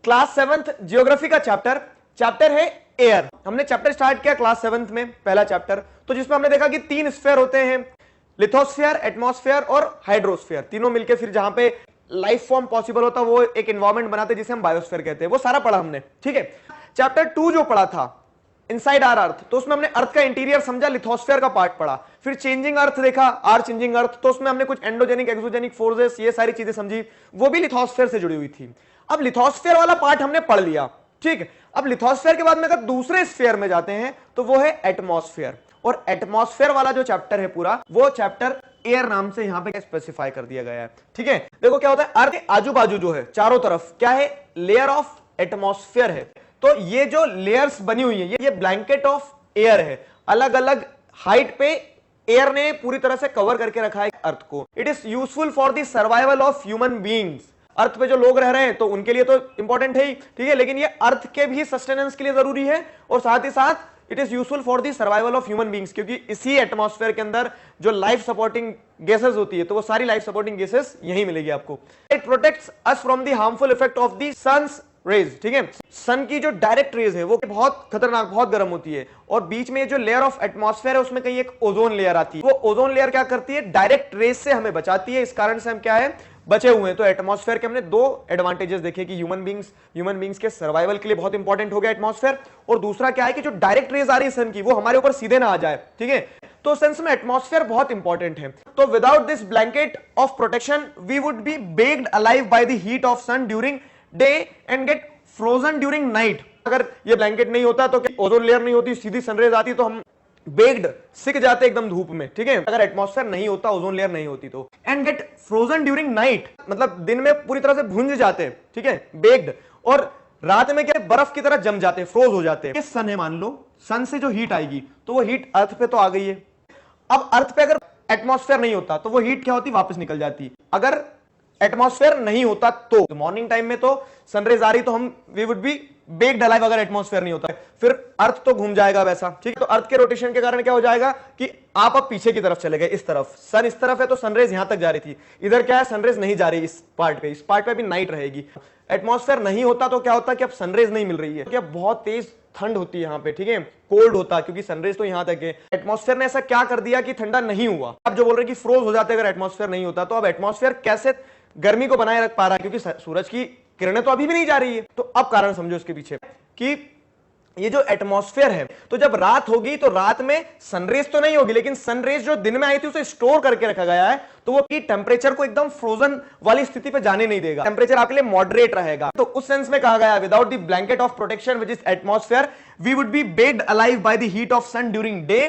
Class 7th geography का chapter है air. हमने चैप्टर स्टार्ट किया क्लास 7th में, पहला चैप्टर, तो जिसमें हमने देखा कि 3 स्फीयर होते हैं, लिथोस्फीयर, एटमॉस्फेयर और हाइड्रोस्फीयर, तीनों मिलकर फिर जहां पे लाइफ फॉर्म पॉसिबल होता वो एक एनवायरमेंट बनाते जिसे हम बायोस्फीयर कहते हैं। वो सारा पढ़ा हमने, ठीक है। चैप्टर 2 जो पढ़ा था इनसाइड आर अर्थ, तो उसमें हमने अर्थ का इंटीरियर समझा, लिथोस्फीयर का पार्ट पढ़ा। फिर चेंजिंग अर्थ देखा, आर चेंजिंग अर्थ, तो उसमें हमने कुछ एंडोजेनिक एक्सोजेनिक फोर्सेस ये सारी चीजें समझी, वो भी लिथोस्फीयर से जुड़ी हुई थी। अब लिथोस्फीयर वाला पार्ट हमने पढ़ लिया, ठीक है। अब लिथोस्फीयर के बाद में अगर दूसरे स्फीयर में जाते हैं तो वो है एटमॉस्फेयर, और एटमॉस्फेयर वाला जो चैप्टर है पूरा, वो चैप्टर एयर नाम से यहां पे स्पेसिफाई कर दिया गया है, ठीक है। देखो क्या होता है, अर्थ के आजू बाजू जो है चारों तरफ क्या है, लेयर ऑफ एटमॉस्फेयर है। तो ये जो लेयर्स बनी हुई है ये ब्लैंकेट ऑफ एयर है, अलग अलग हाइट पे एयर ने पूरी तरह से कवर करके रखा है अर्थ को। It is useful for the survival of human beings. Earth पे जो लोग रह रहे हैं तो उनके लिए तो इंपॉर्टेंट है ही, ठीक है, लेकिन ये अर्थ के भी सस्टेनेंस के लिए जरूरी है, और साथ ही साथ it is useful for the survival of human beings, क्योंकि इसी एटमॉस्फेयर के अंदर जो लाइफ सपोर्टिंग गैसेस होती है, तो वो सारी लाइफ सपोर्टिंग गैसेस यही मिलेगी आपको। It protects us from the harmful effect of the sun's rays, ठीक है। सन की जो डायरेक्ट रेज है वो बहुत खतरनाक, बहुत गर्म होती है, और बीच में जो लेयर ऑफ एटमॉस्फेयर है उसमें कहीं एक ओजोन लेयर आती है। वो ओजोन लेयर क्या करती है, डायरेक्ट रेज से हमें बचाती है, इस कारण से हम क्या है, बचे हुए हैं। तो एटमॉस्फेयर के हमने 2 एडवांटेजेस देखे कि ह्यूमन बींग्स के सर्वाइवल के लिए बहुत इंपॉर्टेंट हो गया एटमॉस्फेयर, और दूसरा क्या है कि जो डायरेक्ट रेज आ रही है सन की वो हमारे ऊपर सीधे ना आ जाए, ठीक है। तो सेंस में एटमॉस्फेयर बहुत इंपॉर्टेंट है। तो without this blanket of protection we would be baked alive by the heat of sun during day and get frozen during night. अगर ये ब्लैंकेट नहीं होता तो ओजोन लेयर नहीं होती, सीधी सनरेज आती तो हम बेक्ड सिक जाते एकदम धूप में, ठीक है, अगर एटमॉस्फेयर नहीं होता, ओजोन लेयर नहीं होती तो। And get frozen during night, मतलब दिन में पूरी तरह से भुंज जाते, ठीक है, बेक्ड, और रात में क्या बर्फ की तरह जम जाते, फ्रोज हो जाते। ये सन है, मान लो सन से जो हीट आएगी तो वो हीट अर्थ पे तो आ गई है। अब अर्थ पे अगर एटमॉस्फेयर नहीं होता तो वो हीट क्या होती, वापस निकल जाती। अगर एटमॉस्फेयर नहीं होता तो मॉर्निंग टाइम में तो सनरेज आ रही तो हम we would be baked alive, अगर एटमॉस्फेयर नहीं होता फिर अर्थ तो घूम जाएगा वैसा, ठीक है। तो अर्थ के रोटेशन के कारण क्या हो जाएगा कि आप अब पीछे की तरफ चले गए, इस तरफ सन इस तरफ है तो सनरेज यहां तक जा रही थी, इधर क्या है, सनरेज नहीं जा रही इस पार्ट पे भी नाइट रहेगी। एटमॉस्फेयर नहीं होता तो क्या होता कि अब सनरेज नहीं मिल रही है, क्या बहुत तेज ठंड होती है यहाँ पे, ठीक है, कोल्ड होता, क्योंकि सनरेज तो यहां तक है। एटमॉस्फेयर ने ऐसा क्या कर दिया कि ठंडा नहीं हुआ। अब जो बोल रहे कि फ्रोज हो जाते अगर एटमॉस्फेयर नहीं होता, तो अब एटमॉस्फेयर कैसे गर्मी को बनाए रख पा रहा है, क्योंकि सूरज की किरणें तो अभी भी नहीं जा रही है। तो अब कारण समझो इसके पीछे कि ये जो एटमॉस्फेयर है, तो जब रात होगी तो रात में सनरेज तो नहीं होगी, लेकिन सनरेज जो दिन में आई थी उसे स्टोर करके रखा गया है, तो वो की टेंपरेचर को एकदम फ्रोजन वाली स्थिति पे जाने नहीं देगा, टेंपरेचर आपके लिए मॉडरेट रहेगा। तो उस सेंस में कहा गया without the blanket of protection which is atmosphere we would be baked alive by the heat of sun during day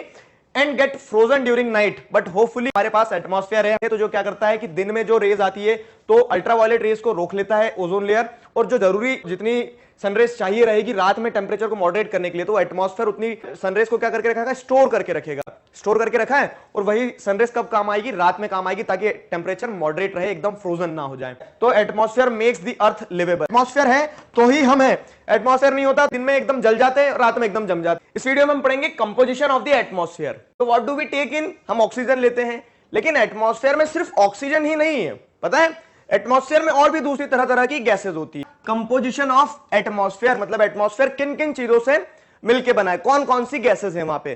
and get frozen during night. But hopefully हमारे पास एटमॉस्फेयर है, तो जो क्या करता है कि दिन में जो रेज आती है तो अल्ट्रावायलेट रेज को रोक लेता है ओजोन लेयर, और जो जरूरी जितनी सनरेज चाहिए रहेगी रात में टेंपरेचर को मॉडरेट करने के लिए, तो एटमॉस्फेयर उतनी सनरेज को क्या करके रखेगा, स्टोर करके रखेगा, स्टोर करके रखा है। और वही सनरेज कब काम आएगी, रात में काम आएगी, ताकि टेंपरेचर मॉडरेट रहे, एकदम फ्रोजन ना हो जाए। तो atmosphere makes the earth livable. Atmosphere है तो ही हम है, एटमॉस्फेयर नहीं होता दिन में एकदम जल जाते हैं, रात में एकदम जम जाते। इस वीडियो में हम पढ़ेंगे कंपोजिशन ऑफ द एटमॉस्फेयर। तो व्हाट डू वी टेक इन, हम ऑक्सीजन लेते हैं, लेकिन एटमॉस्फेयर में सिर्फ ऑक्सीजन ही नहीं है, पता है, एटमॉस्फेयर में और भी दूसरी तरह तरह की गैसेस होती है। कंपोजिशन ऑफ एटमॉस्फेयर मतलब एटमॉस्फेयर किन किन चीजों से मिलकर बना है, कौन कौन सी गैसेस है वहां पे।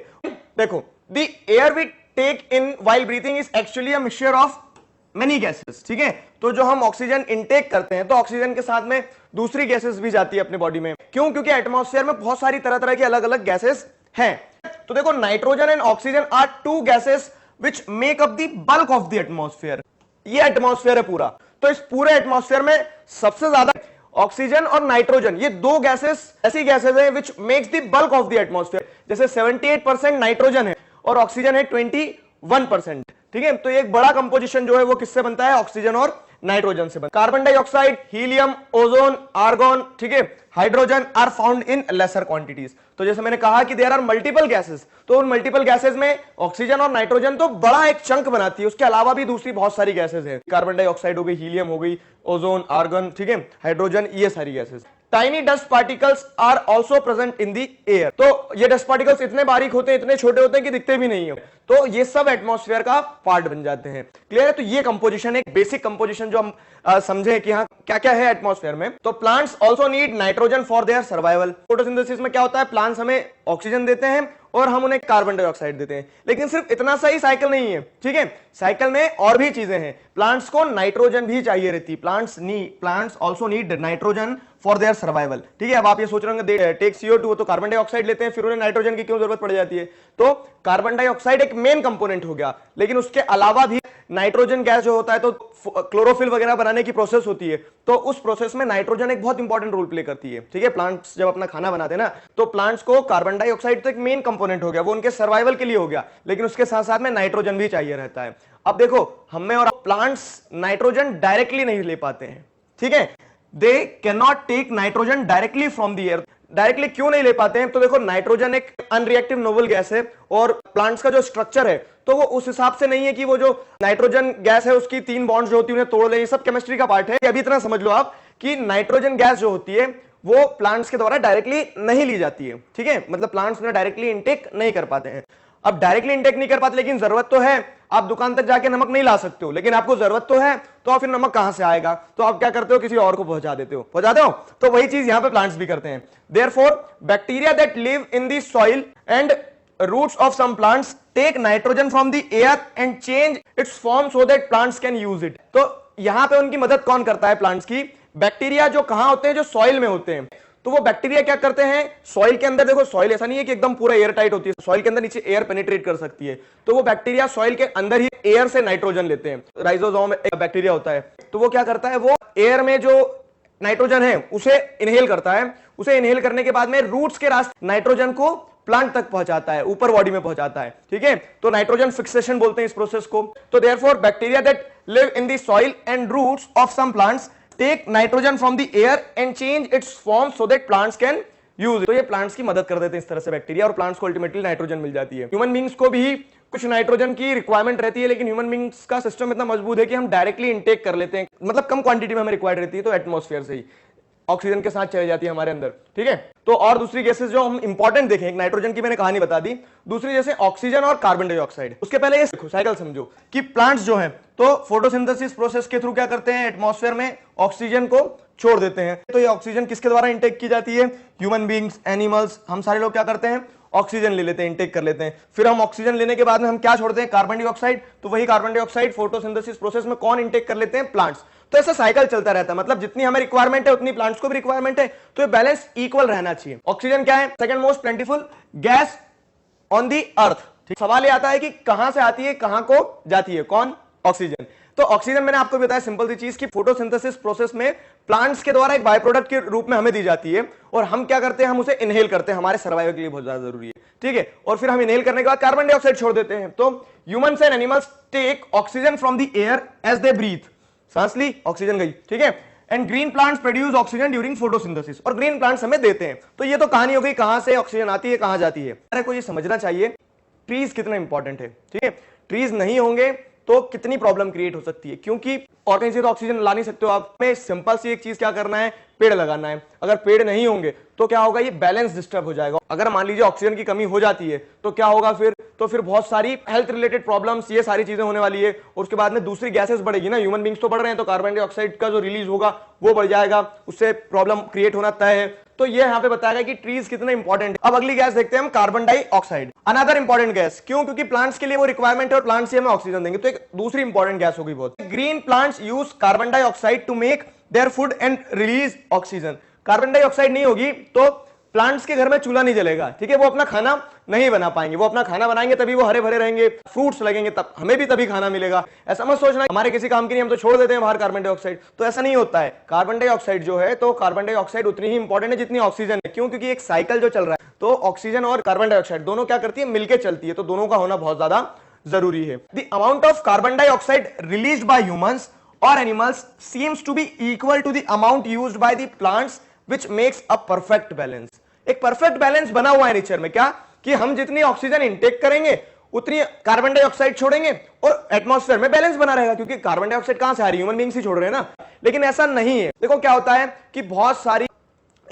देखो, the air we take in while breathing is actually a mixture of many gases, ठीक है। तो जो हम ऑक्सीजन इनटेक करते हैं तो ऑक्सीजन के साथ में दूसरी गैसेस भी जाती है अपने बॉडी में। क्यों, क्योंकि एटमॉस्फेयर में बहुत सारी तरह तरह की अलग अलग गैसेस हैं। तो देखो, nitrogen and oxygen are 2 gases which make up the bulk of the atmosphere. ये एटमॉस्फेयर है पूरा, तो इस पूरे एटमॉस्फेयर में सबसे ज्यादा ऑक्सीजन और नाइट्रोजन, ये 2 गैसेस ऐसी गैसेस हैं which makes the bulk of the atmosphere. जैसे 78% नाइट्रोजन है और ऑक्सीजन है 21%, ठीक है। तो एक बड़ा कंपोजिशन जो है वो किससे बनता है, ऑक्सीजन और नाइट्रोजन से बनता है। Carbon dioxide, helium, ozone, argon, ठीक है, hydrogen are found in lesser quantities. तो जैसे मैंने कहा कि देयर आर मल्टीपल गैसेस, तो उन मल्टीपल गैसेस में ऑक्सीजन और नाइट्रोजन तो बड़ा एक चंक बनाती है, उसके अलावा भी दूसरी बहुत सारी गैसेस है, कार्बन डाइऑक्साइड हो गई, हीलियम हो गई, ओजोन, आर्गन, ठीक है, हाइड्रोजन, ये सारी gases. Tiny dust particles are also present in the air. तो ये डस्ट पार्टिकल्स इतने बारीक होते हैं, इतने छोटे होते हैं कि दिखते भी नहीं है, तो ये सब एटमॉस्फेयर का पार्ट बन जाते हैं। क्लियर है? तो ये कंपोजिशन, एक बेसिक कंपोजिशन जो हम समझे कि हाँ क्या क्या है एटमॉस्फेयर में। तो plants also need nitrogen for their survival. Photosynthesis में क्या होता है, प्लांट्स हमें ऑक्सीजन देते हैं और हम उन्हें कार्बन डाइऑक्साइड देते हैं। लेकिन सिर्फ इतना सा ही साइकिल नहीं है, ठीक है, साइकिल में और भी चीजें हैं। प्लांट्स को नाइट्रोजन भी चाहिए रहती है। Plants also need nitrogen for their survival. ठीक है, अब आप ये सोच रहे होंगे टेक CO2, तो कार्बन डाइऑक्साइड लेते हैं, फिर उन्हें नाइट्रोजन की क्यों जरूरत पड़ जाती है? तो कार्बन डाइऑक्साइड एक मेन कंपोनेंट हो गया, लेकिन उसके अलावा भी नाइट्रोजन गैस जो होता है, तो क्लोरोफिल वगैरह बनाने की प्रोसेस होती है, तो उस प्रोसेस में नाइट्रोजन एक बहुत इंपॉर्टेंट रोल प्ले करती है। ठीक है, प्लांट्स जब अपना खाना बनाते हैं ना, तो प्लांट्स को कार्बन डाइऑक्साइड तो एक मेन कंपोनेंट हो गया, वो उनके सर्वाइवल के लिए हो गया, लेकिन उसके साथ साथ में नाइट्रोजन भी चाहिए रहता है। अब देखो, हमें और प्लांट्स नाइट्रोजन डायरेक्टली नहीं ले पाते हैं। ठीक है, they cannot take nitrogen directly from the air. Directly क्यों नहीं ले पाते हैं? तो देखो, नाइट्रोजन एक अनरिएक्टिव नोबल गैस है और प्लांट्स का जो स्ट्रक्चर है तो वो उस हिसाब से नहीं है कि वो जो नाइट्रोजन गैस है उसकी 3 बॉन्ड्स जो होती है उन्हें तोड़ ले। ये सब केमिस्ट्री का पार्ट है। अभी इतना समझ लो आप कि नाइट्रोजन गैस जो होती है वो प्लांट्स के द्वारा डायरेक्टली नहीं ली जाती है। ठीक है, मतलब प्लांट्स उन्हें डायरेक्टली इंटेक नहीं कर पाते हैं। अब डायरेक्टली इंटेक नहीं कर पाते, लेकिन जरूरत तो है। आप दुकान तक जाके नमक नहीं ला सकते हो, लेकिन आपको जरूरत तो है, तो आप फिर नमक कहां से आएगा? तो आप क्या करते हो, किसी और को पहुंचा देते हो। पहुंचाते हो? तो वही चीज यहां पे प्लांट्स भी करते हैं। Therefore bacteria that live in the soil and roots of some plants take nitrogen from the air and change its form so that plants can use it। तो यहां पे उनकी मदद कौन करता है प्लांट्स की? बैक्टीरिया जो कहां होते हैं, जो सॉइल में होते हैं। तो वो बैक्टीरिया क्या करते हैं, सॉइल के अंदर, देखो सॉइल ऐसा नहीं है कि एकदम पूरा एयर टाइट होती है, सॉइल के अंदर नीचे एयर पेनिट्रेट कर सकती है, तो वो बैक्टीरिया सॉइल के अंदर ही एयर से नाइट्रोजन लेते हैं। राइजोसोम एक बैक्टीरिया होता है, तो वो क्या करता है, वो एयर में जो नाइट्रोजन है उसे इनहेल करता है। उसे इनहेल करने के बाद में रूट्स के रास्ते नाइट्रोजन को प्लांट तक पहुंचाता है, ऊपर बॉडी में पहुंचाता है। ठीक है, तो नाइट्रोजन फिक्सेशन बोलते हैं इस प्रोसेस को। तो therefore bacteria that live in the soil and roots of some plants take nitrogen from the air and change its form so that plants can use. तो ये प्लांट्स की मदद कर देते हैं इस तरह से बैक्टीरिया, और प्लांट्स को अल्टीमेटली नाइट्रोजन मिल जाती है। ह्यूमन बींग्स को भी कुछ नाइट्रोजन की रिक्वायरमेंट रहती है, लेकिन ह्यूमन बींग्स का सिस्टम इतना मजबूत है कि हम डायरेक्टली इंटेक कर लेते हैं, मतलब कम क्वांटिटी में हमें रिक्वायर्ड रहती है, तो एटमॉस्फेयर से ही ऑक्सीजन के साथ चली जाती है हमारे अंदर। ठीक है, तो और दूसरी गैसेस जो हम इंपॉर्टेंट देखें, एक नाइट्रोजन की मैंने कहानी बता दी, दूसरी जैसे ऑक्सीजन और कार्बन डाइऑक्साइड। उसके पहले ये साइकिल समझो कि प्लांट्स जो है तो फोटोसिंथेसिस प्रोसेस के थ्रू क्या करते हैं, एटमॉस्फेयर में ऑक्सीजन को छोड़ देते हैं। तो ये ऑक्सीजन किसके द्वारा इंटेक की जाती है? ह्यूमन बींग्स, एनिमल्स, हम सारे लोग क्या करते हैं, ऑक्सीजन ले लेते हैं, इंटेक कर लेते हैं। फिर हम ऑक्सीजन लेने के बाद में हम क्या छोड़ते हैं, कार्बन डाइऑक्साइड। तो वही कार्बन डाइऑक्साइड फोटोसिंथेसिस प्रोसेस में कौन इंटेक कर लेते हैं, प्लांट्स। तो ऐसा साइकिल चलता रहता है, मतलब जितनी हमें रिक्वायरमेंट है उतनी प्लांट्स को भी रिक्वायरमेंट है, तो ये बैलेंस इक्वल रहना चाहिए। ऑक्सीजन क्या है, second most plentiful gas on the earth. ठीक, सवाल ये आता है कि कहां से आती है, कहां को जाती है, कौन? ऑक्सीजन। तो ऑक्सीजन मैंने आपको बताया सिंपल सी चीज की फोटोसिंथेसिस प्रोसेस में प्लांट्स के द्वारा एक बाय प्रोडक्ट के रूप में हमें दी जाती है, और हम क्या करते हैं, हम उसे इनहेल करते हैं, हमारे सर्वाइवल के लिए बहुत ज्यादा जरूरी है। ठीक है, और फिर हम इनहेल करने के बाद कार्बन डाइऑक्साइड छोड़ देते हैं। तो humans and animals take oxygen from the air as they breathe. सांस ली, ऑक्सीजन गई। ठीक है, and green plants produce oxygen during photosynthesis, और ग्रीन प्लांट्स हमें देते हैं। तो ये तो कहानी हो गई कहां से ऑक्सीजन आती है, कहां जाती है। अरे को ये समझना चाहिए ट्रीज कितना इंपॉर्टेंट है। ठीक है, ट्रीज नहीं होंगे तो कितनी प्रॉब्लम क्रिएट हो सकती है, क्योंकि और कहीं से तो ऑक्सीजन ला नहीं सकते हो आप। में सिंपल सी एक चीज क्या करना है, पेड़ लगाना है। अगर पेड़ नहीं होंगे तो क्या होगा, ये बैलेंस डिस्टर्ब हो जाएगा। अगर मान लीजिए ऑक्सीजन की कमी हो जाती है तो क्या होगा फिर, तो फिर बहुत सारी हेल्थ रिलेटेड प्रॉब्लम्स, ये सारी चीजें होने वाली है। और उसके बाद में दूसरी गैसेस बढ़ेगी ना, ह्यूमन बींग्स तो बढ़ रहे हैं, तो कार्बन डाइऑक्साइड का जो रिलीज होगा वो बढ़ जाएगा, उससे प्रॉब्लम क्रिएट होना तय है। तो ये यहाँ पे बताया कि ट्रीज कितने इंपॉर्टेंट है। अब अगली गैस देखते हैं हम, carbon dioxide, another important gas. क्यों? क्योंकि प्लांट्स के लिए वो रिक्वायरमेंट है और प्लांट्स से हमें ऑक्सीजन देंगे, तो एक दूसरी इंपॉर्टेंट गैस होगी बहुत। Green plants use carbon dioxide to make their food and release oxygen. Carbon dioxide नहीं होगी तो प्लांट्स के घर में चूल्हा नहीं जलेगा। ठीक है, वो अपना खाना नहीं बना पाएंगे। वो अपना खाना बनाएंगे तभी वो हरे भरे रहेंगे, फ्रूट्स लगेंगे, तब हमें भी तभी खाना मिलेगा। ऐसा मत सोचना हमारे किसी काम की नहीं, हम तो छोड़ देते हैं बाहर कार्बन डाइऑक्साइड, तो ऐसा नहीं होता है। कार्बन डाइऑक्साइड जो है, तो कार्बन डाइऑक्साइड उतनी ही इंपॉर्टेंट है जितनी ऑक्सीजन है। क्यों? क्योंकि एक साइकिल जो चल रहा है, तो ऑक्सीजन और कार्बन डाइऑक्साइड दोनों क्या करती है, मिलकर चलती है, तो दोनों का होना बहुत ज्यादा जरूरी है। The amount of carbon dioxide released by humans और animals seems to be equal to the amount used by the plants, which makes a perfect balance. एक परफेक्ट बैलेंस बना हुआ है नेचर में, क्या कि हम जितनी ऑक्सीजन इंटेक करेंगे उतनी कार्बन डाइऑक्साइड छोड़ेंगे और एटमॉस्फेयर में बैलेंस बना रहेगा, क्योंकि कार्बन डाइऑक्साइड कहां से आ रही है, ह्यूमन बींग्स ही छोड़ रहे हैं ना। लेकिन ऐसा नहीं है। देखो क्या होता है कि बहुत सारी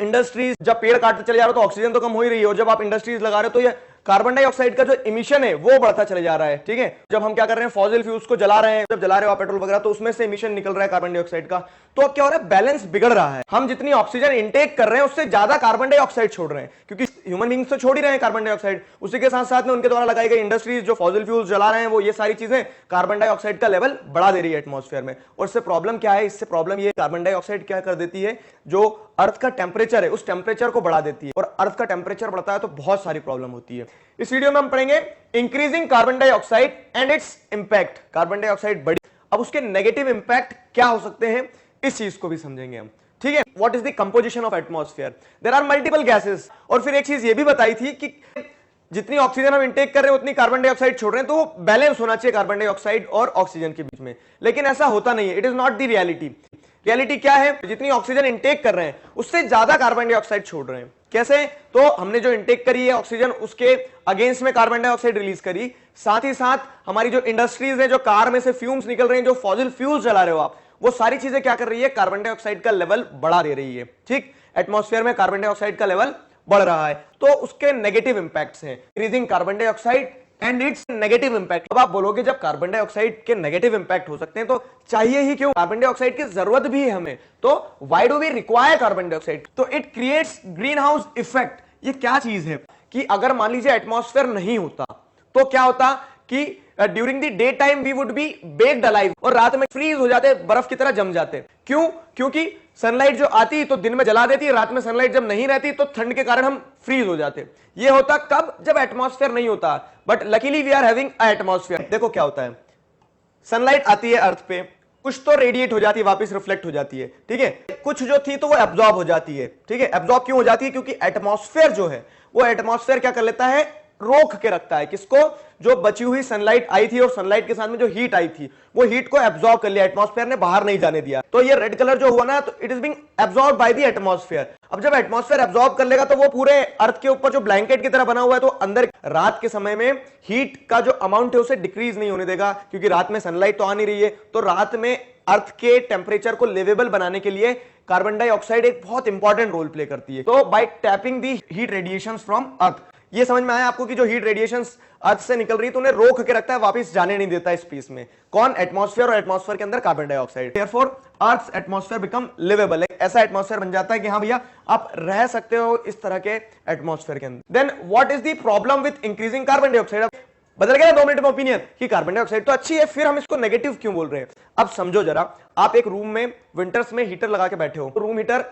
इंडस्ट्रीज, जब पेड़ काटते चले जा रहे हो तो ऑक्सीजन तो कम हो ही रही है, और जब आप इंडस्ट्रीज लगा रहे हो तो ये कार्बन डाइऑक्साइड का जो इमिशन है वो बढ़ता चले जा रहा है। ठीक है, जब हम क्या कर रहे हैं, फॉसिल फ्यूल्स को जला रहे हैं, जब जला रहे हो पेट्रोल वगैरह, तो उसमें से इमिशन निकल रहा है कार्बन डाइऑक्साइड का। तो अब क्या हो रहा है, बैलेंस बिगड़ रहा है। हम जितनी ऑक्सीजन इंटेक कर रहे हैं उससे ज्यादा कार्बन डाइऑक्साइड छोड़ रहे हैं, क्योंकि ह्यूमन बींग्स तो छोड़ ही रहे हैं कार्बन डाइऑक्साइड। उसी के साथ साथ में उनके द्वारा लगाई गई इंडस्ट्रीज जो फॉसिल फ्यूल्स जला रहे हैं, वो ये सारी चीजें कार्बन डाइऑक्साइड का लेवल बढ़ा दे रही है एटमॉस्फेयर में। और इससे प्रॉब्लम क्या है, इससे प्रॉब्लम ये कार्बन डाइऑक्साइड क्या कर देती है, जो अर्थ का टेम्परेचर है उस टेम्परेचर को बढ़ा देती है, और अर्थ का टेम्परेचर बढ़ता है तो बहुत सारी प्रॉब्लम होती है। इस वीडियो में हम पढ़ेंगे increasing carbon dioxide and it's impact. Carbon dioxide बढ़ी, अब उसके नेगेटिव इंपैक्ट क्या हो सकते हैं, इस चीज को भी समझेंगे हम। ठीक है, what is the composition of atmosphere, there are multiple gases. और फिर एक चीज ये भी बताई थी कि जितनी ऑक्सीजन हम इंटेक कर रहे हैं उतनी कार्बन डाइऑक्साइड छोड़ रहे हैं, तो वो बैलेंस होना चाहिए कार्बन डाइऑक्साइड और ऑक्सीजन के बीच में, लेकिन ऐसा होता नहीं है। It is not the reality. Reality क्या है, जितनी ऑक्सीजन इंटेक कर रहे हैं उससे ज्यादा कार्बन डाइऑक्साइड छोड़ रहे हैं। कैसे, तो हमने जो इंटेक करी है ऑक्सीजन, उसके अगेंस्ट में कार्बन डाइऑक्साइड रिलीज करी, साथ ही साथ हमारी जो इंडस्ट्रीज है, जो कार में से फ्यूम्स निकल रहे हैं, जो फॉसिल फ्यूल्स जला रहे हो आप, वो सारी चीजें क्या कर रही है, कार्बन डाइऑक्साइड का लेवल बढ़ा दे रही है। ठीक, एटमॉस्फेयर में कार्बन डाइऑक्साइड का लेवल बढ़ रहा है, तो उसके नेगेटिव इंपैक्ट्स हैं, increasing carbon dioxide and it's negative impact. अब आप बोलोगे जब कार्बन डाइऑक्साइड के नेगेटिव इंपैक्ट हो सकते हैं तो चाहिए ही क्यों, कार्बन डाइऑक्साइड की जरूरत भी है हमें, तो why do we require carbon dioxide, तो it creates green house effect. ये क्या चीज है कि अगर मान लीजिए एटमॉस्फेयर नहीं होता तो क्या होता कि during the day time we would be baked alive, और रात में फ्रीज हो जाते, बर्फ की तरह जम जाते। क्यों, क्योंकि सनलाइट जो आती तो दिन में जला देती है, रात में सनलाइट जब नहीं रहती तो ठंड के कारण हम फ्रीज हो जाते। ये होता कब, जब एटमॉस्फेयर नहीं होता। But luckily we are having a atmosphere. देखो क्या होता है, सनलाइट आती है अर्थ पे, कुछ तो रेडिएट हो जाती है, वापस रिफ्लेक्ट हो जाती है। ठीक है, कुछ जो थी तो वो एब्जॉर्ब हो जाती है। ठीक है, एब्जॉर्ब क्यों हो जाती है, क्योंकि एटमॉस्फेयर जो है वो एटमॉस्फेयर क्या कर लेता है, रोक के रखता है किसको, जो बची हुई सनलाइट आई थी और सनलाइट के साथ में जो हीट आई थी वो हीट को एब्जॉर्ब कर लिया, एटमॉस्फेयर ने बाहर नहीं जाने दिया। तो ये रेड कलर जो हुआ ना, तो it is being absorb by the atmosphere. अब जब एटमॉस्फेयर एब्जॉर्ब कर लेगा तो वो पूरे अर्थ के ऊपर जो ब्लैंकेट की तरह बना हुआ है, तो अंदर रात के समय में हीट का जो अमाउंट है उसे डिक्रीज नहीं होने देगा, क्योंकि रात में सनलाइट तो आ नहीं रही है। तो रात में अर्थ के टेम्परेचर को लिवेबल बनाने के लिए कार्बन डाइऑक्साइड एक बहुत इंपॉर्टेंट रोल प्ले करती है। तो by tapping the heat radiation from earth, ये समझ में आया आपको कि जो हीट रेडिएशंस अर्थ से निकल रही है तो उन्हें रोक के रखता है, वापस जाने नहीं देता स्पेस में। कौन, एटमॉस्फेयर, और एटमॉस्फेयर के अंदर carbon dioxide. Therefore earth's atmosphere become livable, ऐसा एटमॉस्फेयर बन जाता है कि हाँ भैया आप रह सकते हो इस तरह के एटमॉस्फेयर के अंदर। Then what is the problem with increasing carbon dioxide. बदल गया 2 मिनट में ओपिनियन कि कार्बन डाइऑक्साइड तो अच्छी है, फिर हम इसको नेगेटिव क्यों बोल रहे हैं। अब समझो जरा, आप एक रूम में विंटर्स में हीटर लगा के बैठे हो, रूम हीटर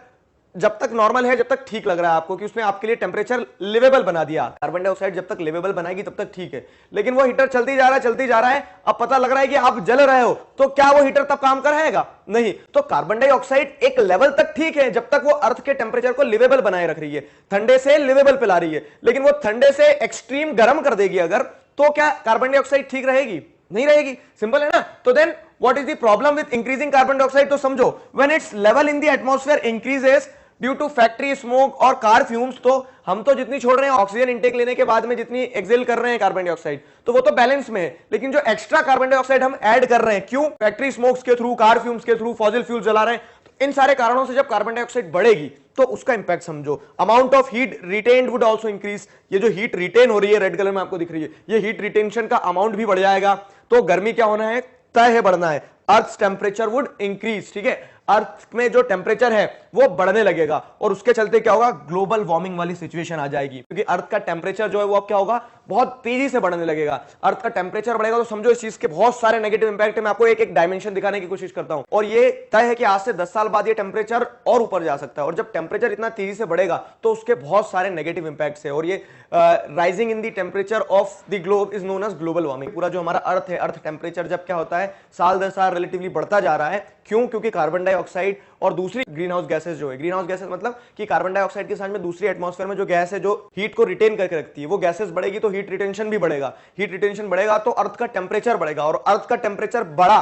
जब तक नॉर्मल है, जब तक ठीक लग रहा है आपको कि उसने आपके लिए टेम्परेचर लिवेबल बना दिया, कार्बन डाइऑक्साइड जब तक लिवेबल बनाएगी तब तक ठीक है। लेकिन वो हीटर चलती जा रहा है, अब पता लग रहा है कि आप जल रहे हो, तो क्या वो हीटर तब काम कराएगा, नहीं। तो कार्बन डाइऑक्साइड एक लेवल तक ठीक है जब तक वो अर्थ के टेम्परेचर को लिवेबल बनाए रख रही है, ठंडे से लिवेबल पिला रही है। लेकिन वो ठंडे से एक्सट्रीम गर्म कर देगी अगर, तो क्या कार्बन डाइऑक्साइड ठीक रहेगी, नहीं रहेगी। सिंपल है ना। तो then what is the problem with increasing carbon dioxide, तो समझो when it's level in the atmosphere increases due to factory smoke और कार फ्यूम्स, तो हम तो जितनी छोड़ रहे हैं ऑक्सीजन इंटेक लेने के बाद में, जितनी एक्सेल कर रहे हैं कार्बन डाइऑक्साइड, तो वो तो बैलेंस में है। लेकिन जो एक्स्ट्रा कार्बन डाइऑक्साइड हम ऐड कर रहे हैं, क्यों, फैक्ट्री स्मोक्स के थ्रू, कार फ्यूम्स के थ्रू, फॉसिल फ्यूल जला रहे हैं, तो इन सारे कारणों से जब कार्बन डाइऑक्साइड बढ़ेगी तो उसका इंपैक्ट समझो। Amount of heat retained would also increase, ये जो हीट रिटेन हो रही है रेड कलर में आपको दिख रही है, ये हीट रिटेंशन का अमाउंट भी बढ़ जाएगा। तो गर्मी क्या होना है, तय है बढ़ना है, अर्थ टेम्परेचर वुड इंक्रीज। ठीक है, अर्थ में जो टेम्परेचर है वो बढ़ने लगेगा, और उसके चलते क्या होगा, ग्लोबल वार्मिंग वाली सिचुएशन आ जाएगी, क्योंकि अर्थ का टेम्परेचर जो है वो अब क्या होगा, बहुत तेजी से बढ़ने लगेगा। अर्थ का टेम्परेचर बढ़ेगा तो समझो इस चीज के बहुत सारे नेगेटिव इंपैक्ट है। मैं आपको एक एक डायमेंशन दिखाने की कोशिश करता हूं, और ये तय है कि आज से 10 साल बाद ये टेम्परेचर और ऊपर जा सकता है, और जब टेम्परेचर इतना तेजी से बढ़ेगा तो उसके बहुत सारे नेगेटिव इंपैक्ट्स है। और ये rising in the temperature of the globe is known as global warming. पूरा जो हमारा अर्थ है, अर्थ टेम्परेचर जब क्या होता है, साल दर साल रिलेटिवली बढ़ता जा रहा है। क्यों, क्योंकि कार्बन डाइऑक्साइड और दूसरी ग्रीन हाउस गैसेस जो है, ग्रीन हाउस गैसेस मतलब कि कार्बन डाइऑक्साइड के साथ में दूसरी एटमॉस्फेयर में जो गैस है जो हीट को रिटेन करके रखती है, वो गैसेस बढ़ेगी तो हीट रिटेंशन भी बढ़ेगा। हीट रिटेंशन बढ़ेगा तो अर्थ का टेम्परेचर बढ़ेगा, और अर्थ का टेम्परेचर बढ़ा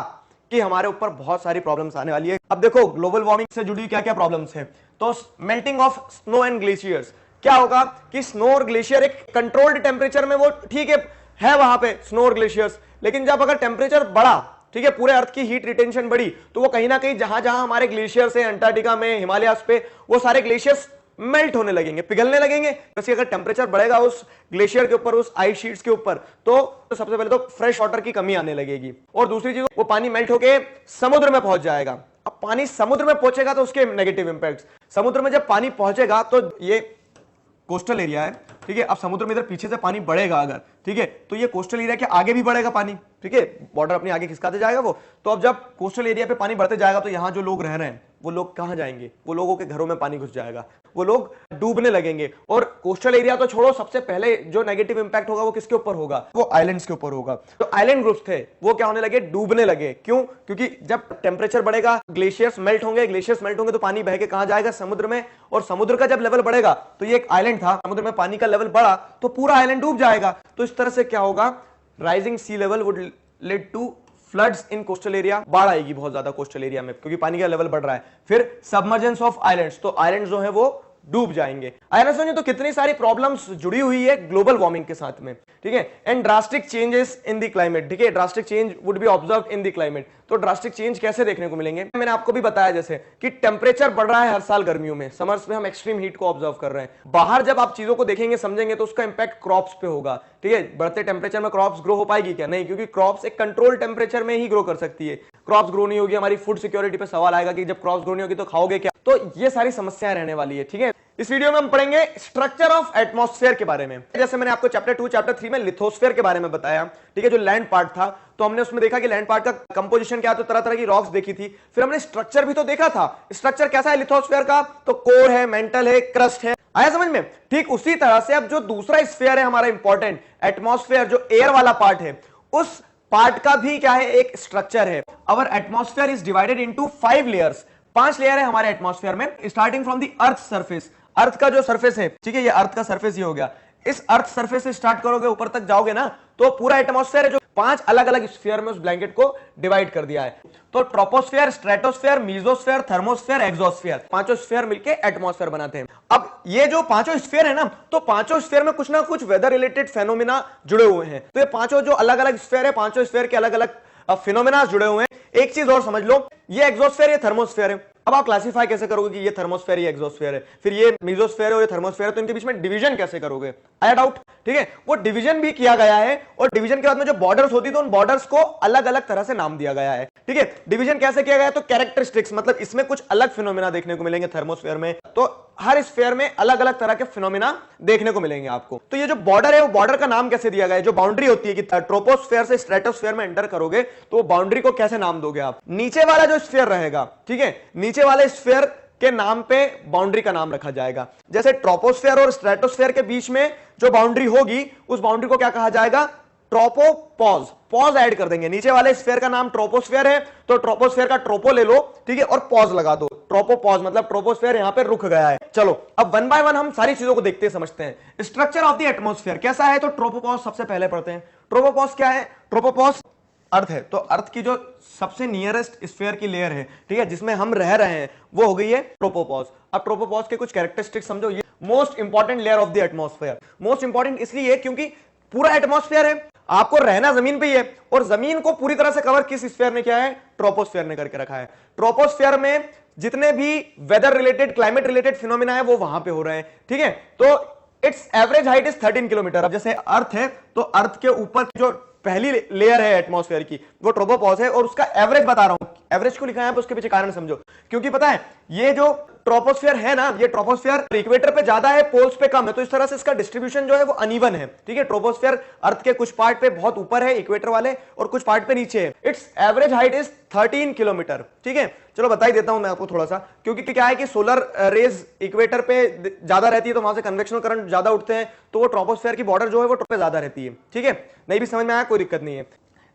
कि हमारे ऊपर बहुत सारी प्रॉब्लम्स आने वाली है। अब देखो ग्लोबल वार्मिंग से जुड़ी क्या क्या प्रॉब्लम्स है। तो melting of snow and glaciers, क्या होगा कि स्नो और ग्लेशियर एक कंट्रोल्ड टेम्परेचर में वो ठीक है वहां पे स्नो और ग्लेशियर्स, लेकिन जब अगर टेम्परेचर बढ़ा, ठीक है, पूरे अर्थ की हीट रिटेंशन बढ़ी, तो वो कहीं ना कहीं जहां जहां हमारे ग्लेशियर्स हैं, अंटार्कटिका में, हिमालयास पे, वो सारे ग्लेशियर्स मेल्ट होने लगेंगे, पिघलने लगेंगे। वैसे अगर टेम्परेचर बढ़ेगा उस ग्लेशियर के ऊपर, उस आइस शीट्स के ऊपर, तो सबसे पहले तो फ्रेश वाटर की कमी आने लगेगी, और दूसरी चीज वो पानी मेल्ट होके समुद्र में पहुंच जाएगा। अब पानी समुद्र में पहुंचेगा तो उसके नेगेटिव इंपैक्ट्स, समुद्र में जब पानी पहुंचेगा तो ये कोस्टल एरिया है, ठीक है। अब समुद्र में इधर पीछे से पानी बढ़ेगा अगर, ठीक है, तो ये कोस्टल एरिया के आगे भी बढ़ेगा पानी, ठीक है, बॉर्डर अपने आगे खिसकाते जाएगा वो। तो अब जब कोस्टल एरिया पे पानी बढ़ते जाएगा तो यहाँ जो लोग रह रहे हैं वो लोग कहां जाएंगे, वो लोगों के घरों में पानी घुस जाएगा, वो लोग डूबने लगेंगे। और कोस्टल एरिया तो छोड़ो, सबसे पहले जो नेगेटिव इंपैक्ट होगा वो किसके ऊपर होगा, वो आइलैंड्स के ऊपर होगा। तो आइलैंड ग्रुप्स थे वो क्या होने लगे, डूबने लगे। क्यों? क्योंकि जब टेम्परेचर बढ़ेगा ग्लेशियर्स मेल्ट होंगे, ग्लेशियर्स मेल्ट होंगे तो पानी बह के कहां जाएगा, समुद्र में। और समुद्र का जब लेवल बढ़ेगा, तो ये एक आइलैंड था, समुद्र में पानी का लेवल बढ़ा तो पूरा आइलैंड डूब जाएगा। तो इस तरह से क्या होगा, rising sea level would lead to floods in coastal area, बाढ़ आएगी बहुत ज्यादा कोस्टल एरिया में, क्योंकि पानी का लेवल बढ़ रहा है। फिर सबमर्जेंस ऑफ आइलैंड्स, तो आइलैंड्स जो है वो डूब जाएंगे। आइलैंड्स में तो कितनी सारी प्रॉब्लम्स जुड़ी हुई है ग्लोबल वार्मिंग के साथ में, ठीक है। And drastic changes in the climate, ठीक है, drastic change would be observe in the climate. तो ड्रास्टिक चेंज कैसे देखने को मिलेंगे, मैंने आपको भी बताया जैसे कि टेम्परेचर बढ़ रहा है हर साल गर्मियों में, समर्स में हम एक्सट्रीम हीट को ऑब्जर्व कर रहे हैं। बाहर जब आप चीजों को देखेंगे समझेंगे तो उसका इंपैक्ट क्रॉप्स पे होगा, ठीक है। बढ़ते टेम्परेचर में क्रॉप्स ग्रो हो पाएगी क्या, नहीं, क्योंकि क्रॉप्स एक कंट्रोल टेम्परेचर में ही ग्रो कर सकती है। क्रॉप्स ग्रो नहीं होगी, हमारी फूड सिक्योरिटी पे सवाल आएगा कि जब क्रॉप्स ग्रो नहीं होगी तो खाओगे क्या। तो ये सारी समस्याएं रहने वाली है, ठीक है। इस वीडियो में हम पढ़ेंगे स्ट्रक्चर ऑफ एटमॉस्फेयर के बारे में। जैसे मैंने आपको चैप्टर 2 चैप्टर 3 में लिथोस्फेयर के बारे में बताया, ठीक है, जो लैंड पार्ट था, तो हमने उसमें देखा कि लैंड पार्ट का कंपोजिशन क्या है, तो तरह तरह की रॉक्स देखी थी। फिर हमने स्ट्रक्चर भी तो देखा था, स्ट्रक्चर कैसा है लिथोस्फेयर का, तो कोर है, मेंटल है, क्रस्ट है, आया समझ में। ठीक उसी तरह से अब जो दूसरा स्फीयर है हमारा इंपॉर्टेंट, एटमॉस्फेयर, जो एयर वाला पार्ट है, उस पार्ट का भी क्या है, एक स्ट्रक्चर है। Our atmosphere is divided into 5 layers, 5 layer है हमारे एटमॉस्फेयर में, starting from the earth surface. Earth का जो सरफेस है, ठीक है, ये अर्थ का सरफेस ये हो गया। इस अर्थ सरफेस से स्टार्ट करोगे ऊपर तक जाओगे ना, तो पूरा एटमॉस्फेयर है जो 5 अलग अलग स्फीयर में उस ब्लैंकेट को डिवाइड कर दिया है। तो troposphere, stratosphere, mesosphere, thermosphere, exosphere, पांचों स्फीयर मिलके एटमॉस्फेयर बनाते हैं। अब ये जो पांचों स्फीयर है ना, तो पांचों स्फीयर में कुछ ना कुछ वेदर रिलेटेड फेनोमेना जुड़े हुए हैं। तो ये पांचों जो अलग अलग स्फीयर है, पांचों स्फीयर के अलग अलग फिनोमेना जुड़े हुए हैं। एक चीज और समझ लो, ये एक्सोस्फेयर, ये थर्मोस्फेयर है। अब आप क्लासिफाई कैसे करोगे कि ये थर्मोस्फेयर, ये एक्सोस्फेयर है, फिर ये मीजोस्फेयर है और ये थर्मोस्फेयर है, तो इनके बीच में डिवीजन कैसे करोगे, आया डाउट, ठीक है। वो डिवीजन भी किया गया है, और डिवीजन के बाद में जो बॉर्डर्स होती है तो उन बॉर्डर्स को अलग अलग तरह से नाम दिया गया है, ठीक है। डिवीजन कैसे किया गया है, तो कैरेक्टरिस्टिक्स, मतलब इसमें कुछ अलग फिनोमेना देखने को मिलेंगे थर्मोस्फेयर में, तो हर स्फीयर में अलग अलग तरह के फिनोमेना देखने को मिलेंगे आपको। तो ये जो बॉर्डर है, वो बॉर्डर का नाम कैसे दिया गया है, जो बाउंड्री होती है कि ट्रोपोस्फेयर से स्ट्रेटोस्फेयर में एंटर करोगे तो वो बाउंड्री को कैसे नाम दोगे आप। नीचे वाला जो स्फीयर रहेगा, ठीक है, नीचे वाले स्फीयर के नाम पे बाउंड्री का नाम रखा जाएगा। जैसे ट्रोपोस्फेयर और स्ट्रेटोस्फेयर के बीच में जो बाउंड्री होगी, उस बाउंड्री को क्या कहा जाएगा, ट्रोपोपॉज, पॉज ऐड कर देंगे। नीचे वाले स्फीयर का नाम ट्रोपोस्फेयर है, तो ट्रोपोस्फेयर का ट्रोपो ले लो, ठीक है, और पॉज लगा दो, ट्रोपोपॉज, मतलब ट्रोपोस्फेयर यहां पे रुक गया है। चलो अब वन बाय वन हम सारी चीजों को देखते समझते हैं। स्ट्रक्चर ऑफ द एटमॉस्फेयर कैसा है, तो ट्रोपोपॉज सबसे पहले पढ़ते हैं। ट्रोपोपॉज क्या है, ट्रोपोपॉज अर्थ है, तो अर्थ की जो सबसे नियरेस्ट स्फीयर की लेयर है, ठीक है, जिसमें हम रह रहे हैं, वो हो गई है ट्रोपोपॉज। अब ट्रोपोपॉज के कुछ कैरेक्टरिस्टिक्स समझो। ये most important layer of the atmosphere, most important इसलिए क्योंकि पूरा एटमॉस्फेयर है, आपको रहना जमीन पे ही है, और जमीन को पूरी तरह से कवर किस स्फीयर ने किया है, ट्रोपोस्फेयर ने करके रखा है। ट्रोपोस्फेयर में जितने भी weather related, climate related phenomena है वो वहां पे हो रहे हैं, ठीक है। तो it's average height is 13 kilometre. अब जैसे अर्थ है, तो अर्थ के ऊपर जो पहली लेयर है एटमॉस्फेयर की, वो ट्रोपोपॉज है, और उसका एवरेज बता रहा हूं। एवरेज क्यों लिखा है, उसके पीछे कारण समझो। क्योंकि पता है, ये जो ट्रोपोस्फेयर है ना, ये ट्रोपोस्फेयर इक्वेटर पे ज्यादा है, पोल्स पे कम है, तो इस तरह से इसका डिस्ट्रीब्यूशन जो है वो अनइवन है, ठीक है। ट्रोपोस्फेयर अर्थ के कुछ पार्ट पे बहुत ऊपर है, इक्वेटर वाले, और कुछ पार्ट पे नीचे है। It's average height is 13 kilometre, ठीक है। चलो बता ही देता हूं मैं आपको थोड़ा सा, क्योंकि क्या है कि सोलर रेज इक्वेटर पे ज्यादा रहती है, तो वहां से कन्वेक्शनल करंट ज्यादा उठते हैं, तो वो ट्रोपोस्फेयर की बॉर्डर जो है वो पे ज्यादा रहती है, ठीक है। नहीं भी समझ में आया, कोई दिक्कत नहीं है।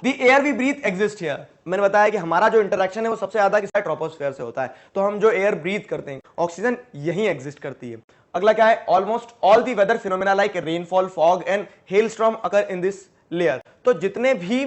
The air we breathe exists here. मैंने बताया कि हमारा जो इंटरेक्शन है वो सबसे ज्यादा किसका, ट्रोपोस्फेयर से होता है। तो हम जो एयर ब्रीथ करते हैं, ऑक्सीजन यहीं एग्जिस्ट करती है। अगला क्या है, almost all the weather phenomena like rainfall, fog and hailstorm occur in this layer. तो जितने भी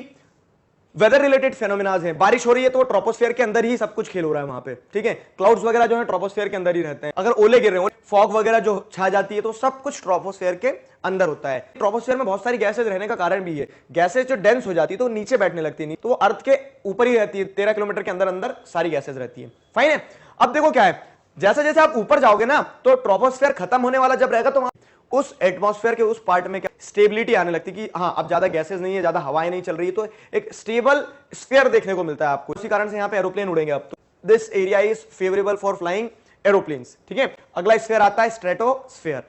वेदर रिलेटेड फेनोमेनाज हैं, बारिश हो रही है तो ट्रोपोस्फेयर के अंदर ही सब कुछ खेल हो रहा है वहां पे, ठीक है। क्लाउड्स वगैरह जो है ट्रोपोस्फेयर के अंदर ही रहते हैं। अगर ओले गिर रहे हो, फॉग वगैरह जो छा जाती है, तो सब कुछ ट्रोपोस्फेयर के अंदर होता है। ट्रोपोस्फेयर में बहुत सारी गैसेज रहने का कारण भी है, गैसेज जो डेंस हो जाती है तो नीचे बैठने लगती है, नहीं तो वो अर्थ के ऊपर ही रहती है, 13 किलोमीटर के अंदर अंदर सारी गैसेज रहती है, फाइन है। अब देखो क्या है, जैसे जैसे आप ऊपर जाओगे ना, तो ट्रोपोस्फेयर खत्म होने वाला जब रहेगा, तो उस एटमॉस्फेयर के उस पार्ट में क्या स्टेबिलिटी आने लगती कि हाँ अब ज्यादा गैसेस नहीं है, ज्यादा हवाएं नहीं चल रही है, तो एक स्टेबल स्फीयर देखने को मिलता है आपको। इसी कारण से यहाँ पे एरोप्लेन उड़ेंगे अब। तो this area is favourable for flying aeroplanes. ठीक है, अगला स्फीयर आता है stratosphere.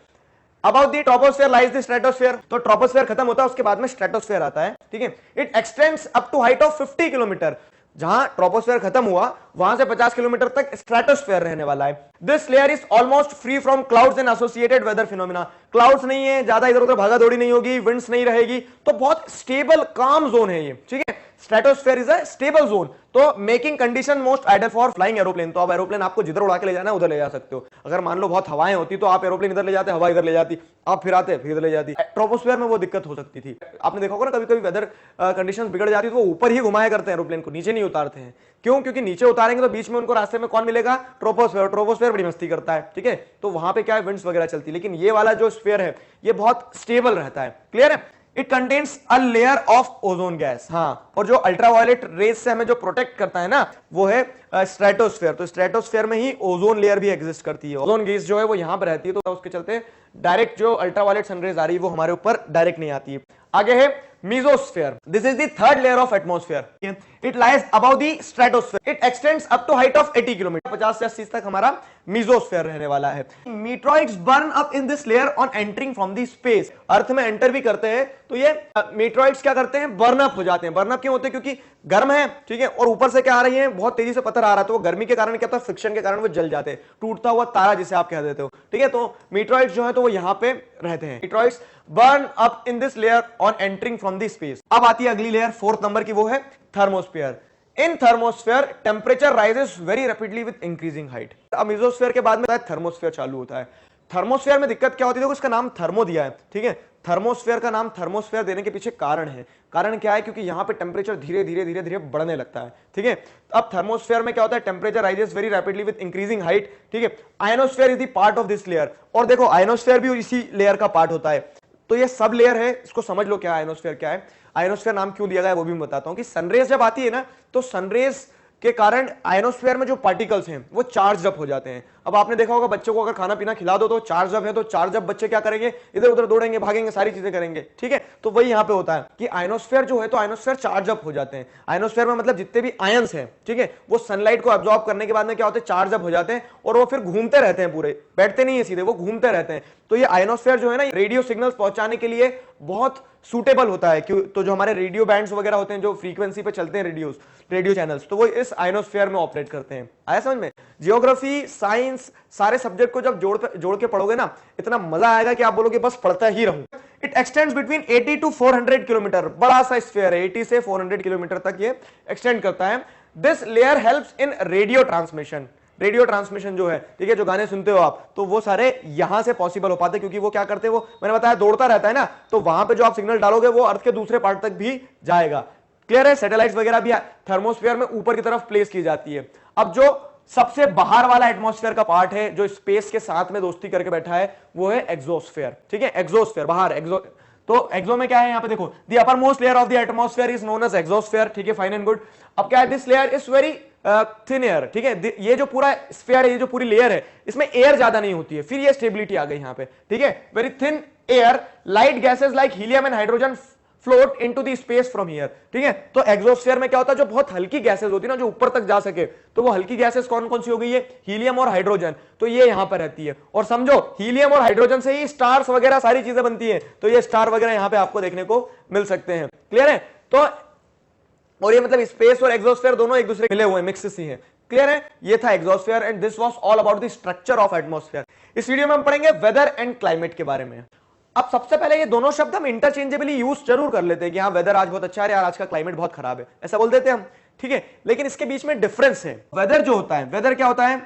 About the troposphere lies the stratosphere. तो ट्रोपोस्फीयर खत्म होता है, उसके बाद में स्ट्रेटोस्फीयर आता है। ठीक है, it extends up to height of 50 kilometre. जहां ट्रोपोस्फीयर खत्म हुआ वहां से 50 किलोमीटर तक स्ट्रेटोस्फीयर रहने वाला है। This layer is almost free from clouds and associated weather phenomena. Clouds नहीं है, ज्यादा इधर उधर भागा दौड़ी नहीं होगी, विंड्स नहीं रहेगी, तो बहुत स्टेबल काम जोन है ये। ठीक है, stratosphere is a stable zone, तो making condition most ideal for flying aeroplane. तो अब एरोप्लेन आपको जिधर उड़ा के ले जाना है उधर ले जा सकते हो। अगर मान लो बहुत हवाएं होती तो आप एरोप्लेन इधर ले जाते, हवा इधर ले जाती, आप फिर आते फिर इधर ले जाती। ट्रोपोस्फीयर में वो दिक्कत हो सकती थी। आपने देखा होगा ना, कभी कभी वेदर कंडीशंस बिगड़ जाती तो वो ऊपर ही घुमाया करते हैं एरोप्लेन को, नीचे नहीं उतारते हैं। क्यों? क्योंकि नीचे उतारेंगे तो बीच में उनको रास्ते में कौन मिलेगा? ट्रोपोस्फीयर। ट्रोपोस्फीयर बड़ी मस्ती करता है। ठीक है, तो वहां पे क्या है, विंड्स वगैरह चलती है। लेकिन ये वाला जो स्फीयर है ये बहुत स्टेबल रहता है। क्लियर है? It contains a layer of ozone gas. हाँ, और जो अल्ट्रावायलेट रेज से हमें जो प्रोटेक्ट करता है ना, वो है स्ट्रेटोस्फीयर। तो स्ट्रेटोस्फीयर में ही ओजोन लेयर भी एग्जिस्ट करती है। ओजोन गैस जो है वो यहां पर रहती है, तो उसके चलते डायरेक्ट जो अल्ट्रावायलेट सनरेज आ रही है वो हमारे ऊपर डायरेक्ट नहीं आती है। आगे है mesosphere. This is the third layer of atmosphere. It lies above the stratosphere. It extends up to height of 80 kilometre, 50 से 80 तक हमारा mesosphere रहने वाला है। Meteoroids burn up in this layer on entering from the space. अर्थ में enter भी करते हैं तो ये meteoroids क्या करते हैं? बर्न अप हो जाते हैं। बर्न अप क्यों होते हैं? क्योंकि गर्म है, ठीक है, और ऊपर से क्या आ रही है, बहुत तेजी से पत्थर आ रहा है, तो वो गर्मी के कारण क्या होता है, फ्रिक्शन के कारण वो जल जाते हैं, टूटता हुआ तारा जिसे आप कह देते हो। ठीक है, तो meteoroids जो है तो वो यहां पे रहते हैं। meteoroids burn up in this layer on entering from the space. अब आती है अगली लेयर, फोर्थ नंबर की, वो है thermosphere. In thermosphere temperature rises very rapidly with increasing height. अब मेसोस्फीयर के बाद में थर्मोस्फीयर चालू होता है। थर्मोस्फीयर में दिक्कत क्या होती है? देखो, इसका नाम थर्मो दिया है। ठीक है, थर्मोस्फीयर का नाम थर्मोस्फीयर देने के पीछे कारण है। कारण क्या है? क्योंकि यहां पे टेम्परेचर धीरे धीरे धीरे धीरे बढ़ने लगता है। ठीक है, अब थर्मोस्फीयर में क्या होता है? Temperature rises very rapidly with increasing height. ठीक है, ionosphere is the part of this layer. और देखो, आयनोस्फीयर भी इसी लेयर का पार्ट होता है। तो ये सब लेयर है, इसको समझ लो क्या आयनोस्फीयर क्या है। आयनोस्फीयर नाम क्यों दिया गया है वो भी मैं बताता हूं कि सनरेज जब आती है ना, तो सनरेज के कारण आयनोस्फीयर में जो पार्टिकल्स हैं वो चार्ज अप हो जाते हैं। अब आपने देखा होगा, बच्चों को अगर खाना पीना खिला दो तो चार्ज अप है, तो चार्ज अप बच्चे क्या करेंगे? इधर उधर दौड़ेंगे, भागेंगे, सारी चीजें करेंगे। ठीक है, तो वही यहां पे होता है कि आयनोस्फीयर जो है तो आयनोस्फीयर चार्ज अप हो जाते हैं। आयनोस्फीयर में मतलब जितने भी आयंस हैं, ठीक है, वो सनलाइट को एब्जॉर्ब करने के बाद में क्या होते हैं? चार्ज अप हो जाते हैं, और वो फिर घूमते रहते हैं, पूरे बैठते नहीं है सीधे, वो घूमते रहते हैं। तो ये आयनोस्फीयर जो है ना, रेडियो सिग्नल्स पहुंचाने के लिए बहुत सूटेबल होता है। क्यों? तो जो हमारे रेडियो बैंड्स वगैरह होते हैं, जो फ्रीक्वेंसी पे चलते हैं रेडियो चैनल्स, तो वो इस आयनोस्फीयर में ऑपरेट करते हैं। आया समझ में? जियोग्राफी, साइंस, सारे सब्जेक्ट को जब जोड़ के पढ़ोगे ना, इतना मजा आएगा कि आप बोलोगे बस पढ़ता ही रहूं। It extends between 80 to 400 kilometre. बड़ा सा स्फीयर है, 80 से 400 किलोमीटर तक ये एक्सटेंड करता है। This layer helps in radio transmission. Radio transmission जो है, ठीक है, जो गाने सुनते हो आप, तो वो सारे यहां से पॉसिबल हो पाते, क्योंकि वो क्या करते हैं, वो मैंने बताया दौड़ता रहता है ना, तो वहां पे जो आप सिग्नल डालोगे वो अर्थ के दूसरे पार्ट तक भी जाएगा। क्लियर है? सैटेलाइट्स वगैरह भी थर्मोस्फीयर में ऊपर की तरफ प्लेस की जाती है। अब जो सबसे बाहर वाला एटमॉस्फेयर का पार्ट है, जो स्पेस के साथ में दोस्ती करके बैठा है, वो है एक्सोस्फीयर। ठीक है, एक्सोस्फीयर बाहर, एक्सो, तो एक्सो में क्या है? यहां पे देखो, the uppermost layer of the atmosphere is known as exosphere. ठीक है, फाइन एंड गुड। अब क्या है? This layer is very thin air. ठीक है, ये जो पूरा स्फीयर है, ये जो पूरी लेयर है, इसमें एयर ज्यादा नहीं होती है। फिर ये स्टेबिलिटी आ गई यहां पे। ठीक है, very thin air, light gases like helium and hydrogen float into the space from here. ठीक है, तो एक्सोस्फीयर में क्या होता है? जो बहुत हल्की गैसेस होती है ना, जो ऊपर तक जा सके, तो वो हल्की गैसेस कौन कौन सी हो गई है? हीलियम और हाइड्रोजन। तो ये यहां पर रहती है, और समझो हीलियम और हाइड्रोजन से ही स्टार्स वगैरह सारी चीजें बनती है। तो ये स्टार वगैरह यहां पे आपको देखने को मिल सकते हैं। क्लियर है? तो और ये मतलब स्पेस और एक्सोस्फीयर दोनों एक दूसरे मिले हुए मिक्स सी हैं। क्लियर है? ये था exosphere, and this was all about the structure of atmosphere. इस वीडियो में हम पढ़ेंगे वेदर एंड क्लाइमेट के बारे में। अब सबसे पहले ये दोनों शब्द हम इंटरचेंजेबली यूज जरूर कर लेते हैं कि हाँ, वेदर आज बहुत अच्छा है यार, आज का क्लाइमेट बहुत खराब है, ऐसा बोल देते हैं हम। ठीक है, लेकिन इसके बीच में डिफरेंस है। वेदर जो होता है, वेदर क्या होता है?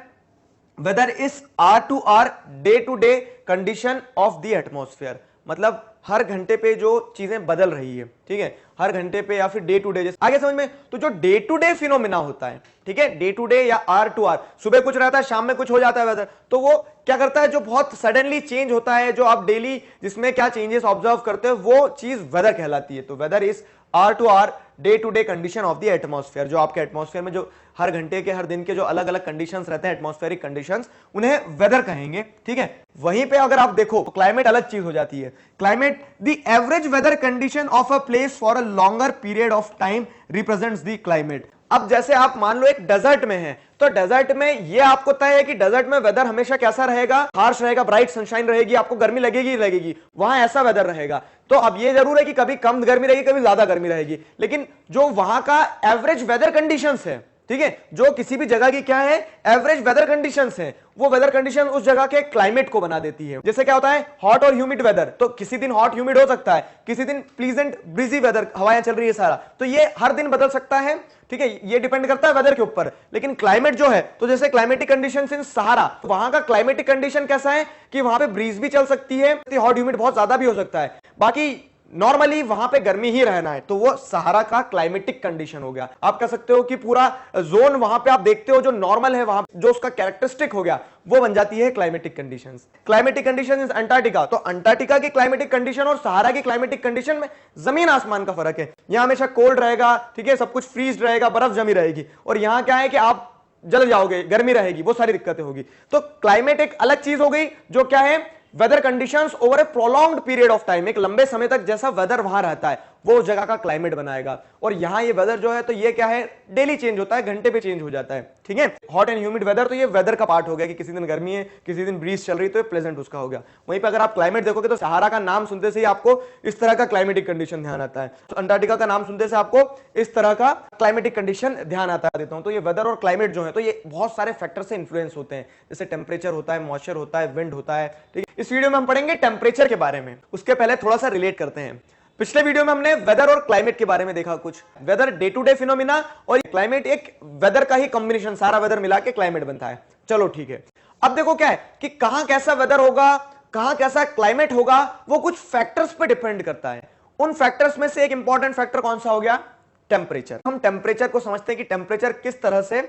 Weather is hour to hour, day to day condition of the atmosphere. मतलब हर घंटे पे जो चीजें बदल रही है, ठीक है, हर घंटे पे या फिर डे टू डे, जैसे आगे समझ में। तो जो डे टू डे फिनोमिना होता है, ठीक है, डे टू डे या आर टू आर, सुबह कुछ रहता है, शाम में कुछ हो जाता है वेदर, तो वो क्या करता है? जो बहुत सडनली चेंज होता है, जो आप डेली जिसमें क्या चेंजेस ऑब्जर्व करते हो, वो चीज वेदर कहलाती है। तो weather is hour to hour, day to day condition of the atmosphere, जो आपके एटमॉस्फेयर में जो हर घंटे के हर दिन के जो अलग अलग कंडीशंस रहते हैं, एटमॉस्फेरिक कंडीशंस, उन्हें वेदर कहेंगे। ठीक है, वहीं पे अगर आप देखो क्लाइमेट अलग चीज हो जाती है। Climate the average weather condition of a place for a longer period of time represents the climate. अब जैसे आप मान लो एक डेजर्ट में है, तो डेजर्ट में ये आपको तय है कि डेजर्ट में वेदर हमेशा कैसा रहेगा, हार्श रहेगा, ब्राइट सनशाइन रहेगी, आपको गर्मी लगेगी ही लगेगी, वहां ऐसा वेदर रहेगा। तो अब ये जरूर है कि कभी कम गर्मी रहेगी, कभी ज्यादा गर्मी रहेगी, लेकिन जो वहां का एवरेज वेदर कंडीशंस है, ठीक है, जो किसी भी जगह की क्या है, एवरेज वेदर कंडीशंस है, वो वेदर कंडीशन उस जगह के क्लाइमेट को बना देती है। जैसे क्या होता है, हॉट और ह्यूमिड वेदर, तो किसी दिन हॉट ह्यूमिड हो सकता है, किसी दिन प्लीजेंट ब्रीजी वेदर, हवाएं चल रही है सारा, तो ये हर दिन बदल सकता है। ठीक है, ये डिपेंड करता है वेदर के ऊपर। लेकिन क्लाइमेट जो है, तो जैसे क्लाइमेटिक कंडीशंस इन सहारा, वहां का क्लाइमेटिक कंडीशन कैसा है कि वहां पे ब्रीज भी चल सकती है, हॉट ह्यूमिड बहुत ज्यादा भी हो सकता है, बाकी नॉर्मली वहां पे गर्मी ही रहना है, तो वो सहारा का क्लाइमेटिक कंडीशन हो गया। आप कह सकते हो कि पूरा जोन वहां पे आप देखते हो जो नॉर्मल है, वहां जो उसका कैरेक्टरिस्टिक हो गया, वो बन जाती है climatic conditions. Climatic condition is Antarctica, तो अंटार्कटिका की क्लाइमेटिक कंडीशन और सहारा की क्लाइमेटिक कंडीशन में जमीन आसमान का फर्क है। यहां हमेशा कोल्ड रहेगा, ठीक है, सब कुछ फ्रीज रहेगा, बर्फ जमी रहेगी, और यहां क्या है कि आप जल जाओगे, गर्मी रहेगी, वो सारी दिक्कतें होगी। तो क्लाइमेट एक अलग चीज हो गई, जो क्या है, weather conditions over a prolonged period of time, एक लंबे समय तक जैसा वेदर वहां रहता है, वो उस जगह का क्लाइमेट बनाएगा। और यहां ये वेदर जो है, तो ये क्या है, डेली चेंज होता है, घंटे पे चेंज हो जाता है। ठीक है, हॉट एंड ह्यूमिड वेदर, तो ये वेदर का पार्ट हो गया कि किसी दिन गर्मी है, किसी दिन ब्रीज चल रही, तो ये प्लेजेंट उसका हो गया। वहीं पे अगर आप क्लाइमेट देखोगे, तो सहारा का नाम सुनते से ही आपको इस तरह का क्लाइमेटिक कंडीशन ध्यान आता है, तो अंटार्कटिका का नाम सुनते से आपको इस तरह का क्लाइमेटिक कंडीशन ध्यान आता देता हूं। तो ये वेदर और क्लाइमेट जो है, तो ये बहुत सारे फैक्टर से इंफ्लुएंस होते हैं, जैसे टेम्परेचर होता है, मॉइस्चर होता है, विंड होता है। ठीक है, इस वीडियो में हम पढ़ेंगे टेम्परेचर के बारे में। उसके पहले थोड़ा सा रिलेट करते हैं। पिछले वीडियो में हमने वेदर और क्लाइमेट के बारे में देखा कुछ, weather day to day phenomena और क्लाइमेट एक वेदर का ही कॉम्बिनेशन, सारा वेदर मिला के क्लाइमेट बनता है। चलो ठीक है, अब देखो क्या है कि कहां कैसा वेदर होगा, कहां कैसा क्लाइमेट होगा, वो कुछ फैक्टर्स पे डिपेंड करता है। उन फैक्टर्स में से एक इंपॉर्टेंट फैक्टर कौन सा हो गया, टेम्परेचर। हम टेम्परेचर को समझते हैं कि टेम्परेचर किस तरह से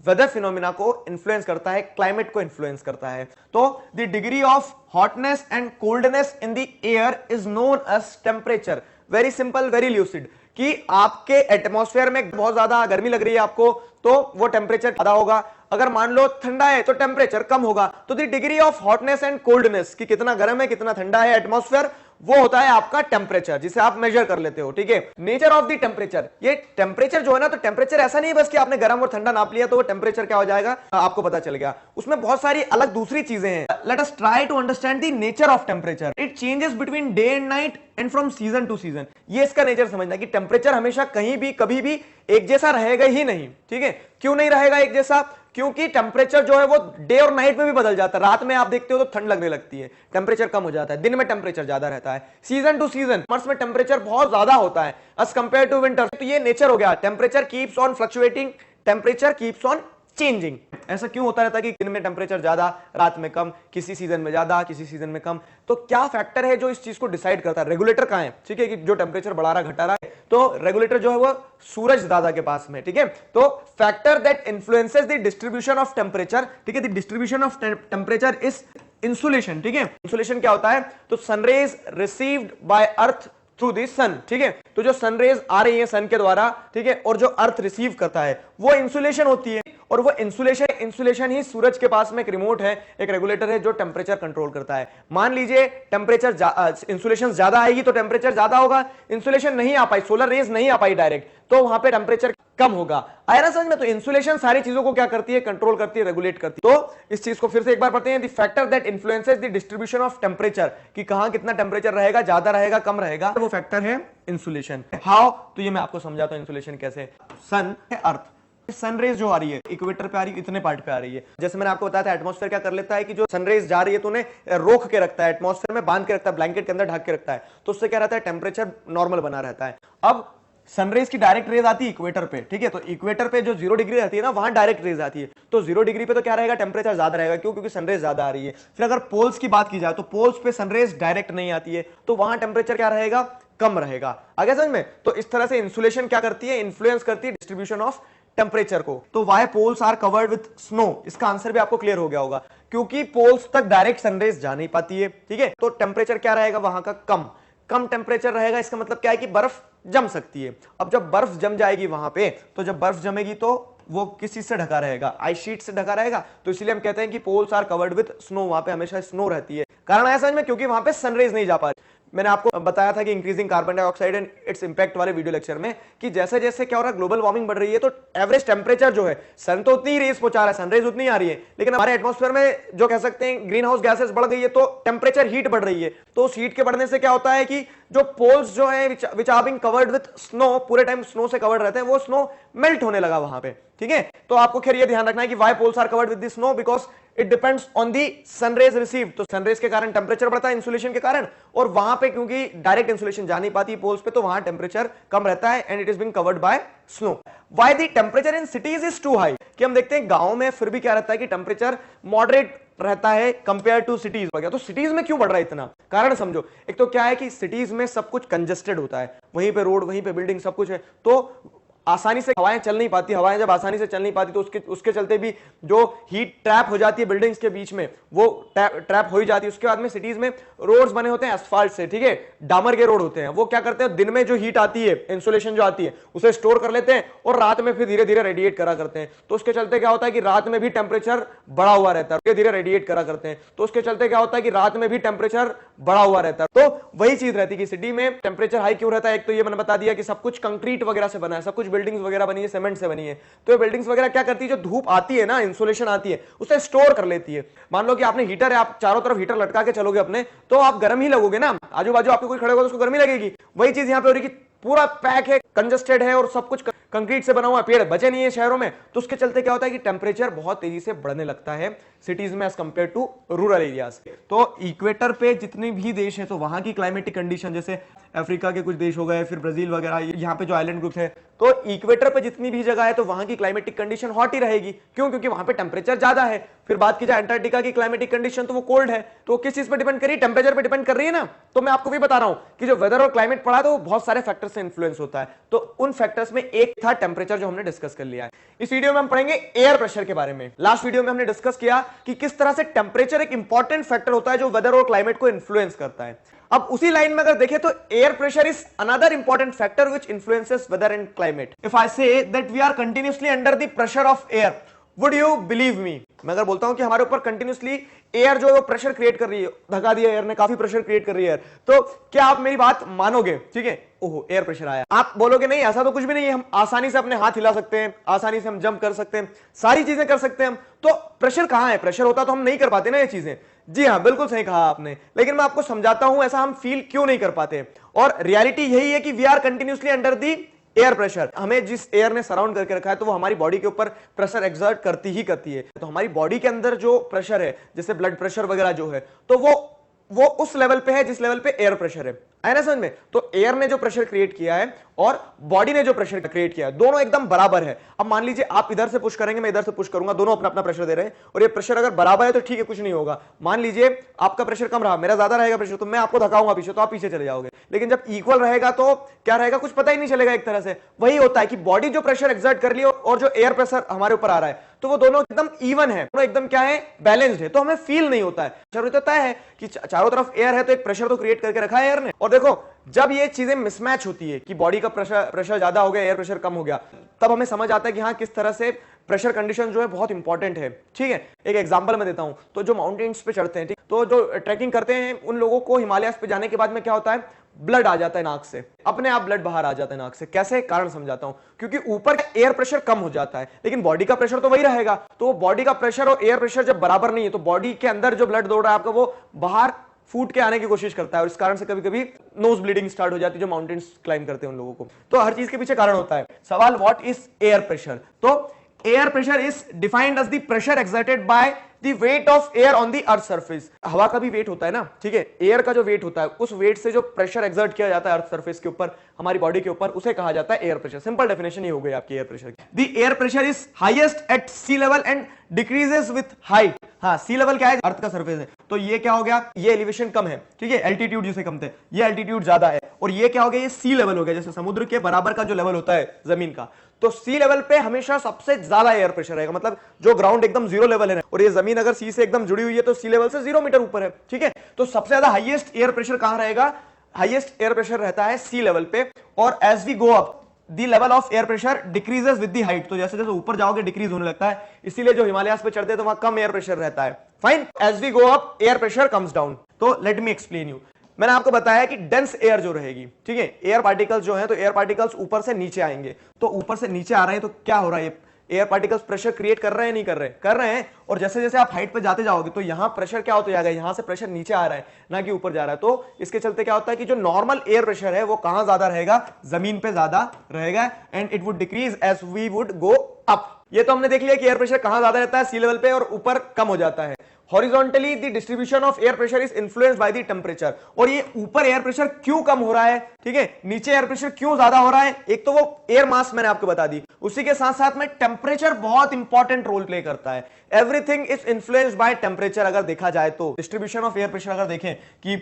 वेदर फिनोमिना को इन्फ्लुएंस करता है, क्लाइमेट को इन्फ्लुएंस करता है। तो the degree of hotness and coldness in the air is known as temperature. Very simple, very lucid, कि आपके एटमॉस्फेयर में बहुत ज्यादा गर्मी लग रही है आपको, तो वो टेम्परेचर ज्यादा होगा। अगर मान लो ठंडा है, तो टेम्परेचर कम होगा। तो the degree of hotness and coldness, कि कितना गर्म है, कितना ठंडा है एटमॉस्फेयर, वो होता है आपका टेम्परेचर, जिसे आप मेजर कर लेते हो। ठीक है, नेचर ऑफ द टेम्परेचर, ये टेम्परेचर जो है ना, तो टेम्परेचर ऐसा नहीं है बस कि आपने गर्म और ठंडा नाप लिया तो वो टेम्परेचर क्या हो जाएगा, आपको पता चल गया। उसमें बहुत सारी अलग दूसरी चीजें हैं। Let us try to understand the nature of temperature. It changes between day and night and from season to season. ये इसका नेचर समझना कि टेम्परेचर हमेशा कहीं भी कभी भी एक जैसा रहेगा ही नहीं। ठीक है, क्यों नहीं रहेगा एक जैसा, क्योंकि टेम्परेचर जो है वो डे और नाइट में भी बदल जाता है। रात में आप देखते हो तो ठंड लगने लगती है, टेम्परेचर कम हो जाता है, दिन में टेम्परेचर ज्यादा रहता है। सीजन टू सीजन, समर्स में टेम्परेचर बहुत ज्यादा होता है एज कंपेयर टू विंटर। तो ये नेचर हो गया, temperature keeps on fluctuating, temperature keeps on changing. ऐसा क्यों होता रहता है कि दिन में टेम्परेचर ज्यादा, रात में कम, किसी सीजन में ज्यादा, किसी सीजन में कम। तो क्या फैक्टर है जो इस चीज को डिसाइड करता है, रेगुलेटर कहां है। ठीक है, कि जो टेम्परेचर बढ़ा रहा घटा रहा है, तो रेगुलेटर जो है वो सूरज दादा के पास में। ठीक है, तो factor that influences the distribution of temperature, ठीक है, the distribution of temperature is insulation. ठीक है, इंसुलेशन क्या होता है, तो sunrays received by earth through the sun. ठीक है, तो जो सनरेज आ रही है सन के द्वारा, ठीक है, और जो अर्थ रिसीव करता है, वो इंसुलेशन होती है। और वो इंसुलेशन ही सूरज के पास में एक रिमोट है, एक रेगुलेटर है जो टेम्परेचर कंट्रोल करता है। मान लीजिए टेम्परेचर इंसुलेशन ज्यादा आएगी तो टेम्परेचर ज्यादा होगा, इंसुलेशन नहीं आ पाई, सोलर रेज नहीं आ पाई डायरेक्ट, तो वहां पे टेम्परेचर कम होगा। आया ना समझ में। तो इंसुलेशन सारी चीजों को क्या करती है, कंट्रोल करती है, रेगुलेट करती है। तो इस चीज को फिर से एक बार पढ़ते हैं, the factor that influences the distribution of temperature, कि कहां कितना टेम्परेचर रहेगा, ज्यादा रहेगा, कम रहेगा, वो फैक्टर है इंसुलेशन। हाउ, तो ये मैं आपको समझाता हूं इंसुलेशन कैसे। सन है अर्थ, सनरेज जो आ रही है इक्वेटर पे आ रही है, इतने पार्ट पे आ रही है। जैसे मैंने आपको बताया था, एटमॉस्फेयर क्या कर लेता है कि जो सनरेज जा रही है तो उन्हें रोक के रखता है, एटमॉस्फेयर में बांध के रखता है, ब्लैंकेट के अंदर ढक के रखता है। तो उससे क्या रहता है, टेम्परेचर नॉर्मल बना रहता है। अब सनरेज की डायरेक्ट रेज आती है इक्वेटर पे। ठीक है, तो इक्वेटर पे जो 0 डिग्री रहती है ना, वहां डायरेक्ट रेज आती है। तो 0 डिग्री पे तो क्या रहेगा, टेम्परेचर ज्यादा रहेगा। क्यों, क्योंकि सनरेज ज्यादा आ रही है। फिर अगर पोल्स की बात की जाए तो पोल्स पे सनरेज डायरेक्ट नहीं आती है, तो वहां टेम्परेचर क्या रहेगा, कम रहेगा। आगे समझ में। तो इस तरह से इंसुलेशन क्या करती है, इन्फ्लुएंस करती है डिस्ट्रीब्यूशन ऑफ टेम्परेचर को। तो why poles are covered with snow, इसका आंसर भी आपको क्लियर हो गया होगा, क्योंकि पोल्स तक डायरेक्ट सनरेज जा नहीं पाती है। ठीक है, तो टेम्परेचर क्या रहेगा वहां का, कम। कम टेम्परेचर रहेगा, इसका मतलब क्या है कि बर्फ जम सकती है। अब जब बर्फ जम जाएगी वहां पे, तो जब बर्फ जमेगी तो वो किस चीज से ढका रहेगा, आइस शीट से ढका रहेगा। तो इसलिए हम कहते हैं कि poles are covered with snow, वहां पे हमेशा स्नो रहती है। कारण आया समझ में, क्योंकि वहां पे सनरेज नहीं जा पा रही। मैंने आपको बताया था कि increasing carbon dioxide and it's impact वाले वीडियो लेक्चर में कि जैसे जैसे क्या हो रहा है, ग्लोबल वार्मिंग बढ़ रही है, तो एवरेज टेम्परेचर जो है, सन तो उतनी ही रेस पहुंचा रहा है, सनरेज उतनी आ रही है, लेकिन हमारे एटमॉस्फेयर में जो कह सकते हैं ग्रीन हाउस गैसेस बढ़ गई है, तो टेम्परेचर हीट बढ़ रही है। तो उस हीट के बढ़ने से क्या होता है कि जो पोल्स जो है which are being covered with snow, पूरे टाइम स्नो से कवर्ड रहते हैं, वो स्नो मेल्ट होने लगा वहां पे। ठीक है, तो आपको खैर ये ध्यान रखना है कि why poles are covered with the snow, because it depends on the sun rays received. तो सनरेज के कारण टेम्परेचर बढ़ता है इंसुलेशन के कारण, और वहां पे क्योंकि डायरेक्ट इंसुलेशन जा नहीं पाती पोल्स पे, तो वहां टेम्परेचर कम रहता है and it is being covered by snow. Why the temperature in cities is too high, कि हम देखते हैं गांव में फिर भी क्या रहता है कि टेम्परेचर मॉडरेट रहता है कंपेयर टू सिटीज वगैरह। तो सिटीज में क्यों बढ़ रहा है इतना, कारण समझो। एक तो क्या है कि सिटीज में सब कुछ कंजेस्टेड होता है, वहीं पे रोड, वहीं पे बिल्डिंग, सब कुछ है, तो आसानी से हवाएं चल नहीं पाती। हवाएं जब आसानी से चल नहीं पाती तो उसके चलते भी जो हीट ट्रैप हो जाती है बिल्डिंग्स के बीच में, वो ट्रैप हो ही जाती है। उसके बाद में सिटीज में रोड्स बने होते हैं एस्फाल्ट से, ठीक है, डामर के रोड होते हैं। वो क्या करते हैं, दिन में जो हीट आती है, इंसुलेशन जो आती है, उसे स्टोर कर लेते हैं और रात में फिर धीरे धीरे रेडिएट करा करते हैं। तो उसके चलते क्या होता है कि रात में भी टेम्परेचर बढ़ा हुआ रहता है, धीरे धीरे रेडिएट करा करते हैं। तो उसके चलते क्या होता है कि रात में भी टेम्परेचर बढ़ा हुआ रहता है। तो वही चीज रहती है कि सिटी में टेम्परेचर हाई क्यों रहता है। एक तो ये मैंने बता दिया कि सब कुछ कंक्रीट वगैरह से बना है, सब कुछ बिल्डिंग्स वगैरह बनी है सीमेंट से बनी है। तो ये बिल्डिंग्स वगैरह क्या करती है, जो धूप आती है ना, इंसुलेशन आती है, उसे स्टोर कर लेती है। मान लो कि आपने हीटर है, आप चारों तरफ हीटर लटका के चलोगे अपने, तो आप गर्म ही लगोगे ना, आजू बाजू आपके कोई खड़े होगा तो उसको गर्मी लगेगी। वही चीज यहां पे हो रही कि पूरा पैक है, कंजेस्टेड है, और सब कुछ कंक्रीट से बना हुआ, पेड़ बचे नहीं है शहरों में, तो उसके चलते क्या होता है कि टेम्परेचर बहुत तेजी से बढ़ने लगता है सिटीज में as compare to rural areas. तो इक्वेटर पे जितने भी देश है, तो वहां की क्लाइमेटिक कंडीशन, जैसे अफ्रीका के कुछ देश हो गए, फिर ब्राजील वगैरह, यहाँ पे जो आइलैंड ग्रुप है, तो इक्वेटर पे जितनी भी जगह है, तो वहां की क्लाइमेटिक कंडीशन हॉट ही रहेगी। क्यों, क्योंकि वहां पे टेम्परेचर ज्यादा है। फिर बात की जाए अंटार्कटिका की क्लाइमेटिक कंडीशन, तो वो कोल्ड है। तो किस चीज पे डिपेंड कर रही है, टेम्परेचर पे डिपेंड कर रही है ना। तो मैं आपको भी बता रहा हूं कि जो वेदर और क्लाइमेट पढ़ा, तो वो बहुत सारे फैक्टर्स से इंफ्लुएंस होता है। तो उन फैक्टर्स में एक था टेम्परेचर, जो हमने डिस्कस कर लिया है। इस वीडियो में हम पढ़ेंगे एयर प्रेशर के बारे में। लास्ट वीडियो में हमने डिस्कस किया कि किस तरह से टेम्परेचर एक इंपॉर्टेंट फैक्टर होता है जो वेदर और क्लाइमेट को इन्फ्लुएंस करता है। अब उसी लाइन में अगर देखें तो air pressure is another important factor which influences weather and climate. If I say that we are continuously under the pressure of air, would you believe me? मैं अगर बोलता हूं कि हमारे ऊपर कंटिन्यूअसली एयर जो है वो प्रेशर क्रिएट कर रही है, धका दिया एयर ने, काफी प्रेशर क्रिएट कर रही है, तो क्या आप मेरी बात मानोगे? ठीक है, ओहो एयर प्रेशर आया, आप बोलोगे नहीं ऐसा तो कुछ भी नहीं है, हम आसानी से अपने हाथ हिला सकते हैं, आसानी से हम जंप कर सकते हैं, सारी चीजें कर सकते हैं हम। तो प्रेशर कहां है? प्रेशर होता तो हम नहीं कर पाते ना ये चीजें। जी हाँ, बिल्कुल सही कहा आपने, लेकिन मैं आपको समझाता हूं ऐसा हम फील क्यों नहीं कर पाते। और रियलिटी यही है कि we are continuously under the air pressure. हमें जिस एयर ने सराउंड करके रखा है, तो वो हमारी बॉडी के ऊपर प्रेशर एक्सर्ट करती ही करती है। तो हमारी बॉडी के अंदर जो प्रेशर है, जैसे ब्लड प्रेशर वगैरह जो है, तो वो उस लेवल पे है जिस लेवल पे एयर प्रेशर है। आया ना समझ में? तो एयर ने जो प्रेशर क्रिएट किया है और बॉडी ने जो प्रेशर क्रिएट किया है, दोनों एकदम बराबर है। अब मान लीजिए आप इधर से पुश करेंगे, मैं इधर से पुश करूंगा, दोनों अपना अपना प्रेशर दे रहे हैं, और ये प्रेशर अगर बराबर है तो ठीक है, कुछ नहीं होगा। मान लीजिए आपका प्रेशर कम रहा, मेरा ज्यादा रहेगा प्रेशर, तो मैं आपको धकाऊंगा पीछे, तो आप पीछे चले जाओगे। लेकिन जब इक्वल रहेगा तो क्या रहेगा, कुछ पता ही नहीं चलेगा। एक तरह से वही होता है कि बॉडी जो प्रेशर एक्सर्ट कर लिया और जो एयर प्रेशर हमारे ऊपर आ रहा है, तो वो दोनों एकदम इवन है, दोनों एकदम क्या है, बैलेंस्ड है। तो हमें फील नहीं होता है। जरूरत होता है कि चारों तरफ एयर है, तो एक प्रेशर तो क्रिएट करके रखा है एयर ने। और देखो जब ये चीजें मिसमैच होती है कि बॉडी का प्रेशर ज्यादा हो गया, एयर प्रेशर कम हो गया, तब हमें समझ आता है कि हाँ किस तरह से प्रेशर कंडीशन जो है बहुत इंपॉर्टेंट है। ठीक है, एक एग्जांपल मैं देता हूं। तो जो माउंटेन्स पे चढ़ते हैं, ठीक, तो जो ट्रैकिंग करते हैं, उन लोगों को हिमालय पे जाने के बाद में क्या होता है, ब्लड आ जाता है नाक से, अपने आप ब्लड बाहर आ जाता है नाक से। कैसे? कारण समझाता हूं। क्योंकि ऊपर एयर प्रेशर कम हो जाता है, लेकिन बॉडी का प्रेशर तो वही रहेगा। तो बॉडी का प्रेशर और एयर प्रेशर जब बराबर नहीं है, तो बॉडी के अंदर जो ब्लड दौड़ रहा है आपका, वो बाहर फूट के आने की कोशिश करता है, और इस कारण से कभी कभी नोज ब्लीडिंग स्टार्ट हो जाती है जो माउंटेन्स क्लाइंब करते हैं उन लोगों को। तो हर चीज के पीछे कारण होता है। सवाल, व्हाट इज एयर प्रेशर? तो air pressure is defined as the pressure exerted by the weight of air on the earth surface. हवा का भी वेट होता है ना, ठीक है, एयर का जो वेट होता है, उस वेट से जो प्रेशर एक्सर्ट किया जाता है अर्थ सरफेस के ऊपर, हमारी बॉडी के ऊपर, उसे कहा जाता है एयर प्रेशर। सिंपल डेफिनेशन ही हो गई आपकी एयर प्रेशर की। The air pressure is highest at sea level and decreases with height. हाँ, सी लेवल क्या है? अर्थ का सरफेस है। तो ये क्या हो गया, ये एलिवेशन कम है, ठीक है, एल्टीट्यूड जिसे कम थे, ये एल्टीट्यूड ज्यादा है। और ये क्या हो गया, ये सी लेवल हो गया, जैसे समुद्र के बराबर का जो लेवल होता है जमीन का। तो सी लेवल पे हमेशा सबसे ज्यादा एयर प्रेशर रहेगा, मतलब जो ग्राउंड एकदम जीरो लेवल है, और ये जमीन अगर सी से एकदम जुड़ी हुई है, तो सी लेवल से 0 मीटर ऊपर है। ठीक है, तो सबसे ज्यादा हाईएस्ट एयर प्रेशर कहां रहेगा? हाईएस्ट एयर प्रेशर रहता है सी लेवल पे, और as we go up the level of air pressure decreases with the height, तो जैसे जैसे ऊपर जाओगे डिक्रीज होने लगता है, इसीलिए जो हिमालयास पे चढ़ते हैं तो वहां कम एयर प्रेशर रहता है। Fine, as we go up air pressure comes down. तो लेट मी एक्सप्लेन यू, मैंने आपको बताया कि डेंस एयर जो रहेगी, ठीक है, एयर पार्टिकल्स जो है, तो एयर पार्टिकल्स ऊपर से नीचे आएंगे, तो ऊपर से नीचे आ रहे हैं तो क्या हो रहा है, एयर पार्टिकल्स प्रेशर क्रिएट कर रहे हैं नहीं कर रहे, कर रहे हैं, और जैसे जैसे आप हाइट पे जाते जाओगे तो यहां प्रेशर क्या होता जाएगा, यहां से प्रेशर नीचे आ रहा है ना कि ऊपर जा रहा है, तो इसके चलते क्या होता है कि जो नॉर्मल एयर प्रेशर है वो कहां ज्यादा रहेगा, जमीन पे ज्यादा रहेगा, and it would decrease as we would go up. ये तो हमने देख लिया कि एयर प्रेशर कहां ज्यादा रहता है, सी लेवल पे, और ऊपर कम हो जाता है। Horizontally the distribution of air pressure is influenced by the temperature, और ये ऊपर एयर प्रेशर क्यों कम हो रहा है, ठीक है, नीचे एयर प्रेशर क्यों ज्यादा हो रहा है, एक तो वो एयर मास मैंने आपको बता दी, उसी के साथ साथ में टेंपरेचर बहुत इंपॉर्टेंट रोल प्ले करता है। Everything is influenced bye temperature. अगर देखा जाए तो डिस्ट्रीब्यूशन ऑफ एयर प्रेशर अगर देखें कि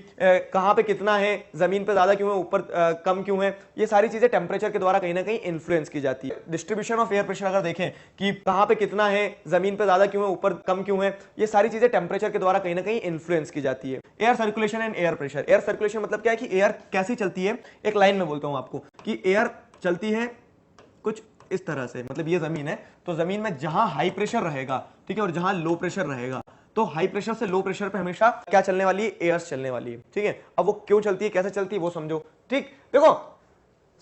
कहां पे कितना है, जमीन पे ज्यादा क्यों है, ऊपर कम क्यों है, ये सारी चीजें टेंपरेचर के द्वारा कहीं ना कहीं इन्फ्लुएंस की जाती है। डिस्ट्रीब्यूशन ऑफ एयर प्रेशर अगर देखें कि कहां पे कितना है, जमीन पे ज्यादा क्यों है, ऊपर कम क्यों है, ये सारी चीजें टेंपरेचर के द्वारा कहीं ना कहीं इन्फ्लुएंस की जाती है। Air circulation and air pressure. Air circulation मतलब क्या है कि एयर कैसी चलती है, एक लाइन में बोलता हूं आपको कि एयर चलती है कुछ इस तरह से, मतलब ये जमीन है, तो जमीन में जहां हाई प्रेशर रहेगा, ठीक है, और जहां लो प्रेशर रहेगा, तो हाई प्रेशर से लो प्रेशर पे हमेशा क्या चलने वाली है, एयर्स चलने वाली है, ठीक है। अब वो क्यों चलती है, कैसे चलती है, वो समझो, ठीक। देखो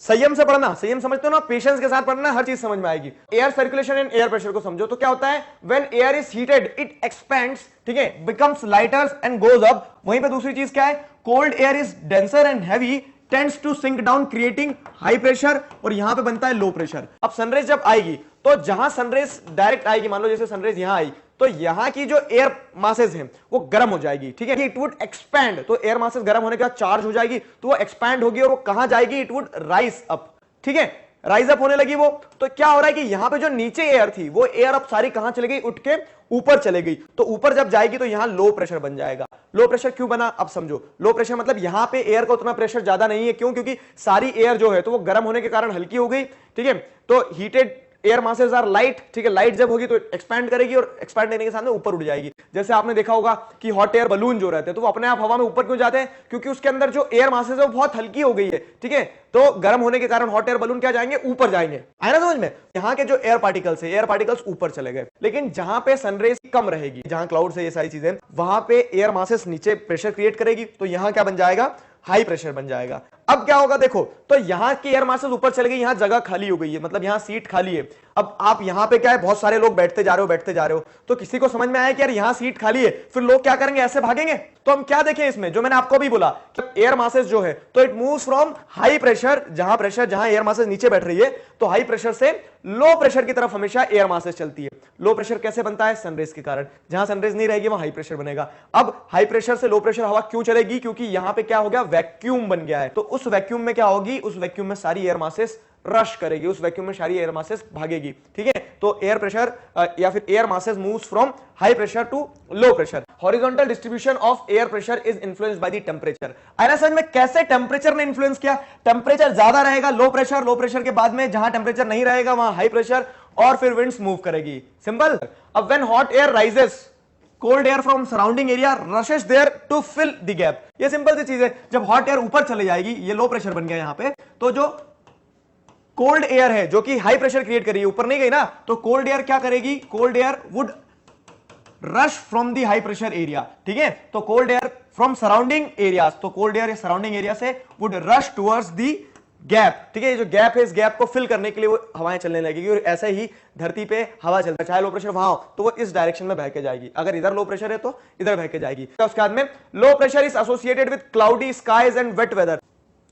संयम से पढ़ना, संयम समझते हो ना, पेशेंस के साथ पढ़ना, हर चीज समझ में आएगी। Air circulation and air pressure को समझो तो क्या होता है, when air is heated it expands, ठीक है, becomes lighter and goes up. वहीं पे दूसरी चीज क्या है, cold air is denser and heavy tends to sink down creating high pressure, और यहां पे बनता है लो प्रेशर। अब सनरेज जब आएगी तो जहां सनरेज डायरेक्ट आएगी, मान लो जैसे सनरेज यहां आई, तो यहां की जो एयर मासेस हैं वो गर्म हो जाएगी, ठीक है, इट वुड एक्सपैंड, तो एयर मासेस गर्म होने के बाद चार्ज हो जाएगी, तो वो एक्सपैंड होगी और वो कहां जाएगी, इट वुड राइज अप, ठीक है, राइज अप होने लगी वो। तो क्या हो रहा है कि यहां पे जो नीचे एयर थी वो एयर अब सारी कहां चली गई, उठ के ऊपर चले गई, तो ऊपर जब जाएगी तो यहां लो प्रेशर बन जाएगा। लो प्रेशर क्यों बना, अब समझो, लो प्रेशर मतलब यहां पे एयर का उतना प्रेशर ज्यादा नहीं है, क्यों, क्योंकि सारी एयर जो है तो वो गर्म होने के कारण हल्की हो गई, ठीक है, तो heated air masses are light, ठीक है, लाइट जब होगी तो एक्सपैंड करेगी, और एक्सपैंड करने के साथ में ऊपर उड़ जाएगी। जैसे आपने देखा होगा कि हॉट एयर बलून जो रहते हैं तो वो अपने आप हवा में ऊपर क्यों जाते हैं, क्योंकि उसके अंदर जो एयर मासेस है वो बहुत हल्की हो गई है, ठीक है, तो गर्म होने के कारण हॉट एयर बलून क्या जाएंगे, ऊपर जाएंगे। आया ना समझ में, यहाँ के जो एयर पार्टिकल्स है, एयर पार्टिकल्स ऊपर चले गए, लेकिन जहां पे सनरेज कम रहेगी, जहां क्लाउड है, ये सारी चीजें, वहां पे एयर मासेस नीचे प्रेशर क्रिएट करेगी, तो यहां क्या बन जाएगा, हाई प्रेशर बन जाएगा। अब क्या होगा देखो, तो यहां की एयर मासेस ऊपर चले गई, यहां जगह खाली हो गई है, मतलब यहां सीट खाली है। अब आप यहां पे क्या है, बहुत सारे लोग बैठते जा रहे हो, तो किसी को समझ में आया कि यार यहां सीट खाली है, फिर लोग क्या करेंगे, ऐसे भागेंगे। तो हम क्या देखें इसमें, जो मैंने आपको भी बोला, एयर मासेस जो है तो it moves from high pressure, जहां एयर मासेस नीचे बैठ रही है, तो हाई प्रेशर से लो प्रेशर की तरफ हमेशा एयर मासेस चलती है। लो प्रेशर कैसे बनता है, सनरेज के कारण, जहां सनरेज नहीं रहेगी वहां हाई प्रेशर बनेगा। अब हाई प्रेशर से लो प्रेशर हवा क्यों चलेगी, क्योंकि यहां पे क्या हो गया, वैक्यूम बन गया है, तो उस वैक्यूम में क्या होगी, उस वैक्यूम में सारी एयर मासेस रश करेगी, उस वैक्यूम में सारी एयर मासेस भागेगी, ठीक है, तो एयर प्रेशर या फिर air masses moves from high pressure to low pressure. Horizontal distribution of air pressure is influenced by the temperature. आया समझ में कैसे टेंपरेचर ने इन्फ्लुएंस किया, टेंपरेचर ज्यादा रहेगा लो प्रेशर के बाद में जहां टेंपरेचर नहीं रहेगा वहां हाई प्रेशर, और फिर विंड्स मूव करेगी, सिंपल। अब when hot air rises, cold air from surrounding area rushes there to fill the gap. ये सिंपल सी चीज है, जब हॉट एयर ऊपर चले जाएगी, ये लो प्रेशर बन गया यहां पे, तो जो कोल्ड एयर है जो कि हाई प्रेशर क्रिएट करेगी, ऊपर नहीं गई ना, तो कोल्ड एयर क्या करेगी, cold air would rush from the high pressure area, ठीक है, तो cold air from surrounding areas, तो कोल्ड एयर सराउंडिंग एरिया से would rush towards the gap, ठीक है, ये जो गैप है इस गैप को फिल करने के लिए वो हवाएं चलने लगेगी, और ऐसे ही धरती पे हवा चलता है, चाहे लो प्रेशर वहां हो तो वो इस डायरेक्शन में बह के जाएगी, अगर इधर लो प्रेशर है तो इधर बह के जाएगी। उसके बाद में low pressure is associated with cloudy skies and wet weather.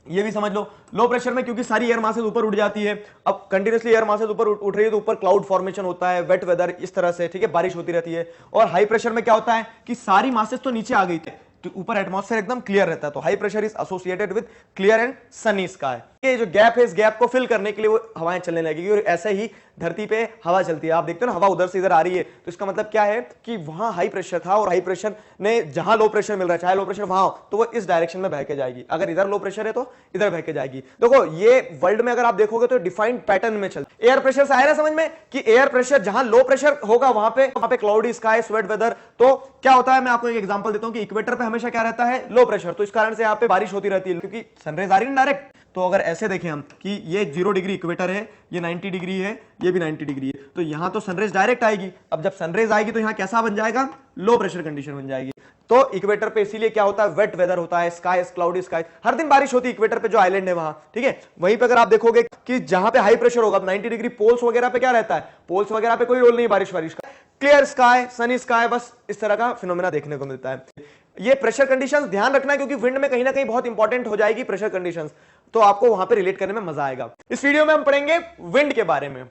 ये भी समझ लो, लो प्रेशर में क्योंकि सारी एयर मासेस ऊपर उड़ जाती है, अब कंटिन्यूसली एयर मासेस ऊपर उठ रही है तो ऊपर क्लाउड फॉर्मेशन होता है, वेट वेदर इस तरह से, ठीक है, बारिश होती रहती है। और हाई प्रेशर में क्या होता है कि सारी मासेस तो नीचे आ गई थी, तो ऊपर एटमॉस्फेयर एकदम क्लियर रहता है, तो high pressure is associated with clear and Sunny sky. ये जो गैप है, इस गैप को फिल करने के लिए वो हवाएं चलने लगेगी और ऐसे ही धरती पे हवा चलती है। आप देखते हो ना, हवा उधर से इधर आ रही है, तो इसका मतलब क्या है कि वहां हाई प्रेशर था और हाई प्रेशर ने जहां लो प्रेशर मिल रहा है, चाहे लो प्रेशर वहां हो, तो वो इस डायरेक्शन में बह के जाएगी। अगर इधर लो प्रेशर है तो इधर बह के जाएगी। देखो ये वर्ल्ड में अगर आप देखोगे तो डिफाइंड पैटर्न में चल। एयर प्रेशर से आया ना समझ में कि एयर प्रेशर जहां लो प्रेशर होगा वहां पे क्लाउडी स्काई, स्वेट वेदर। तो क्या होता है, मैं आपको एक एग्जांपल देता हूं कि इक्वेटर पे हमेशा क्या रहता है, लो प्रेशर, तो इस कारण से यहाँ पे बारिश होती रहती है क्योंकि सनराइज आ रही है डायरेक्ट। तो अगर ऐसे देखें हम कि ये 0 डिग्री इक्वेटर है, ये 90 डिग्री है, ये भी 90 डिग्री है, तो यहां तो सनरेज डायरेक्ट आएगी। अब जब सनरेज आएगी तो यहां कैसा बन जाएगा, लो प्रेशर कंडीशन बन जाएगी। तो इक्वेटर पे इसीलिए क्या होता है, वेट वेदर होता है, स्काई क्लाउडी स्काई, हर दिन बारिश होती है इक्वेटर पे जो आइलैंड है वहां, ठीक है। वहीं पे अगर आप देखोगे कि जहां पे हाई प्रेशर होगा 90 डिग्री, पोल्स वगैरह पे क्या रहता है, पोल्स वगैरह पे कोई रोल नहीं बारिश का, क्लियर स्काई, सनी स्काई, बस इस तरह का फिनोमेना देखने को मिलता है। ये प्रेशर कंडीशंस ध्यान रखना क्योंकि विंड में कहीं ना कहीं बहुत इंपॉर्टेंट हो जाएगी प्रेशर कंडीशंस, तो आपको वहां पे रिलेट करने में मजा आएगा। इस वीडियो में हम पढ़ेंगे विंड के बारे में।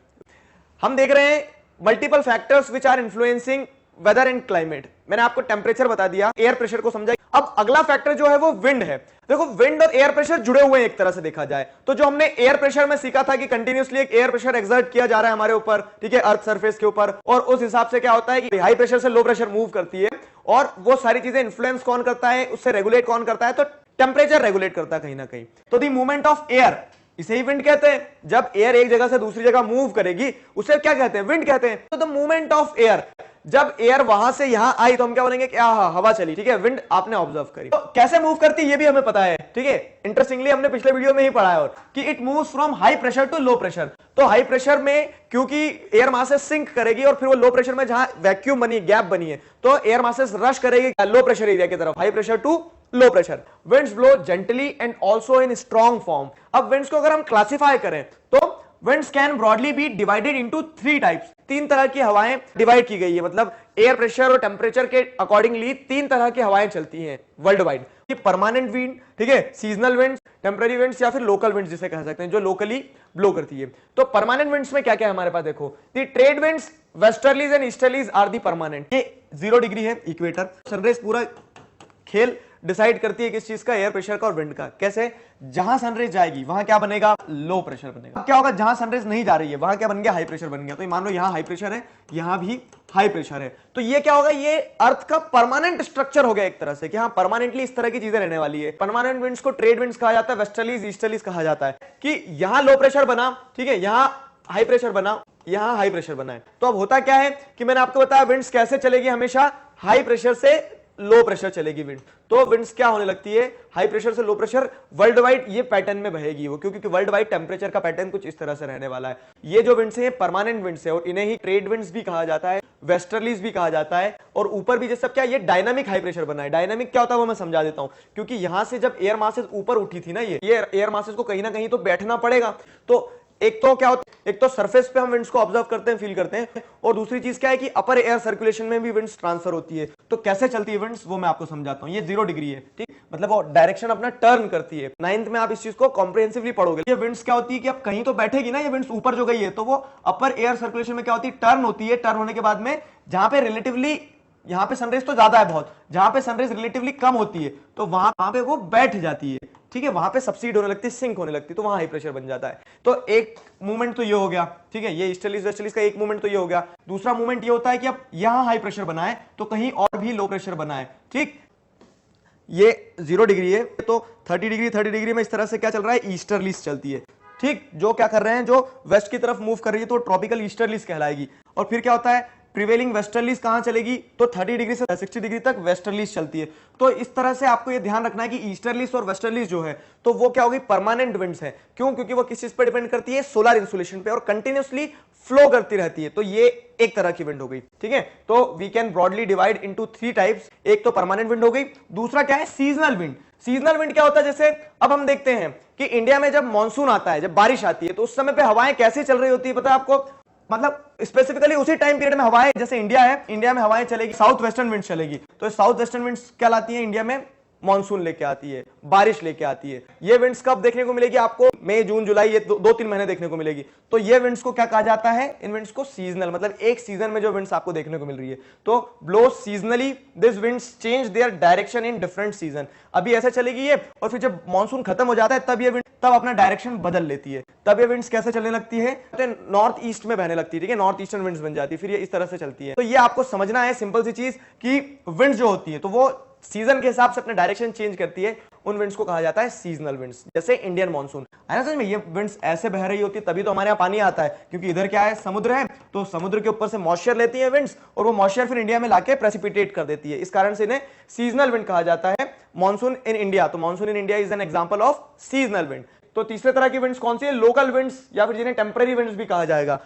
हम देख रहे हैं multiple factors which are influencing weather and climate. मैंने आपको टेम्परेचर बता दिया, एयर प्रेशर को समझा। अब अगला फैक्टर जो है वो विंड है। देखो विंड और एयर प्रेशर जुड़े हुए हैं एक तरह से देखा जाए तो। जो हमने एयर प्रेशर में सीखा था कि कंटिन्यूअसली एक एयर प्रेशर एक्सर्ट किया जा रहा है हमारे ऊपर, ठीक है, अर्थ सरफेस के ऊपर, और उस हिसाब से क्या होता है कि हाई प्रेशर से लो प्रेशर मूव करती है, और वो सारी चीजें इन्फ्लुएंस कौन करता है, उससे रेगुलेट कौन करता है, तो टेम्परेचर रेगुलेट करता है कहीं ना कहीं। तो दी मूवमेंट ऑफ एयर, इसे ही विंड कहते हैं। जब एयर एक जगह से दूसरी जगह मूव करेगी उसे क्या कहते हैं, विंड कहते हैं। तो द मूवमेंट ऑफ एयर, जब एयर वहां से यहां आई तो हम क्या बोलेंगे कि हवा चली, ठीक है, विंड आपने ऑब्जर्व करी। तो कैसे मूव करती है ये भी हमें पता है, ठीक है। इंटरेस्टिंगली हमने पिछले वीडियो में ही पढ़ा है और कि it moves from high pressure to low pressure. तो हाई प्रेशर में क्योंकि एयर मासेस सिंक करेगी और फिर वो लो प्रेशर में जहां वैक्यूम बनी, गैप बनी है, तो एयर मासेस रश करेगी लो प्रेशर एरिया की तरफ, high pressure to low pressure. Winds blow gently and also in strong form. अब विंड्स को अगर हम क्लासिफाई करें तो winds can broadly be divided into 3 types। 3 तरह की हवाएं डिवाइड की गई है, मतलब एयर प्रेशर और टेम्परेचर के अकॉर्डिंगली 3 तरह की हवाएं चलती हैं वर्ल्ड वाइड। ये परमानेंट विंड, ठीक है, सीजनल विंड्स, टेम्पररी विंड्स या फिर लोकल विंड्स जिसे कह सकते हैं, जो लोकली ब्लो करती है। तो परमानेंट विंड्स में क्या क्या है हमारे पास, देखो the trade winds, westerlies and easterlies are the permanent. ये 0 डिग्री है इक्वेटर, सनराइज पूरा खेल डिसाइड करती है किस चीज का, एयर प्रेशर का और विंड का। कैसे, जहां सनरेज जाएगी वहां क्या बनेगा, लो प्रेशर बनेगा। अब क्या होगा, जहां सनरेज नहीं जा रही है वहां क्या बन गया, हाई प्रेशर बन गया। तो मान लो यहां हाई प्रेशर है, यहां भी हाई प्रेशर है, तो ये क्या होगा, ये अर्थ का परमानेंट स्ट्रक्चर हो गया एक तरह से कि हाँ परमानेंटली इस तरह की चीजें रहने वाली है। परमानेंट विंड्स को ट्रेड विंड्स कहा जाता है, वेस्टर्लीज ईस्टर्लीज कहा जाता है। कि यहां लो प्रेशर बना, ठीक है, यहां हाई प्रेशर बना, यहां हाई प्रेशर बना है। तो अब होता क्या है कि मैंने आपको बताया विंड्स कैसे चलेगी, हमेशा हाई प्रेशर से लो प्रेशर चलेगी विंड। तो विंड्स क्या होने लगती है, हाई प्रेशर से लो प्रेशर वर्ल्ड वाइड ये पैटर्न में बहेगी वो, क्योंकि वर्ल्ड वाइड टेम्परेचर का पैटर्न कुछ इस तरह से रहने वाला है। ये जो विंड्स हैं परमानेंट विंड्स है और इन्हें ही ट्रेड विंड्स भी कहा जाता है, वेस्टर्लीज भी कहा जाता है। और ऊपर भी जैसे क्या, ये डायनामिक हाई प्रेशर बना है। डायनामिक क्या होता है वो मैं समझा देता हूं, क्योंकि यहां से जब एयर मासेस ऊपर उठी थी ना, ये एयर मासेस को कहीं ना कहीं तो बैठना पड़ेगा। तो एक तो क्या होता है, एक तो सरफेस पे हम विंड्स को ऑब्जर्व करते हैं, फील करते हैं, और दूसरी चीज क्या है कि अपर एयर सर्कुलेशन में भी विंड्स ट्रांसफर होती है। तो कैसे चलती है विंड्स वो मैं आपको समझाता हूं। ये 0 डिग्री है, ठीक, मतलब वो डायरेक्शन अपना टर्न करती है। 9th में आप इस चीज को कॉम्प्रिहेंसिवली पढ़ोगे। ये विंड्स क्या होती है कि अब कहीं तो बैठेगी ना, ये विंड्स ऊपर जो गई है तो वो अपर एयर सर्कुलेशन में क्या होती है, टर्न होती है। टर्न होने के बाद में जहां पे रिलेटिवली, यहाँ पे सनरेज तो ज्यादा है बहुत, जहां पे सनरेज रिलेटिवली कम होती है तो वहां पे वो बैठ जाती है, ठीक है, वहां पे सबसीड होने लगती है, सिंक होने लगती है, तो वहां हाई प्रेशर बन जाता है। तो एक मूवमेंट तो ये हो गया, ठीक है, ये ईस्टर्लीज वेस्टर्लीज का एक मूवमेंट तो ये हो गया। दूसरा मूवमेंट ये होता है कि अब यहां हाई प्रेशर बना है तो कहीं और भी लो प्रेशर बना है, ठीक। ये 0 डिग्री है तो 30 डिग्री में इस तरह से क्या चल रहा है, ईस्टर्लीज चलती है, ठीक। जो क्या कर रहे हैं, जो वेस्ट की तरफ मूव कर रही है तो ट्रॉपिकल ईस्टर्लीज कहलाएगी। और फिर क्या होता है, प्रिवेलिंग वेस्टर्लीज कहां चलेगी, तो 30 डिग्री से 60 डिग्री तक वेस्टर्लीज चलती है। तो इस तरह से आपको ये ध्यान रखना है कि ईस्टर्लीज और वेस्टर्लीज जो है तो वो क्या होगी, परमानेंट विंड्स है। क्यों, क्योंकि वो किस चीज पर डिपेंड करती है, सोलर इंसुलेशन पे, और कंटिन्यूअसली फ्लो करती रहती है। तो ये एक तरह की विंड हो गई, ठीक है। तो we can broadly divide into 3 types. एक तो परमानेंट विंड हो गई, दूसरा क्या है, सीजनल विंड। सीजनल विंड क्या होता है, जैसे अब हम देखते हैं कि इंडिया में जब मानसून आता है, जब बारिश आती है, तो उस समय पे हवाएं कैसी चल रही होती है पता है आपको, मतलब स्पेसिफिकली उसी टाइम पीरियड में हवाएं, जैसे इंडिया है, इंडिया में हवाएं चलेगी, साउथ वेस्टर्न विंड चलेगी। तो साउथ वेस्टर्न विंड्स क्या लाती है इंडिया में, मानसून लेके आती है, बारिश लेके आती है। ये विंड्स कब देखने को मिलेगी आपको, मई जून जुलाई, ये 2-3 महीने देखने को मिलेगी। तो ये विंड्स को क्या कहा जाता है? इन विंड्स को सीजनल, मतलब एक सीजन में जो विंड्स आपको देखने को मिल रही है। तो blow seasonally, this winds change their direction in different season. अभी ऐसे चलेगी ये, और फिर जब मानसून खत्म हो जाता है तब ये विंड तब अपना डायरेक्शन बदल लेती है। तब ये विंड्स कैसे चलने लगती है? नॉर्थ ईस्ट में बहने लगती है, ठीक है, नॉर्थ ईस्टर्न विंड्स बन जाती है, फिर ये इस तरह से चलती है। तो ये आपको समझना है सिंपल सी चीज कि विंड्स जो होती है तो वो सीजन के हिसाब से अपना डायरेक्शन चेंज करती है। उन विंड्स को कहा जाता है सीजनल विंड्स, जैसे इंडियन मॉनसून है ना। समझ में? ये विंड्स ऐसे बह रही होती है तभी तो हमारे यहाँ पानी आता है, क्योंकि इधर क्या है, समुद्र है, तो समुद्र के ऊपर से मॉइस्चर लेती है विंड्स, और वो मॉइस्चर फिर इंडिया में लाके प्रेसिपिटेट कर देती है। इस कारण से इन्हें सीजनल विंड कहा जाता है। मॉनसून इन इंडिया, तो monsoon in India is an example of seasonal wind. तो तीसरे तरह की विंड्स कौन सी है? लोकल विंड्स, या फिर जिन्हें टेम्परेरी विंड्स भी कहा जाएगा,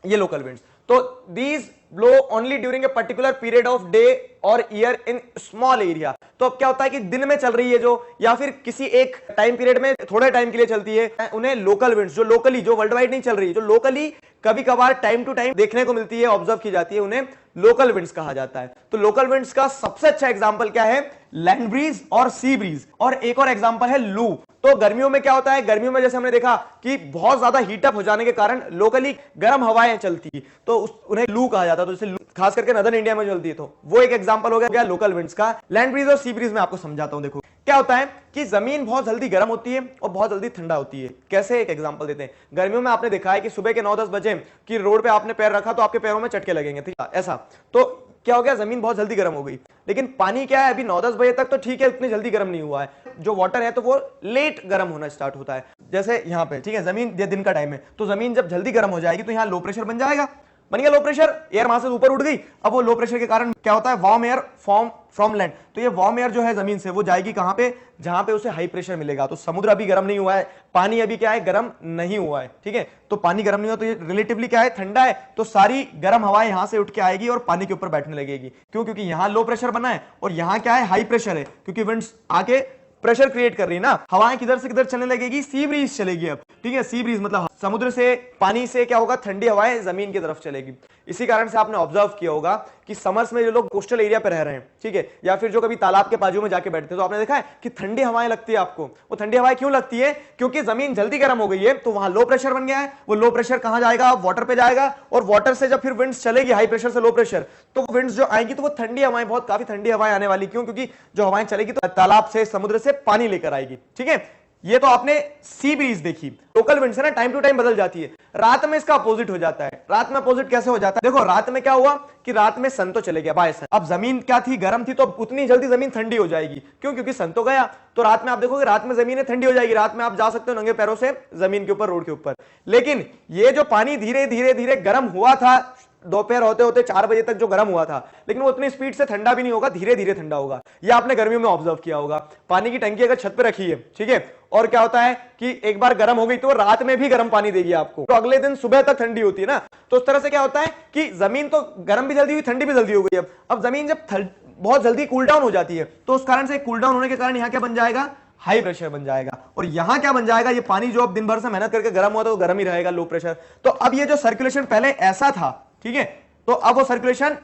ये लोकल विंड्स। तो these blow only during a particular period of day और ईयर इन स्मॉल एरिया। तो अब क्या होता है कि दिन में चल रही है जो, या फिर किसी एक टाइम पीरियड में थोड़े टाइम के लिए चलती है, उन्हें लोकल विंड्स, जो लोकली, जो वर्ल्ड वाइड नहीं चल रही है, जो लोकली कभी कभार टाइम टू टाइम देखने को मिलती है, ऑब्जर्व की जाती है, उन्हें लोकल विंड्स कहा जाता है। तो लोकल विंड्स का सबसे अच्छा एग्जांपल क्या है? लैंड ब्रीज और सी ब्रीज। और एक और एग्जांपल है लू। तो गर्मियों में क्या होता है? गर्मियों में जैसे हमने देखा कि बहुत ज्यादा हीटअप हो जाने के कारण लोकली गर्म हवाएं चलती, तो उन्हें लू कहा जाता है। तो जैसे खास करके नदर्न इंडिया में चलती है, तो वो एक एग्जांपल हो गया लोकल विंड्स का। लैंड ब्रीज और सी ब्रीज में आपको समझाता हूं। देखो क्या होता है कि जमीन बहुत जल्दी गर्म होती है और बहुत जल्दी ठंडा होती है। कैसे? एक एग्जांपल देते हैं। गर्मियों में आपने देखा है कि सुबह के 9-10 बजे की रोड पे आपने पैर रखा तो आपके पैरों में चटके लगेंगे, ठीक है, ऐसा। तो क्या हो गया? जमीन बहुत जल्दी गर्म हो गई। लेकिन पानी क्या है, अभी 9-10 बजे तक तो ठीक है, उतनी जल्दी गर्म नहीं हुआ है। जो वाटर है तो वो लेट गर्म होना स्टार्ट होता है। जैसे यहाँ पे, ठीक है, जमीन, ये दिन का टाइम है, तो जमीन जब जल्दी गर्म हो जाएगी तो यहाँ लो प्रेशर बन जाएगा, बन गया लो प्रेशर, एयर वहां से ऊपर उठ गई। अब वो लो प्रेशर के कारण क्या होता है? Warm air form from land. तो ये वार्म एयर जो है जमीन से, वो जाएगी कहां पे? जहां पे उसे हाई प्रेशर मिलेगा। तो समुद्र अभी गर्म नहीं हुआ है, पानी अभी क्या है? गर्म नहीं हुआ है, ठीक है। तो पानी गर्म नहीं हुआ तो ये रिलेटिवली क्या है? ठंडा है। तो सारी गर्म हवाएं यहां से उठ के आएगी और पानी के ऊपर बैठने लगेगी। क्यों? क्योंकि यहां लो प्रेशर बना है और यहां क्या है? हाई प्रेशर है, क्योंकि विंड्स आके प्रेशर क्रिएट कर रही है ना। हवाएं किधर से किधर चलने लगेगी? सी ब्रीज चलेगी अब, ठीक है। सी ब्रीज मतलब समुद्र से, पानी से क्या होगा? ठंडी हवाएं जमीन की तरफ चलेगी। इसी कारण से आपने ऑब्जर्व किया होगा कि समर्स में जो लोग कोस्टल एरिया पे रह रहे हैं, ठीक है, या फिर जो कभी तालाब के बाजू में जाके बैठते हैं, तो आपने देखा है कि ठंडी हवाएं लगती है आपको। वो ठंडी हवाएं क्यों लगती है? क्योंकि जमीन जल्दी गर्म हो गई है, तो वहां लो प्रेशर बन गया है। वो लो प्रेशर कहां जाएगा? वाटर पे जाएगा, और वाटर से जब फिर विंड्स चलेगी हाई प्रेशर से लो प्रेशर, तो विंड्स जो आएंगी तो वो ठंडी हवाएं, बहुत काफी ठंडी हवाएं आने वाली। क्यों? क्योंकि जो हवाएं चलेगी तो तालाब से, समुद्र से पानी लेकर आएगी, ठीक है। ये तो आपने सी ब्रीज देखी। लोकल विंड्स है ना, टाइम टू टाइम बदल जाती है। रात में इसका अपोजिट हो जाता है। रात में अपोजिट कैसे हो जाता है? देखो रात में क्या हुआ कि रात में सन तो चले गया, बाय सन। अब जमीन क्या थी? गर्म थी, तो उतनी जल्दी जमीन ठंडी हो जाएगी। क्यों? क्योंकि सन तो गया। तो रात में आप देखोगे, रात में जमीन ठंडी हो जाएगी। रात में आप जा सकते हो नंगे पैरों से जमीन के ऊपर, रोड के ऊपर। लेकिन ये जो पानी धीरे धीरे धीरे गर्म हुआ था, दोपहर होते होते 4 बजे तक जो गर्म हुआ था, लेकिन वो उतनी स्पीड से ठंडा भी नहीं होगा, धीरे धीरे ठंडा होगा। ये आपने गर्मियों में ऑब्जर्व किया होगा। पानी की टंकी अगर छत पे रखी है, ठीक है, और क्या होता है कि एक बार गर्म हो गई तो रात में भी गर्म पानी देगी आपको, तो अगले दिन सुबह तक ठंडी होती है ना। तो उस तरह से क्या होता है कि जमीन तो गर्म भी जल्दी हुई, ठंडी भी जल्दी हो गई। अब जमीन जब बहुत जल्दी कूल डाउन हो जाती है, तो उस कारण से कूल डाउन होने के कारण यहां क्या बन जाएगा? हाई प्रेशर बन जाएगा। और यहां क्या बन जाएगा? ये पानी जो अब दिन भर से मेहनत करके गर्म हुआ था, वो गर्म ही रहेगा, लो प्रेशर। तो अब ये जो सर्कुलेशन पहले ऐसा था, ठीक है, तो अब वो सर्कुलेशन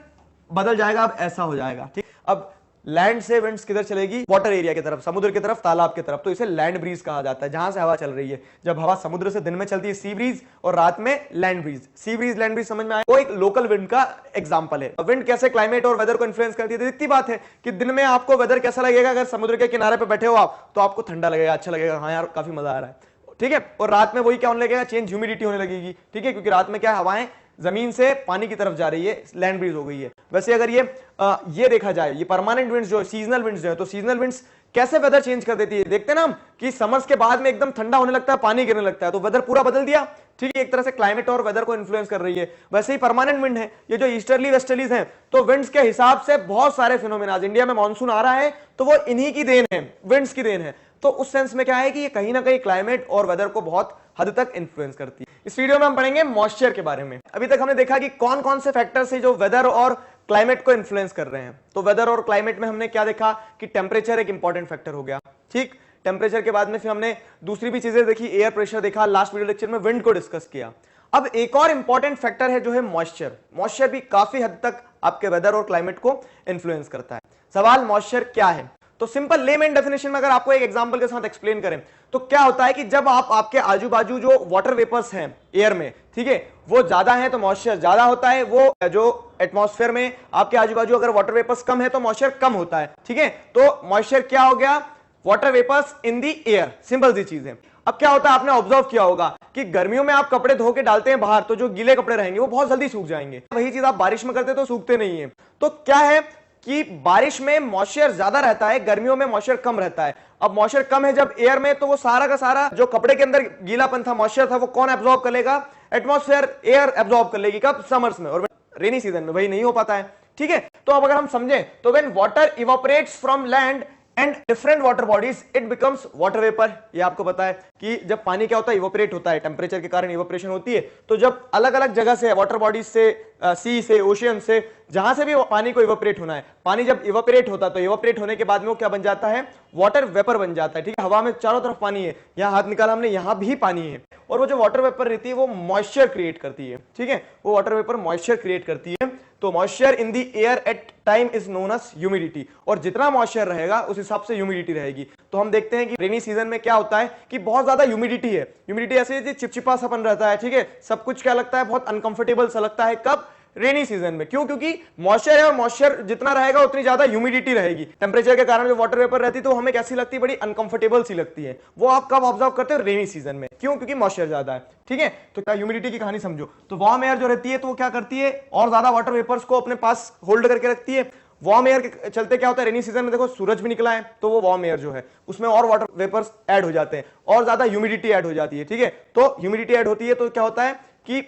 बदल जाएगा, अब ऐसा हो जाएगा, ठीक। अब लैंड से विंड्स किधर चलेगी? वाटर एरिया की तरफ, समुद्र की तरफ, तालाब की तरफ। तो इसे लैंड ब्रीज कहा जाता है, जहां से हवा चल रही है। जब हवा समुद्र से दिन में चलती है सी ब्रीज, और रात में land breeze. Sea breeze, land breeze समझ में आया? वो एक लोकल विंड का एग्जांपल है। विंड कैसे क्लाइमेट और वेदर को इन्फ्लुएंस करती है? इतनी बात है कि दिन में आपको वेदर कैसा लगेगा? अगर समुद्र के किनारे पर बैठे हो आप, तो आपको ठंडा लगेगा, अच्छा लगेगा, हाँ यार काफी मजा आ रहा है, ठीक है। और रात में वही क्या होने लगेगा? चेंज ह्यूमिडिटी होने लगेगी, ठीक है, क्योंकि रात में क्या हवाएं जमीन से पानी की तरफ जा रही है, लैंड ब्रीज हो गई है। वैसे अगर ये देखा जाए, ये परमानेंट विंड्स जो सीजनल विंड्स जो है, तो सीजनल विंड्स कैसे वेदर चेंज कर देती है? देखते हैं ना हम कि समर्स के बाद में एकदम ठंडा होने लगता है, पानी गिरने लगता है, तो वेदर पूरा बदल दिया, ठीक है। एक तरह से क्लाइमेट और वेदर को इन्फ्लुएंस कर रही है। वैसे ही परमानेंट विंड है, ये जो ईस्टर्ली वेस्टर्लीज हैं, तो विंड्स के हिसाब से बहुत सारे फिनोमेना, इंडिया में मानसून आ रहा है तो वो इन्हीं की देन है, विंड्स की देन है। तो उस सेंस में क्या है कि ये कहीं ना कहीं क्लाइमेट और वेदर को बहुत हद तक इन्फ्लुएंस करती है। इस वीडियो में हम पढ़ेंगे मॉइस्चर के बारे में। अभी तक हमने देखा कि कौन कौन से फैक्टर्स हैं जो वेदर और क्लाइमेट को इन्फ्लुएंस कर रहे हैं। तो वेदर और क्लाइमेट में हमने क्या देखा कि टेम्परेचर एक इंपॉर्टेंट फैक्टर हो गया, ठीक। टेम्परेचर के बाद में फिर हमने दूसरी भी चीजें देखी, एयर प्रेशर देखा, लास्ट वीडियो लेक्चर में विंड को डिस्कस किया। अब एक और इंपॉर्टेंट फैक्टर है जो है मॉइस्चर। मॉइस्चर भी काफी हद तक आपके वेदर और क्लाइमेट को इन्फ्लुएंस करता है। सवाल मॉइस्चर क्या है? तो सिंपल लेमैन डेफिनेशन में अगर आपको एक एग्जांपल के साथ एक्सप्लेन करें तो क्या होता है कि जब आप आपके आजू बाजू जो वाटर वेपर्स हैं एयर में, ठीक है, वो ज्यादा है तो मॉइस्चर ज्यादा होता है, वो जो एटमॉस्फेयर में आपके आजू बाजू अगर वाटर वेपर्स कम है तो मॉइस्चर कम होता है, ठीक है। तो मॉइस्चर क्या हो गया, water vapours in the air, simple सी चीज है। अब क्या होता है, आपने ऑब्जर्व किया होगा कि गर्मियों में आप कपड़े धो के डालते हैं बाहर तो जो गीले कपड़े रहेंगे वो बहुत जल्दी सूख जाएंगे, वही चीज आप बारिश में करते तो सूखते नहीं है। तो क्या है कि बारिश में मॉइस्चर ज्यादा रहता है, गर्मियों में मॉइस्चर कम रहता है। अब मॉइस्चर कम है जब एयर में, तो वो सारा का सारा जो कपड़े के अंदर गीलापन था, मॉइस्चर था, वो कौन एब्जॉर्ब कर लेगा, एटमॉस्फेयर, एयर एब्जॉर्ब कर लेगी। कब, समर्स में, और रेनी सीजन में वही नहीं हो पाता है, ठीक है। तो अब अगर हम समझें तो when water evaporates from land and different water bodies it becomes water vapour. ये आपको पता है कि जब पानी क्या होता है, इवापोरेट होता है, टेम्परेचर के कारण इवापोरेशन होती है। तो जब अलग अलग जगह से, वाटर बॉडीज से, सी से, ओशियन से, जहां से भी पानी को इवापोरेट होना है, पानी जब इवापोरेट होता है तो इवापोरेट होने के बाद में वो क्या बन जाता है, वाटर वेपर बन जाता है, ठीक है। हवा में चारों तरफ पानी है, यहां हाथ निकाला हमने, यहां भी पानी है, और वो जो वाटर वेपर रहती है वो मॉइस्चर क्रिएट करती है, ठीक है। वो वाटर वेपर मॉइस्चर क्रिएट करती है। तो moisture in the air at time is known as humidity, और जितना मॉइस्चर रहेगा उस हिसाब से ह्यूमिडिटी रहेगी। तो हम देखते हैं कि रेनी सीजन में क्या होता है कि बहुत ज्यादा ह्यूमिडिटी है, ह्यूमिडिटी ऐसे चिपचिपा सापन रहता है, ठीक है, सब कुछ क्या लगता है, बहुत अनकंफर्टेबल सा लगता है। कब, रेनी सीजन में। क्यों, क्योंकि मॉइस्चर है और मॉइस्चर जितना रहेगा उतनी ज्यादा ह्यूमिडिटी रहेगी। टेम्परेचर के कारण जो वाटर वेपर रहती है तो हमें कैसी लगती है, बड़ी अनकंफर्टेबल सी लगती है। वो आप कब ऑब्जर्व करते हो, रेनी सीजन में। क्यों, क्योंकि मॉइस्चर ज्यादा है, ठीक है। तो क्या ह्यूमिडिटी की कहानी समझो। तो वार्म एयर जो रहती है तो वो क्या करती है, और ज्यादा वाटर वेपर्स को अपने पास होल्ड करके रखती है। वार्म एयर के चलते क्या होता है, रेनी सीजन में देखो सूरज भी निकला है तो वो वार्म एयर जो है उसमें और वाटर वेपर्स ऐड हो जाते हैं और ज्यादा ह्यूमिडिटी ऐड हो जाती है, ठीक है। तो ह्यूमिडिटी ऐड होती है तो क्या होता है कि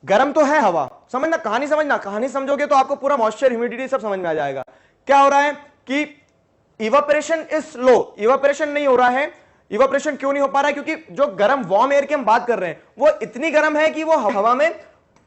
गर्म तो है हवा, समझना कहानी, समझना कहानी समझोगे तो आपको पूरा मॉइस्चर, ह्यूमिडिटी सब समझ में आ जाएगा। क्या हो रहा है कि इवापोरेशन इज लो, इवापोरेशन नहीं हो रहा है। इवापोरेशन क्यों नहीं हो पा रहा है, क्योंकि जो गर्म वार्म एयर की हम बात कर रहे हैं वो इतनी गर्म है कि वो हवा में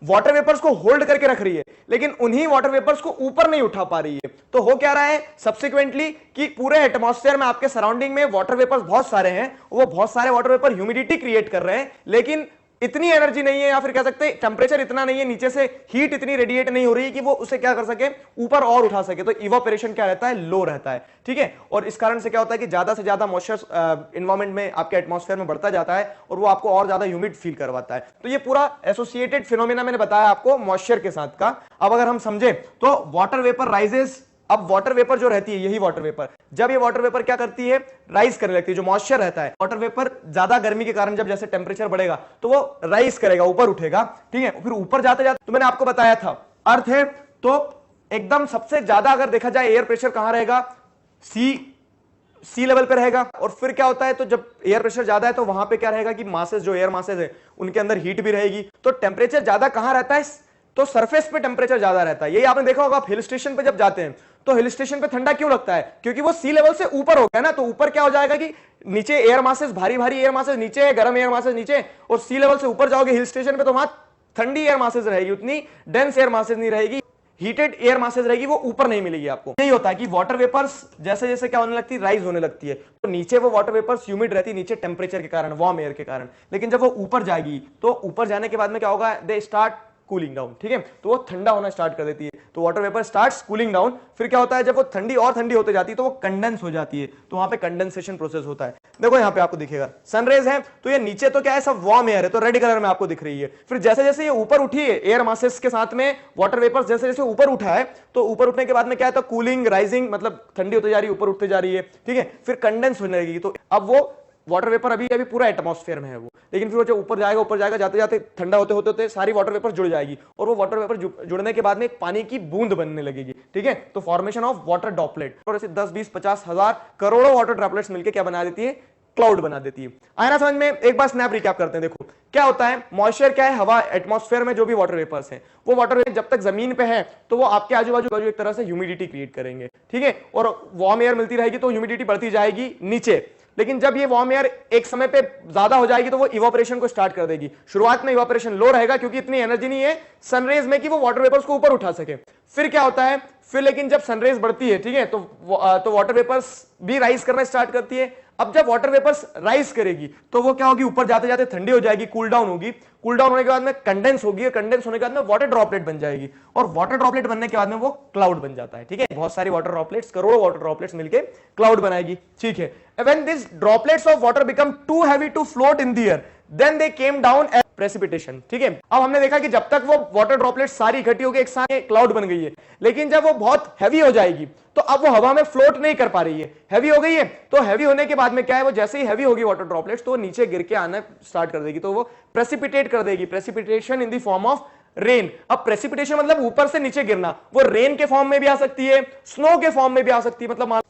वाटर वेपर्स को होल्ड करके रख रही है, लेकिन उन्हीं वाटर वेपर्स को ऊपर नहीं उठा पा रही है। तो हो क्या रहा है सब्सिक्वेंटली कि पूरे एटमॉस्फेयर में, आपके सराउंडिंग में वाटर वेपर्स बहुत सारे हैं, वो बहुत सारे वाटर वेपर ह्यूमिडिटी क्रिएट कर रहे हैं, लेकिन इतनी एनर्जी नहीं है, या फिर कह सकते हैं टेम्परेचर इतना नहीं है, नीचे से हीट इतनी रेडिएट नहीं हो रही कि वो उसे क्या कर सके, ऊपर और उठा सके। तो इवापोरेशन क्या रहता है, लो रहता है, ठीक है। और इस कारण से क्या होता है कि ज्यादा से ज्यादा मॉइस्चर एनवायरमेंट में, आपके एटमॉस्फेयर में बढ़ता जाता है और वो आपको और ज्यादा ह्यूमिड फील करवाता है। तो ये पूरा एसोसिएटेड फिनोमेना मैंने बताया आपको मॉइस्चर के साथ का। अब अगर हम समझे तो वाटर वेपर राइजेस। अब वाटर वेपर जो रहती है, यही वाटर वेपर, जब ये वाटर वेपर क्या करती है, राइज करने लगती है। जो मॉइस्चर रहता है, वाटर वेपर ज्यादा गर्मी के कारण जब जैसे टेम्परेचर बढ़ेगा तो वो राइज करेगा, ऊपर उठेगा, ठीक है। फिर ऊपर जाते जाते, तो मैंने आपको बताया था अर्थ है तो एकदम सबसे ज्यादा अगर देखा जाए एयर प्रेशर कहां रहेगा, सी लेवल पे रहेगा। और फिर क्या होता है, तो जब एयर प्रेशर ज्यादा है तो वहां पे क्या रहेगा कि मासेस, जो एयर मासेस है उनके अंदर हीट भी रहेगी। तो टेम्परेचर ज्यादा कहां रहता है, तो सरफेस पे टेम्परेचर ज्यादा रहता है। यही आपने देखा होगा, आप हिल स्टेशन पे जब जाते हैं तो हिल स्टेशन पे ठंडा क्यों लगता है, क्योंकि वो सी लेवल से ऊपर हो गया ना। तो ऊपर क्या हो जाएगा कि नीचे एयर मासेस, भारी भारी एयर मासेस नीचे है, गर्म एयर मासेस नीचे, और सी लेवल से ऊपर जाओगे हिल स्टेशन पे तो वहां ठंडी एयर मासेस रहेगी, उतनी डेंस एयर मासेस नहीं रहेगी, हीटेड एयर मासेस रहेगी, वो ऊपर नहीं मिलेगी आपको। यही होता है कि वाटर वेपर्स जैसे जैसे क्या होने लगती है, राइज होने लगती है, तो नीचे वो वाटर वेपर्स ह्यूमिड रहती है नीचे टेम्परेचर के कारण, वार्म एयर के कारण। लेकिन जब वो ऊपर जाएगी तो ऊपर जाने के बाद में क्या होगा, दे स्टार्ट कूलिंग डाउन, ठीक है। तो वो ठंडा होना स्टार्ट कर देती है, तो water vapour starts cooling down. फिर क्या होता है, जब वो ठंडी और ठंडी होते जाती है तो वो कंडेंस हो जाती है, तो वहां पे कंडेंसेशन प्रोसेस होता है। देखो यहाँ पे आपको दिखेगा सनरेज है, तो ये नीचे तो क्या है, सब वार्म एयर है, तो रेड कलर में आपको दिख रही है। फिर जैसे जैसे ये ऊपर उठी है, एयर मासेस के साथ में वाटर वेपर जैसे जैसे ऊपर उठा है, तो ऊपर उठने के बाद में क्या है, कूलिंग, राइजिंग, मतलब ठंडी होती जा रही है, ऊपर उठते जा रही है, ठीक है। फिर कंडेंस होने लगेगी, तो अब वो वाटर वेपर अभी अभी पूरा एटमॉस्फेयर में है वो, लेकिन फिर वो जो ऊपर जाएगा, जाते जाते ठंडा होते होते होते सारी वाटर वेपर जुड़ जाएगी, और वो वाटर वेपर जुड़ने के बाद में एक पानी की बूंद बनने लगेगी, ठीक है। तो फॉर्मेशन ऑफ वाटर ड्रॉपलेट, और ऐसे 10, 20, 50 हजार करोड़ों वाटर ड्रॉपलेट्स मिलकर क्या बना देती है, क्लाउड बना देती है। आया ना समझ में। एक बार स्नैप रिकैप करते हैं। देखो क्या होता है, मॉइस्चर क्या है, हवा, एटमॉस्फेयर में जो भी वाटर वेपर्स हैं, वो वाटर वेपर जब तक जमीन पे है तो वो आपके आजू बाजू एक तरह से ह्यूमिडिटी क्रिएट करेंगे, ठीक है। और वार्म एयर मिलती रहेगी तो ह्यूमिडिटी बढ़ती जाएगी नीचे। लेकिन जब ये वार्म एयर एक समय पे ज्यादा हो जाएगी तो वो इवापोरेशन को स्टार्ट कर देगी। शुरुआत में इवापोरेशन लो रहेगा क्योंकि इतनी एनर्जी नहीं है सनरेज में कि वो वाटर वेपर्स को ऊपर उठा सके। फिर क्या होता है, फिर लेकिन जब सनरेज बढ़ती है, ठीक है, तो वाटर वेपर्स भी राइज करना स्टार्ट करती है। अब जब वाटर वेपर्स राइज करेगी तो वो क्या होगी, ऊपर जाते जाते ठंडी हो जाएगी, कूल डाउन होगी, कूल डाउन होने के बाद में कंडेंस होगी, कंडेंस होने के बाद में वाटर ड्रॉपलेट बन जाएगी, और वाटर ड्रॉपलेट बनने के बाद में वो क्लाउड बन जाता है। ठीक है, बहुत सारी वाटर ड्रॉपलेट्स, करोड़ों वाटर ड्रॉपलेट्स मिलके क्लाउड बनाएगी। ठीक है, when this droplets of water become too heavy to float in the air then they came down as precipitation. ठीक है, अब हमने देखा कि जब तक वो वाटर ड्रॉपलेट सारी इकट्ठी होकर एक साथ क्लाउड बन गई है, लेकिन जब वो बहुत हैवी हो जाएगी तो अब वो हवा में फ्लोट नहीं कर पा रही है, हैवी हो गई है, तो हैवी होने के बाद में क्या है, वो जैसे ही हैवी होगी वाटर ड्रॉपलेट्स तो वो नीचे गिर के आना स्टार्ट कर देगी, तो वो प्रेसिपिटेट कर देगी, precipitation in the form of rain. अब प्रेसिपिटेशन मतलब ऊपर से नीचे गिरना, वो रेन के फॉर्म में भी आ सकती है, स्नो के फॉर्म में भी आ सकती है, मतलब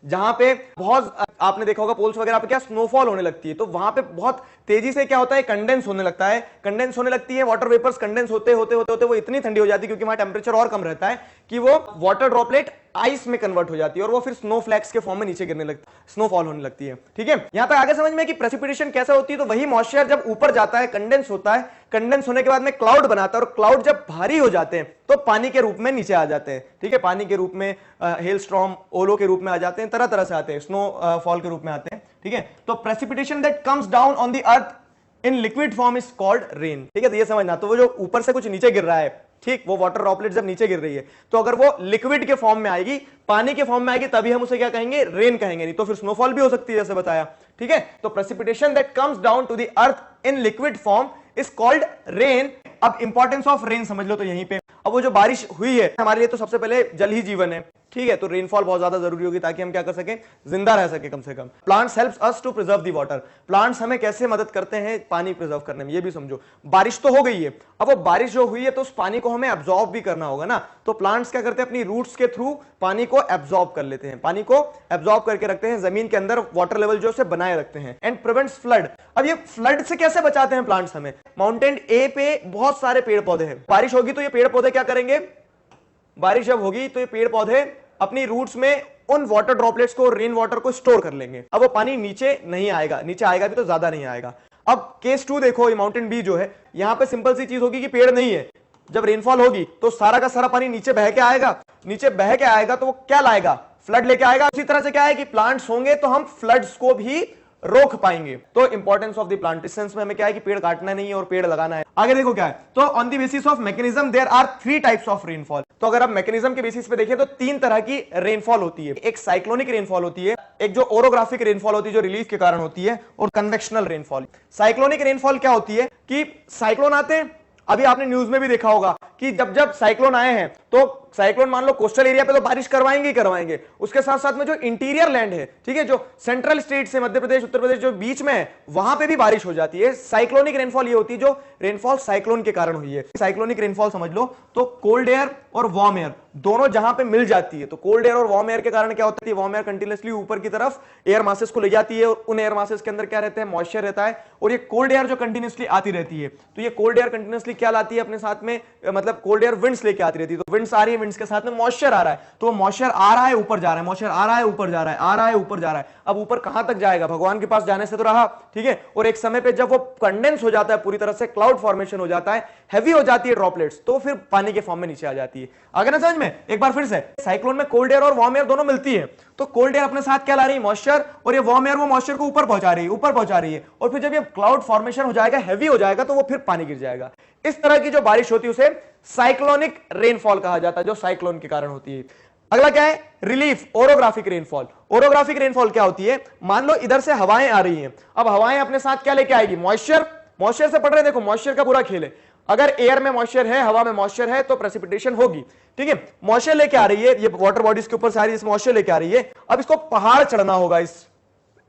जहां पे बहुत आपने देखा होगा पोल्स वगैरह पे क्या स्नोफॉल होने लगती है, तो वहां पे बहुत तेजी से क्या होता है, कंडेंस होने लगता है, कंडेंस होने लगती है, वाटर वेपर्स कंडेंस होते होते होते होते वो इतनी ठंडी हो जाती है क्योंकि वहां टेंपरेचर और कम रहता है कि वो वाटर ड्रॉपलेट आइस में कन्वर्ट हो जाती है और वो फिर स्नो फ्लैक्स के फॉर्म में नीचे गिरने लगती है, स्नोफॉल होने लगती है। ठीक है, यहां तक आगे समझ में कि प्रेसिपिटेशन कैसे होती है, तो वही मॉइस्चर जब ऊपर जाता है, कंडेंस होता है, कंडेंस होने के बाद में क्लाउड बनाता है, और क्लाउड जब भारी हो जाते हैं तो पानी के रूप में नीचे आ जाते हैं। ठीक है, पानी के रूप में हेल स्टॉर्म, ओलो के रूप में आ जाते हैं, तरह तरह से आते हैं, स्नो फॉल के रूप में आते हैं। ठीक है, तो precipitation that comes down on the earth in liquid form is called rain. ठीक है, तो ये समझना, तो वो जो ऊपर से कुछ नीचे गिर रहा है, ठीक, वो वाटर ड्रॉपलेट जब नीचे गिर रही है तो अगर वो लिक्विड के फॉर्म में आएगी, पानी के फॉर्म में आएगी, तभी हम उसे क्या कहेंगे, रेन कहेंगे, नहीं तो फिर स्नोफॉल भी हो सकती है जैसे बताया। ठीक है, तो precipitation that comes down to the earth in liquid form is called rain. अब इंपॉर्टेंस ऑफ रेन समझ लो तो यहीं पे, अब वो जो बारिश हुई है हमारे लिए तो सबसे पहले जल ही जीवन है। ठीक है, तो रेनफॉल बहुत ज्यादा जरूरी होगी ताकि हम क्या कर सकें, जिंदा रह सके कम से कम। Plants helps us to preserve the water, plants हमें कैसे मदद करते हैं पानी प्रिजर्व करने में, ये भी समझो। बारिश तो हो गई है, अब वो बारिश जो हुई है तो उस पानी को हमें एब्जॉर्ब भी करना होगा ना, तो प्लांट्स क्या करते हैं, अपनी रूट्स के थ्रू पानी को एब्जॉर्ब कर लेते हैं, पानी को एब्जॉर्ब करके रखते हैं, जमीन के अंदर वाटर लेवल जो है बनाए रखते हैं, एंड प्रिवेंट्स फ्लड। अब ये फ्लड से कैसे बचाते हैं प्लांट्स हमें, माउंटेन ए पे बहुत सारे पेड़ पौधे हैं, बारिश होगी तो ये पेड़ पौधे क्या करेंगे, बारिश जब होगी तो ये पेड़ पौधे अपनी रूट्स में उन वाटर ड्रॉपलेट्स को, रेन वाटर को स्टोर कर लेंगे, अब वो पानी नीचे नहीं आएगा, नीचे आएगा भी तो ज्यादा नहीं आएगा। अब केस 2 देखो, ये माउंटेन बी जो है, यहां पे सिंपल सी चीज होगी कि पेड़ नहीं है, जब रेनफॉल होगी तो सारा का सारा पानी नीचे बह के आएगा, नीचे बह के आएगा तो वो क्या लाएगा, फ्लड लेके आएगा। उसी तरह से क्या है कि प्लांट्स होंगे तो हम फ्लड्स को भी रोक पाएंगे। तो इंपॉर्टेंस ऑफ द प्लांटेशंस में हमें क्या है कि पेड़ काटना नहीं है और पेड़ लगाना है। आगे देखो क्या है, तो on the basis of mechanism there are 3 types of rainfall. तो अगर आप मैकेनिज्म के बेसिस पे देखें तो 3 तरह की रेनफॉल होती है, एक साइक्लोनिक रेनफॉल होती है, एक जो ओरोग्राफिक रेनफॉल होती है जो रिलीफ के कारण होती है, और कन्वेक्शनल रेनफॉल। साइक्लोनिक रेनफॉल क्या होती है कि साइक्लोन आते हैं, अभी आपने न्यूज में भी देखा होगा कि जब जब साइक्लोन आए हैं तो साइक्लोन मान लो कोस्टल एरिया पे तो बारिश करवाएंगे ही करवाएंगे, उसके साथ साथ में जो इंटीरियर लैंड है, ठीक है, जो सेंट्रल स्टेट से मध्य प्रदेश, उत्तर प्रदेश जो बीच में है, वहां पे भी बारिश हो जाती है। साइक्लोनिक रेनफॉल ये होती है जो रेनफॉल साइक्लोन के कारण हुई है। साइक्लोनिक रेनफॉल समझ लो तो कोल्ड एयर और वार्म एयर दोनों जहां पे मिल जाती है, तो कोल्ड एयर और वार्म एयर के कारण क्या होता है, वार्म एयर कंटिन्यूअसली ऊपर की तरफ एयर मासेस को ले जाती है, और उन एयर मासेस के अंदर क्या रहता है, मॉइस्चर रहता है, और ये कोल्ड एयर जो कंटिन्यूअसली आती रहती है, तो ये कोल्ड एयर कंटिन्यूअसली क्या लाती है अपने साथ में, मतलब कोल्ड एयर विंड्स लेके आती रहती है, तो विंड्स आ रही है, विंड्स के साथ में मॉइस्चर आ रहा है, तो मॉइस्चर आ रहा है ऊपर जा रहा है, मॉइस्चर आ रहा है ऊपर जा रहा है, आ रहा है ऊपर जा रहा है। अब ऊपर कहां तक जाएगा, भगवान के पास जाने से तो रहा, ठीक है, और एक समय पे जब वो कंडेंस हो जाता है पूरी तरह से, क्लाउड फॉर्मेशन हो जाता है, हैवी हो जाती है ड्रॉपलेट्स, तो फिर पानी के फॉर्म में नीचे आ जाती है। आगे ना समझ में, एक बार फिर से, साइक्लोन में कोल्ड एयर और वार्म एयर दोनों मिलती है, तो कोल्ड एयर अपने साथ क्या ला रही है, मॉइस्चर, और ये वार्म एयर वो मॉइस्चर को ऊपर पहुंचा रही है, ऊपर पहुंचा रही है, और फिर जब ये क्लाउड फॉर्मेशन हो जाएगा, हैवी हो जाएगा, तो वो फिर पानी गिर जाएगा। इस तरह की जो बारिश होती है उसे साइक्लोनिक रेनफॉल कहा जाता है, जो साइक्लोन के कारण होती है। अगला क्या है, relief, orographic rainfall. Orographic rainfall क्या होती है, मान लो इधर से हवाएं आ रही हैं, अब हवाएं अपने साथ क्या लेके आएगी, मॉइस्चर, मॉइस्चर से पढ़ रहे हैं, देखो मॉइस्चर का पूरा खेल है, अगर एयर में मॉइस्चर है, हवा में मॉइस्चर है, तो प्रेसिपिटेशन होगी, ठीक है। मॉइस्चर लेके आ रही है, ये वाटर बॉडीज के ऊपर सारी इस मॉइस्चर लेके आ रही है, अब इसको पहाड़ चढ़ना होगा, इस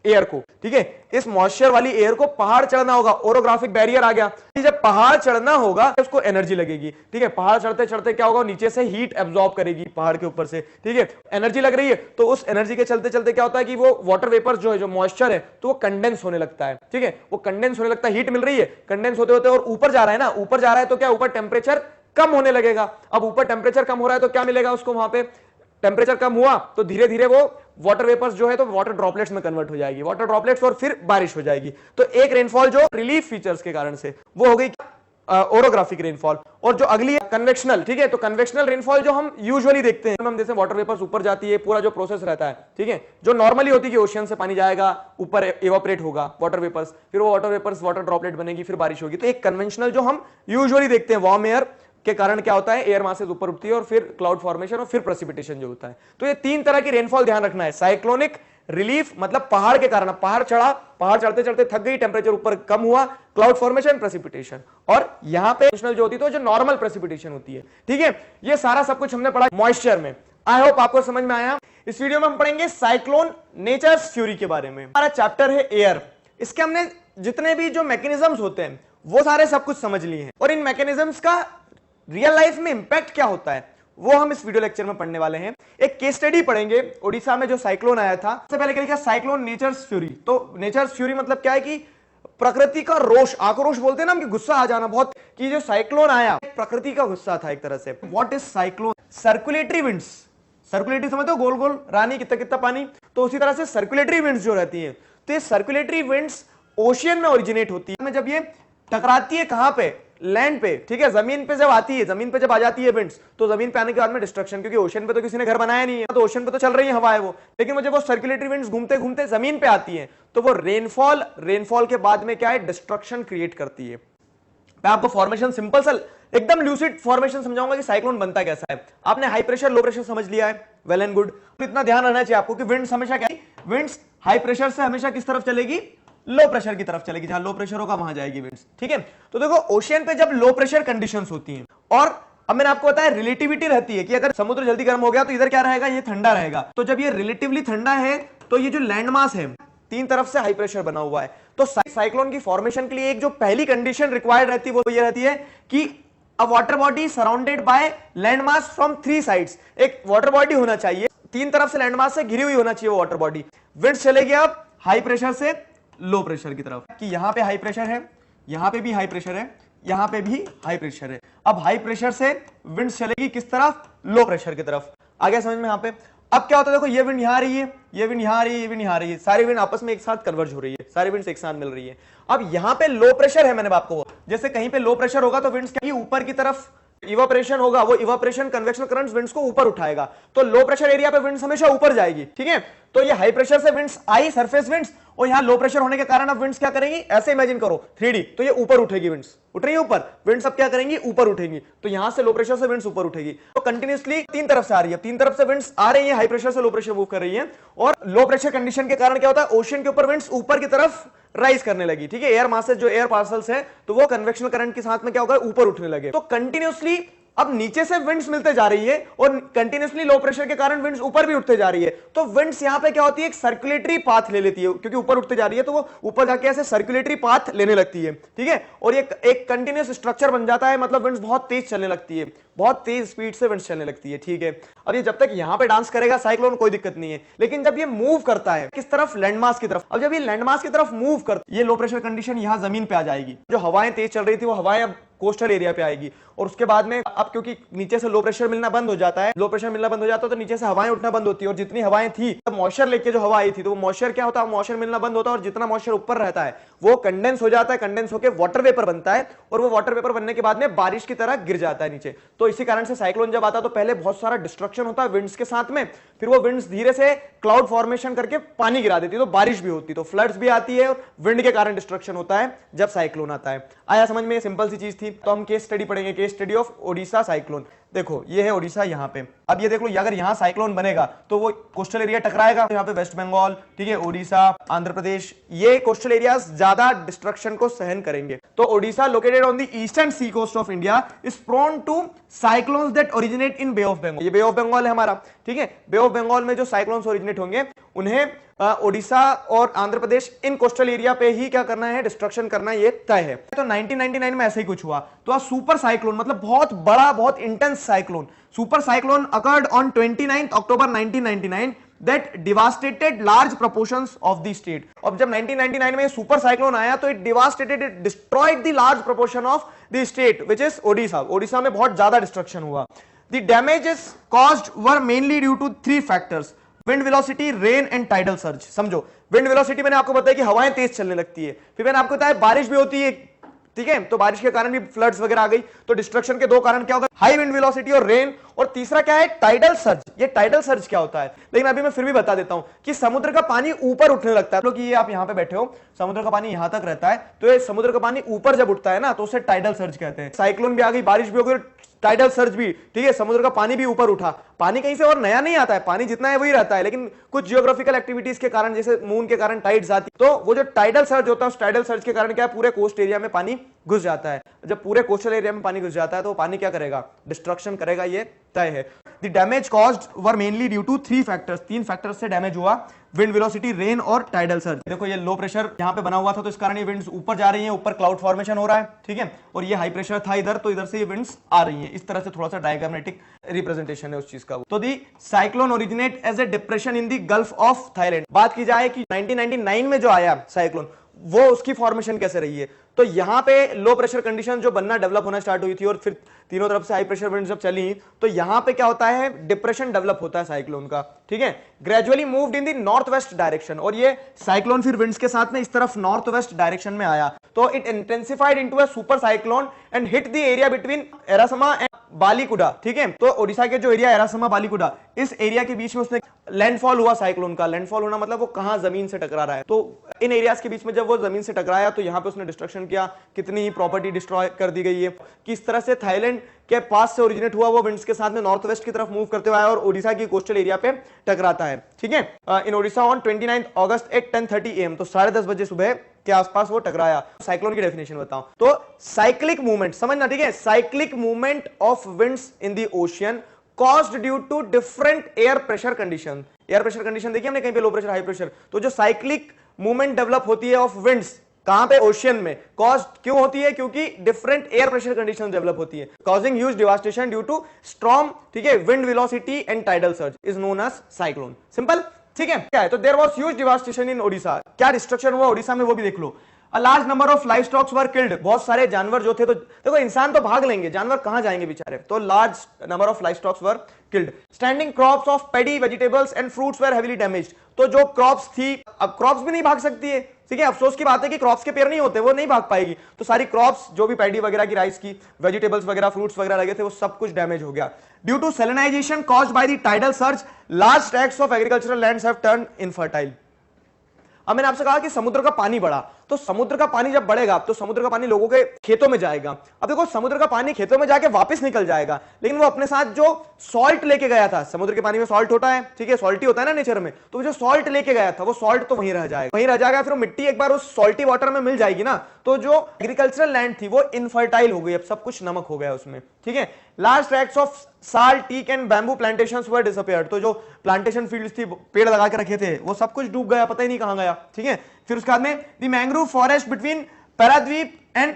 एयर को, ठीक है, इस मॉइस्चर वाली एयर को पहाड़ चढ़ना होगा, ओरोग्राफिक बैरियर आ गया। जब पहाड़ चढ़ना होगा उसको एनर्जी लगेगी, ठीक है, पहाड़ चढ़ते चढ़ते क्या होगा, नीचे से हीट एब्जॉर्ब करेगी पहाड़ के ऊपर से, ठीक है, एनर्जी लग रही है, तो उस एनर्जी के चलते चलते क्या होता है कि वो वाटर वेपर जो है, जो मॉइस्चर है, तो वो कंडेंस होने लगता है, ठीक है, वो कंडेंस होने लगता है, हीट मिल रही है, कंडेंस होते होते और ऊपर जा रहा है ना, ऊपर जा रहा है तो क्या, ऊपर टेम्परेचर कम होने लगेगा। अब ऊपर टेम्परेचर कम हो रहा है तो क्या मिलेगा उसको, वहां पे टेम्परेचर कम हुआ तो धीरे धीरे वो वाटर वेपर्स जो है तो वाटर ड्रॉपलेट्स में कन्वर्ट हो जाएगी, वाटर ड्रॉपलेट्स, और फिर बारिश हो जाएगी। तो एक रेनफॉल जो रिलीफ फीचर्स के कारण से वो हो गई ओरोग्राफिक रेनफॉल। और जो अगली है कन्वेक्शनल, ठीक है, तो कन्वेक्शनल रेनफॉल जो हम यूजुअली देखते हैं, हम जैसे वाटर वेपर्स ऊपर जाती है, पूरा जो प्रोसेस रहता है, ठीक है, जो नॉर्मली होती है कि ओशियन से पानी जाएगा, ऊपर इवापोरेट होगा वाटर वेपर्स, फिर वो वाटर वेपर्स वाटर ड्रॉपलेट बनेगी, फिर बारिश होगी। तो एक कन्वेंशनल जो हम यूजुअली देखते हैं, वार्म एयर के कारण क्या होता है, एयर मासेस ऊपर उठती है और फिर क्लाउड फॉर्मेशन और फिर प्रेसिपिटेशन जो होता है। तो ये तीन तरह की रेनफॉल ध्यान रखना है। साइक्लोनिक रिलीफ मतलब पहाड़ के कारण, पहाड़ चढ़ा, पहाड़ चढ़ते चढ़ते थक गई, टेंपरेचर ऊपर कम हुआ, क्लाउड फॉर्मेशन, प्रेसिपिटेशन। और यहां पे जो होती है तो जो नॉर्मल प्रेसिपिटेशन होती है, ठीक है। ये सारा सब कुछ हमने पढ़ा मॉइस्चर में। आई होप आपको समझ में आया। इस वीडियो में हम पढ़ेंगे साइक्लोन नेचर्स फ्यूरी के बारे में। हमारा चैप्टर है एयर। इसके हमने जितने भी जो मैकेनिज्म्स होते हैं वो सारे सब कुछ समझ लिए हैं, और इन मैकेनिज्म्स का रियल लाइफ में इंपैक्ट क्या होता है वो हम इस वीडियो लेक्चर में पढ़ने वाले हैं। एक केस स्टडी पढ़ेंगे, ओडिशा में जो साइक्लोन आया था। सबसे पहले क्या लिखा, साइक्लोन नेचर्स फ्यूरी। तो नेचर्स फ्यूरी मतलब क्या है कि प्रकृति का रोष, आक्रोश बोलते हैं ना हम, कि गुस्सा आ जाना बहुत, कि जो साइक्लोन आया प्रकृति का गुस्सा था एक तरह से। What is cyclone? Circulatory winds. Circulatory समझते हो, गोल गोल रानी, कितना कितना पानी, तो उसी तरह से सर्कुलेटरी विंड्स जो रहती है, तो ये सर्कुलेटरी विंड्स ओशियन में ओरिजिनेट होती है। जब ये टकराती है कहां पे, लैंड पे, ठीक है, जमीन पे जब आती है, जमीन पे जब आ जाती है विंड्स, तो जमीन पे आने के बाद में डिस्ट्रक्शन, क्योंकि ओशन पे तो किसी ने घर बनाया नहीं है, तो ओशन पे तो चल रही है हवा है वो, लेकिन वो जब वो सर्कुलेटरी विंड्स घूमते घूमते जमीन पे आती है तो वो रेनफॉल के बाद में क्या है, डिस्ट्रक्शन क्रिएट करती है। मैं आपको फॉर्मेशन सिंपल सा एकदम ल्यूसिड फॉर्मेशन समझाऊंगा कि साइक्लोन बनता कैसा है। आपने हाई प्रेशर लो प्रेशर समझ लिया है, वेल एंड गुड। इतना ध्यान रखना चाहिए आपको कि विंड्स हमेशा क्या, विंड्स हाई प्रेशर से हमेशा किस तरफ चलेगी, लो प्रेशर की तरफ चलेगी, जहां लो प्रेशर होगा वहां जाएगी विंड्स, ठीक है। तो देखो ओशियन पे जब लो प्रेशर कंडीशंस होती हैं, और अब मैंने आपको बताया रिलेटिविटी रहती है कि अगर समुद्र जल्दी गर्म हो गया तो इधर क्या रहेगा, ये ठंडा रहेगा। तो जब ये रिलेटिवली ठंडा है तो ये जो लैंड मास है तीन तरफ से हाई प्रेशर बना हुआ है, तो साइक्लोन की फॉर्मेशन के लिए एक जो पहली कंडीशन रिक्वायर्ड रहती है वो ये रहती है कि अ water body surrounded by land mass from three sides. एक वाटर बॉडी होना चाहिए, तीन तरफ से लैंड मास से घिरी हुई होना चाहिए वो वाटर बॉडी। विंड्स चलेगी अब हाई प्रेशर से लो प्रेशर की तरफ, कि यहां पे हाई प्रेशर है, यहां पे भी हाई प्रेशर है, यहां पे भी हाई प्रेशर है। अब हाई प्रेशर से विंड्स चलेगी किस तरफ, लो प्रेशर की तरफ। आ गया समझ में यहां पे। अब क्या होता है, देखो ये विंड यहां आ रही है, ये विंड यहां आ रही है, ये विंड यहां आ रही है, सारी विंड आपस में एक साथ कन्वर्ज हो रही है, सारी विंड्स एक साथ मिल रही है। अब यहां पे लो प्रेशर है, मैंने आपको जैसे कहीं पे लो प्रेशर होगा तो विंड्स क्या ऊपर की तरफ इवापोरेशन होगा, वो इवापोरेशन कन्वेक्शनल करंट्स विंड्स को ऊपर उठाएगा, तो लो प्रेशर एरिया पे विंड्स हमेशा ऊपर जाएगी, ठीक है। तो ये हाई प्रेशर से विंड्स आई, सरफेस विंड्स, और यहां लो प्रेशर होने के कारण अब विंड्स क्या करेंगी, ऐसे इमेजिन करो 3D, तो ये ऊपर उठेगी, विंड्स उठ रही है ऊपर, विंड्स अब क्या करेंगी, ऊपर उठेंगी। तो यहां से लो प्रेशर से विंड्स ऊपर उठेगी, तो कंटिन्यूअसली तीन तरफ से आ रही है, तीन तरफ से विंड्स आ रही है, हाई प्रेशर से लो प्रेशर मूव कर रही है। और लो प्रेशर कंडीशन के कारण क्या होता है, ओशन के ऊपर विंड्स ऊपर की तरफ राइज करने लगी, ठीक है। एयर मासेस जो एयर पार्सल्स है तो वो कन्वेक्शनल करंट के साथ में क्या होगा, ऊपर उठने लगे। तो कंटिन्यूअसली अब नीचे से विंड्स मिलते जा रही है और कंटिन्यूअसली लो प्रेशर के कारण विंड्स ऊपर भी उठते जा रही है। तो विंड्स यहां पे क्या होती है, एक सर्कुलेटरी पाथ ले लेती है, क्योंकि ऊपर उठते जा रही है तो वो ऊपर जाके ऐसे सर्कुलेटरी पाथ लेने लगती है, ठीक है। और ये एक कंटिन्यूअस स्ट्रक्चर बन जाता है, मतलब विंड्स बहुत तेज चलने लगती है, बहुत तेज स्पीड से विंड्स चलने लगती है, ठीक है। अब ये जब तक यहां पे डांस करेगा साइक्लोन कोई दिक्कत नहीं है, लेकिन जब ये मूव करता है किस तरफ, लैंडमास की तरफ, अब जब ये लैंडमास की तरफ मूव करता है, ये लो प्रेशर कंडीशन यहां जमीन पे आ जाएगी, जो हवाएं तेज चल रही थी वो हवाएं अब कोस्टल एरिया पे आएगी, और उसके बाद में अब क्योंकि नीचे से लो प्रेशर मिलना बंद हो जाता है, लो प्रेशर मिलना बंद हो जाता है तो नीचे से हवाएं उठना बंद होती है, और जितनी हवाएं थी तो मॉइस्चर लेके जो हवा आई थी तो वो मॉइस्चर क्या होता है, मॉइस्चर मिलना बंद होता है, और जितना मॉइस्चर ऊपर रहता है वो कंडेंस हो जाता है, कंडेंस होकर वाटर वेपर बनता है, और वो वाटर वेपर बनने के बाद में बारिश की तरह गिर जाता है नीचे। तो इसी कारण से साइक्लोन जब आता है तो पहले बहुत सारा डिस्ट्रक्शन होता है विंड्स के साथ में, फिर वो विंड्स धीरे से क्लाउड फॉर्मेशन करके पानी गिरा देती है, तो बारिश भी होती है, तो फ्लड्स भी आती है, और विंड के कारण डिस्ट्रक्शन होता है जब साइक्लोन आता है। आया समझ में, सिंपल सी चीज थी। तो हम केस स्टडी पढ़ेंगे, case study of Odisha cyclone. देखो ये है ओडिशा यहां पे, अब ये देख लो, अगर यहां साइक्लोन बनेगा तो वो कोस्टल एरिया टकराएगा, यहां पे वेस्ट बंगाल, ठीक है, ओडिशा, आंध्र प्रदेश, ये कोस्टल एरियाज ज्यादा डिस्ट्रक्शन को सहन करेंगे। तो Odisha located on the eastern sea coast of India is prone to cyclones that originate in bay of Bengal. ये बे ऑफ बंगाल है हमारा, ठीक है। बे ऑफ बंगाल में जो साइक्लोन्स ओरिजिनेट होंगे उन्हें ओडिशा और आंध्र प्रदेश इन कोस्टल एरिया पे ही क्या करना है, डिस्ट्रक्शन करना, ये तय है। तो 1999 में ऐसे ही कुछ हुआ, तो सुपर साइक्लोन मतलब बहुत बड़ा, बहुत intense cyclone, super cyclone occurred on 29 October 1999 that devastated large proportions of the state। अब जब 1999 में सुपर साइक्लोन आया तो it devastated, it destroyed the large proportion of the state which is Odisha. Odisha में बहुत ज्यादा डिस्ट्रक्शन हुआ। The damages caused were mainly due to three factors: wind velocity, rain and tidal surge. समझो, विंड वेलोसिटी मैंने आपको बताया कि हवाएं तेज चलने लगती है, फिर मैंने आपको बताया बारिश भी होती है, ठीक है। तो बारिश के कारण भी फ्लड्स वगैरह आ गई। तो डिस्ट्रक्शन के दो कारण क्या होगा, हाई विंड वेलोसिटी और रेन, और तीसरा क्या है, टाइडल सर्ज। ये टाइडल सर्ज क्या होता है, लेकिन अभी मैं फिर भी बता देता हूं कि समुद्र का पानी ऊपर उठने लगता है। कि ये आप यहां पे बैठे हो, समुद्र का पानी यहां तक रहता है, तो ये समुद्र का पानी ऊपर जब उठता है ना, तो उसे टाइडल सर्ज कहते हैं। साइक्लोन भी आ गई, बारिश भी हो गई, टाइडल सर्ज भी, ठीक है, समुद्र का पानी भी ऊपर उठा। पानी कहीं से और नया नहीं आता है, पानी जितना है वही रहता है, लेकिन कुछ जियोग्राफिकल एक्टिविटीज के कारण, जैसे मून के कारण टाइड्स आती, तो वो जो टाइडल सर्ज होता है, उस टाइडल सर्ज के कारण क्या है, पूरे कोस्ट एरिया में पानी घुस जाता है। जब पूरे कोस्टल एरिया में पानी घुस जाता है तो पानी क्या करेगा, डिस्ट्रक्शन करेगा, ये तय है। The damage caused were mainly due to 3 factors, 3 factors से डैमेज हुआ, विंड वेलोसिटी, रेन और टाइडल सर्ज। देखो ये लो प्रेशर यहां पे बना हुआ था, तो इस कारण ये विंड्स ऊपर जा रही हैं, ऊपर क्लाउड फॉर्मेशन हो रहा है, ठीक है, और ये हाई प्रेशर था इधर, तो इधर से ये विंड्स आ रही हैं। इस तरह से थोड़ा सा डायग्रामेटिक रिप्रेजेंटेशन है उस चीज का। तो the cyclone originate as a depression in the gulf of Thailand. बात की जाए कि 1999 में जो आया साइक्लोन, वो उसकी फॉर्मेशन कैसे रही है, तो यहां पे लो प्रेशर कंडीशन जो बनना, डेवलप होना स्टार्ट हुई थी, और फिर तीनों तरफ से हाई प्रेशर विंड्स जब चली, तो यहां पे क्या होता है, डिप्रेशन डेवलप होता है साइक्लोन का, ठीक है, gradually moved in the north west direction. और ये साइक्लोन फिर विंड्स के साथ में इस तरफ नॉर्थ वेस्ट डायरेक्शन में आया, तो it intensified into a super cyclone and hit the area between Erasama and Balikuda, ठीक है। तो ओडिशा के जो एरिया एरासमा बालीकुडा, इस एरिया के बीच में उसने लैंडफॉल हुआ साइक्लोन का। लैंडफॉल होना मतलब वो कहां, जमीन से टकरा रहा है, तो इन एरियाज के बीच में जब वो जमीन से टकराया, तो यहां पे उसने डिस्ट्रक्शन किया, कितनी ही प्रॉपर्टी डिस्ट्रॉय कर दी गई है। किस तरह से थाईलैंड के पास से ओरिजिनेट हुआ, वो विंड्स के साथ में नॉर्थ वेस्ट की तरफ मूव करते हुए आया और ओडिशा की कोस्टल एरिया पे टकराता है, ठीक है। In Odisha on 29 August at 10:30 AM, तो 10:30 बजे सुबह के आसपास वो टकराया। साइक्लोन की डेफिनेशन बताऊं तो साइक्लिक मूवमेंट, समझना, ठीक है, cyclic movement of winds in the ocean caused due to different air pressure condition। Air pressure condition देखिए हमने कहीं पे लो प्रेशर, हाई प्रेशर, तो जो साइक्लिक मूवमेंट डेवलप होती है ऑफ विंड्स, कहां पे, ओशियन में, कॉज्ड क्यों होती है, क्योंकि different air pressure condition develop होती है, causing huge devastation due to storm, ठीक है, wind velocity and tidal surge is known as cyclone. Simple, ठीक है। क्या है, तो there was huge devastation in Odisha. क्या डिस्ट्रक्शन हुआ ओडिशा में, वो भी देख लो। A large number of livestock were killed। बहुत सारे जानवर जो थे, तो देखो इंसान तो भाग लेंगे, जानवर कहां जाएंगे बेचारे, तो large number of livestock were killed। Standing crops of paddy, vegetables and fruits were heavily damaged। तो जो क्रॉप्स थी, अब क्रॉप्स भी नहीं भाग सकती है, ठीक है, अफसोस की बात है कि क्रॉप्स के पेड़ नहीं होते, वो नहीं भाग पाएगी, तो सारी क्रॉप्स जो भी पैडी वगैरह की, राइस की, वेजिटेबल्स वगैरह, फ्रूट्स वगैरह लगे थे, वो सब कुछ डैमेज हो गया। Due to salinisation caused by the tidal surge, large tracts of agricultural lands have turned infertile. अब मैंने आपसे कहा कि समुद्र का पानी बढ़ा, तो समुद्र का पानी जब बढ़ेगा तो समुद्र का पानी लोगों के खेतों में जाएगा। अब देखो समुद्र का पानी खेतों में जाके वापस निकल जाएगा, लेकिन वो अपने साथ जो सॉल्ट लेके गया था, समुद्र के पानी में सॉल्ट होता है, ठीक है, सॉल्टी होता है ना नेचर में, तो जो सॉल्ट लेके गया था वो सॉल्ट तो वहीं रह जाएगा, वहीं रह जाएगा। फिर वो मिट्टी एक बार उस सॉल्टी वाटर में मिल जाएगी ना, तो जो एग्रीकल्चरल लैंड थी वो इनफर्टाइल हो गई, अब सब कुछ नमक हो गया उसमें, ठीक है। Large tracts of sal, teak and bamboo plantations were disappeared. तो जो प्लांटेशन फील्ड्स थी, पेड़ लगा के रखे थे, वो सब कुछ डूब गया, पता ही नहीं कहां गया, ठीक है। फिर उसके बाद में the mangrove forest between Paradip and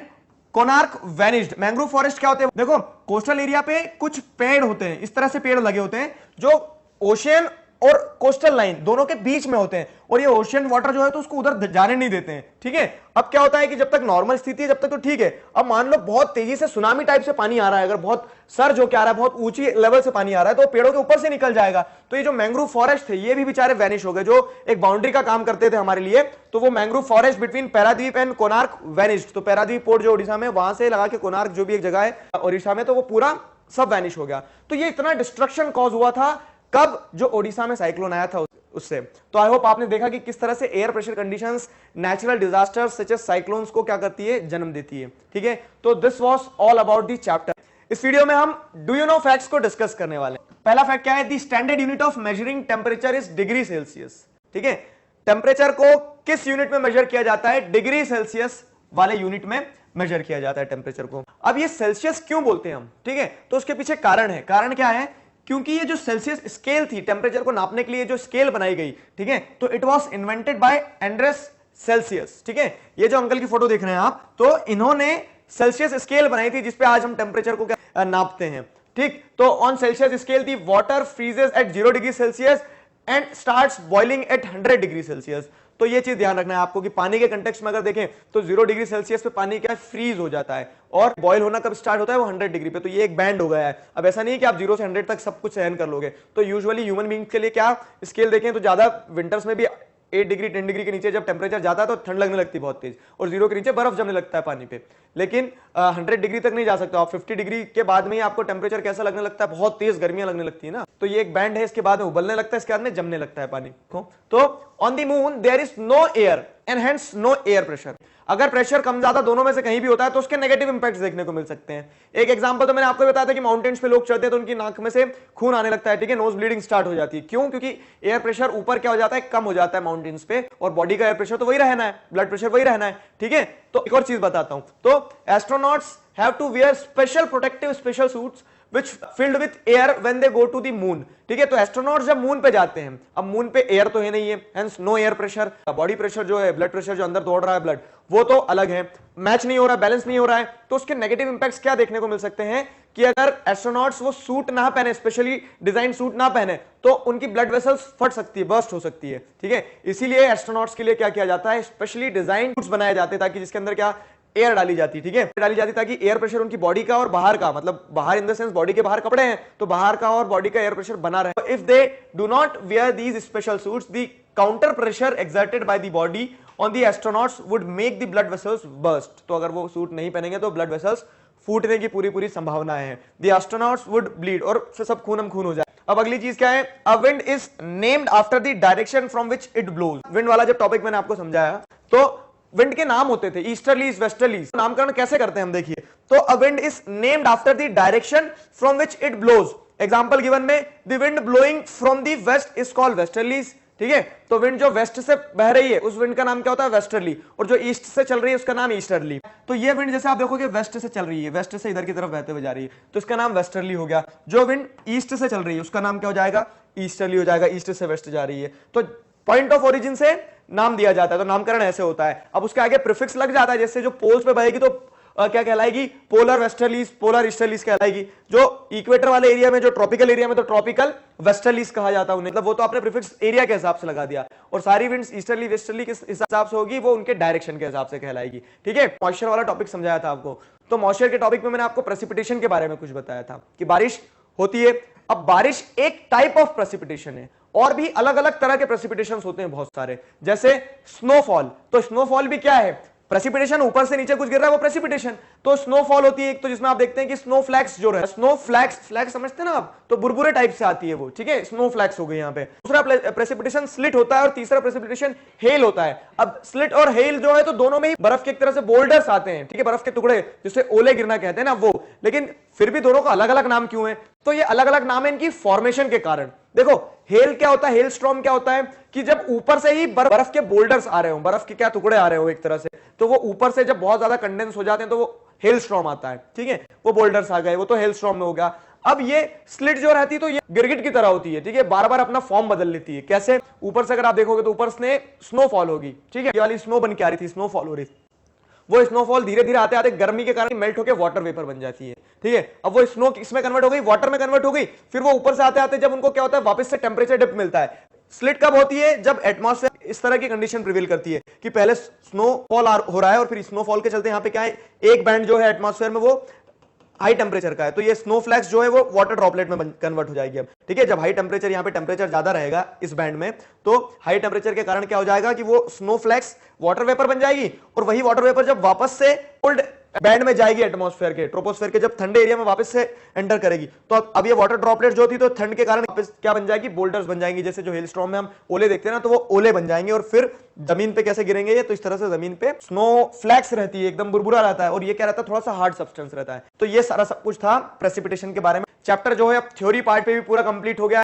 Konark vanished. Mangrove forest क्या होते हैं, देखो कोस्टल एरिया पे कुछ पेड़ होते हैं, इस तरह से पेड़ लगे होते हैं जो ओशियन और कोस्टल लाइन दोनों के बीच में होते हैं, और ये ओशियन वाटर जो है तो उसको उधर जाने नहीं देते हैं, ठीक है। अब क्या होता है कि जब तक नॉर्मल स्थिति है जब तक तो ठीक है, अब मान लो बहुत तेजी से सुनामी टाइप से पानी आ रहा है, अगर बहुत सर्ज होकर आ रहा है, बहुत ऊंची लेवल से पानी आ रहा है, तो पेड़ों के ऊपर से निकल जाएगा। तो ये जो मैंग्रोव फॉरेस्ट थे ये भी बेचारे वैनिश हो गए, जो एक बाउंड्री का काम करते थे हमारे लिए, तो वो mangrove forest between Paradip and Konark vanished. तो पैराद्वीप पोर्ट जो ओडिशा में, वहां से लगा के कोणार्क जो भी एक जगह है ओडिशा में, तो वो पूरा सब वैनिश हो गया। तो ये इतना डिस्ट्रक्शन कॉज हुआ था कब, जो ओडिशा में साइक्लोन आया था उससे। तो आई होप आपने देखा कि किस तरह से air pressure conditions natural disasters such as cyclones को क्या करती है, जन्म देती है, ठीक है। तो this was all about the chapter. इस वीडियो में हम डू यू नो फैक्ट्स को डिस्कस करने वाले हैं। पहला फैक्ट क्या है, the standard unit of measuring temperature is degree Celsius, ठीक है। टेंपरेचर को किस यूनिट में मेजर किया जाता है, डिग्री सेल्सियस वाले यूनिट में मेजर किया जाता है टेंपरेचर को। अब ये सेल्सियस क्यों बोलते हैं हम, ठीक है, तो उसके पीछे कारण है। कारण क्या है, क्योंकि ये जो सेल्सियस स्केल थी, टेंपरेचर को नापने के लिए जो स्केल बनाई गई, ठीक है, तो it was invented by Anders Celsius, ठीक है। ये जो अंकल की फोटो देख रहे हैं आप, तो इन्होंने सेल्सियस स्केल बनाई थी जिसपे आज हम टेंपरेचर को क्या नापते हैं, ठीक। तो on Celsius scale the water freezes at 0 degree Celsius and starts boiling at 100 degree Celsius. तो ये चीज ध्यान रखना है आपको कि पानी के कंटेक्स्ट में अगर देखें तो 0 डिग्री सेल्सियस पे पानी क्या फ्रीज हो जाता है, और बॉयल होना कब स्टार्ट होता है, वो 100 डिग्री पे। तो ये एक बैंड हो गया है। अब ऐसा नहीं है कि आप 0 से 100 तक सब कुछ सहन कर लोगे। तो यूजुअली ह्यूमन बींग के लिए क्या स्केल देखें तो ज्यादा विंटर्स में भी 8 डिग्री 10 डिग्री के नीचे जब टेम्परेचर जाता है तो ठंड लगने लगती है बहुत तेज, और 0 के नीचे बर्फ जमने लगता है पानी पे। लेकिन 100 डिग्री तक नहीं जा सकते आप, 50 डिग्री के बाद में ही आपको टेम्परेचर कैसा लगने लगता है, बहुत तेज गर्मियां लगने लगती है ना। तो ये एक बैंड है, इसके बाद में उबलने लगता है, इसके बाद में जमने लगता है पानी को। तो on the moon there is no air and hence no air pressure. अगर प्रेशर कम ज्यादा दोनों में से कहीं भी होता है तो उसके नेगेटिव इंपैक्ट्स देखने को मिल सकते हैं। एक एग्जांपल तो मैंने आपको बताया था कि माउंटेन्स पे लोग चढ़ते हैं तो उनकी नाक में से खून आने लगता है, ठीक है, नोज ब्लीडिंग स्टार्ट हो जाती है। क्यों? क्योंकि एयर प्रेशर ऊपर क्या हो जाता है, कम हो जाता है माउंटेन्स पे, और बॉडी का एयर प्रेशर तो वही रहना है, ब्लड प्रेशर वही रहना है, ठीक है। तो एक और चीज बताता हूं, तो astronauts have to wear special protective special suits which filled with air when they go to the moon, ठीक है। तो एस्ट्रोनॉट्स जब मून पे जाते हैं, अब मून पे एयर तो है नहीं है, hence no air pressure, body pressure जो है, ब्लड प्रेशर जो अंदर दौड़ रहा है ब्लड, वो तो अलग है, मैच नहीं हो रहा है, बैलेंस नहीं हो रहा है। तो उसके नेगेटिव इंपैक्ट्स क्या देखने को मिल सकते हैं कि अगर एस्ट्रोनॉट्स वो सूट ना पहने, स्पेशली डिजाइन सूट ना पहने, तो उनकी ब्लड वेसल्स फट सकती है, बर्स्ट हो सकती है, ठीक है। इसीलिए एस्ट्रोनॉट्स के लिए क्या किया जाता है, स्पेशली डिजाइन सूट्स बनाए जाते हैं ताकि जिसके अंदर क्या एयर डाली जाती है, ठीक है, डाली जाती ताकि एयर प्रेशर उनकी बॉडी का और बाहर का, मतलब बाहर इन द सेंस बॉडी के बाहर कपड़े हैं तो बाहर का और बॉडी का एयर प्रेशर बना रहे। If they do not wear these special suits, the counter pressure exerted by the body on the astronauts would make the blood vessels burst. तो अगर वो सूट नहीं पहनेंगे तो ब्लड वेसल्स फूटने की पूरी संभावना है। द एस्ट्रोनॉट्स वुड ब्लीड, और सब खून हो जाए। अब अगली चीज क्या है, a wind is named after the direction from which it blows. Wind वाला जब टॉपिक मैंने आपको समझाया तो विंड के नाम होते थे, ईस्टर्लीज वेस्टर्लीज। नामकरण कैसे करते हैं हम देखिए, तो a wind is named after the direction from which it blows. Example given में, the wind blowing from the west is called westerlies, ठीक है। तो विंड जो वेस्ट से बह रही है उस विंड का नाम क्या होता है, वेस्टर्ली, और जो ईस्ट से चल रही है उसका नाम ईस्टर्ली। तो ये विंड जैसे आप देखोगे वेस्ट से चल रही है, वेस्ट से इधर की तरफ बहते हुए जा रही है, तो इसका नाम वेस्टर्ली हो गया। जो विंड ईस्ट से चल रही है उसका नाम क्या हो जाएगा, ईस्टर्ली हो जाएगा, ईस्ट से वेस्ट जा रही है। तो पॉइंट ऑफ ओरिजिन से नाम दिया जाता है, तो नामकरण ऐसे होता है। अब उसके आगे प्रीफिक्स लग जाता है, जैसे जो पोल्स पे बहेगी तो क्या कहलाएगी, पोलर वेस्टर्लीज, पोलर ईस्टर्लीज कहलाएगी। जो इक्वेटर वाले एरिया में, जो ट्रॉपिकल एरिया में, तो ट्रॉपिकल वेस्टर्लीज कहा जाता है उन्हें, मतलब वो तो आपने प्रीफिक्स एरिया के हिसाब से लगा दिया। और सारी विंड्स ईस्टर्ली वेस्टर्ली किस हिसाब से होगी, वो उनके डायरेक्शन के हिसाब से कहलाएगी, ठीक है। मॉइस्चर वाला टॉपिक समझाया था आपको, तो मॉइस्चर के टॉपिक में मैंने आपको प्रेसिपिटेशन के बारे में कुछ बताया था कि बारिश होती है। अब बारिश एक टाइप ऑफ प्रेसिपिटेशन है, और भी अलग अलग तरह के प्रेसिपिटेशंस होते हैं बहुत सारे, जैसे स्नोफॉल। तो स्नोफॉल भी क्या है, प्रेसिपिटेशन, ऊपर से नीचे कुछ गिर रहा है वो प्रेसिपिटेशन। तो स्नोफॉल होती है एक, तो जिसमें आप देखते हैं कि स्नो फ्लैक्स जो है, स्नो फ्लैक्स, फ्लैक्स समझते हैं ना आप, तो बुरबुरे टाइप से आती है वो, ठीक है, स्नो फ्लैक्स हो गई यहाँ पे। दूसरा प्रेसिपिटेशन स्लिट होता है, और तीसरा प्रेसिपिटेशन हेल होता है। अब स्लिट और हेल जो है तो दोनों में ही बर्फ के एक तरह से बोल्डर्स आते हैं, ठीक है, बर्फ के टुकड़े जिसे ओले गिरना कहते हैं ना वो, लेकिन फिर भी दोनों का अलग अलग नाम क्यों है, तो ये अलग अलग नाम है इनकी फॉर्मेशन के कारण। देखो हेल क्या होता है, हेल स्टॉर्म क्या होता है कि जब ऊपर से ही बर्फ के बोल्डर्स आ रहे हो, बर्फ के क्या टुकड़े आ रहे हो एक तरह से, तो वो ऊपर से जब बहुत ज्यादा कंडेंस हो जाते हैं तो वो हेल स्टॉर्म आता है, ठीक है, वो बोल्डर्स आ गए, वो तो हेल स्टॉर्म में होगा। अब ये स्लिट जो रहती है तो ये गिरगिट की तरह होती है, ठीक है, बार बार अपना फॉर्म बदल लेती है। कैसे, ऊपर से अगर आप देखोगे तो ऊपर से स्नोफॉल होगी, ठीक है, ये वाली स्नो बन के आ रही थी, स्नोफॉल हो रही थी, वो स्नोफॉल धीरे धीरे आते आते गर्मी के कारण मेल्ट होकर वाटर वेपर बन जाती है, ठीक है। अब वो स्नो किसमें कन्वर्ट हो गई, वाटर में कन्वर्ट हो गई। फिर वो ऊपर से आते आते जब उनको क्या होता है, वापस से टेम्परेचर डिप मिलता है। स्लिट कब होती है, जब एटमॉस्फेयर इस तरह की कंडीशन प्रिवेल करती है कि पहले स्नोफॉल हो रहा है, और फिर स्नोफॉल के चलते यहाँ पे क्या है, एक बैंड जो है एटमॉस्फेयर में वो हाई टेम्परेचर का है, तो ये स्नोफ्लैक्स जो है वो वाटर ड्रॉपलेट में कन्वर्ट हो जाएगी अब, ठीक है। जब हाई टेम्परेचर, यहाँ पे टेम्परेचर ज्यादा रहेगा इस बैंड में, तो हाई टेम्परेचर के कारण क्या हो जाएगा कि वो स्नोफ्लैक्स वाटर वेपर बन जाएगी, और वही वाटर वेपर जब वापस से कोल्ड बैंड में जाएगी एटमॉस्फेयर के, ट्रोपोस्फेयर के जब ठंडे एरिया में वापस से एंटर करेगी, तो अब ये वाटर ड्रॉपलेट जो थी तो ठंड के कारण वापस क्या बन जाएगी, बोल्डर्स बन जाएंगी। जैसे जो हेल स्टॉर्म में हम ओले देखते हैं ना, तो वो ओले बन जाएंगे, और फिर जमीन पे कैसे गिरेंगे ये, तो इस तरह से जमीन पे स्नो फ्लैक्स रहती है, एकदम बुरबुरा रहता है, और ये क्या रहता है, थोड़ा सा हार्ड सब्सटेंस रहता है। तो ये सारा सब कुछ था प्रेसिपिटेशन के बारे में। चैप्टर जो है अब थ्योरी पार्ट पे भी पूरा कंप्लीट हो गया।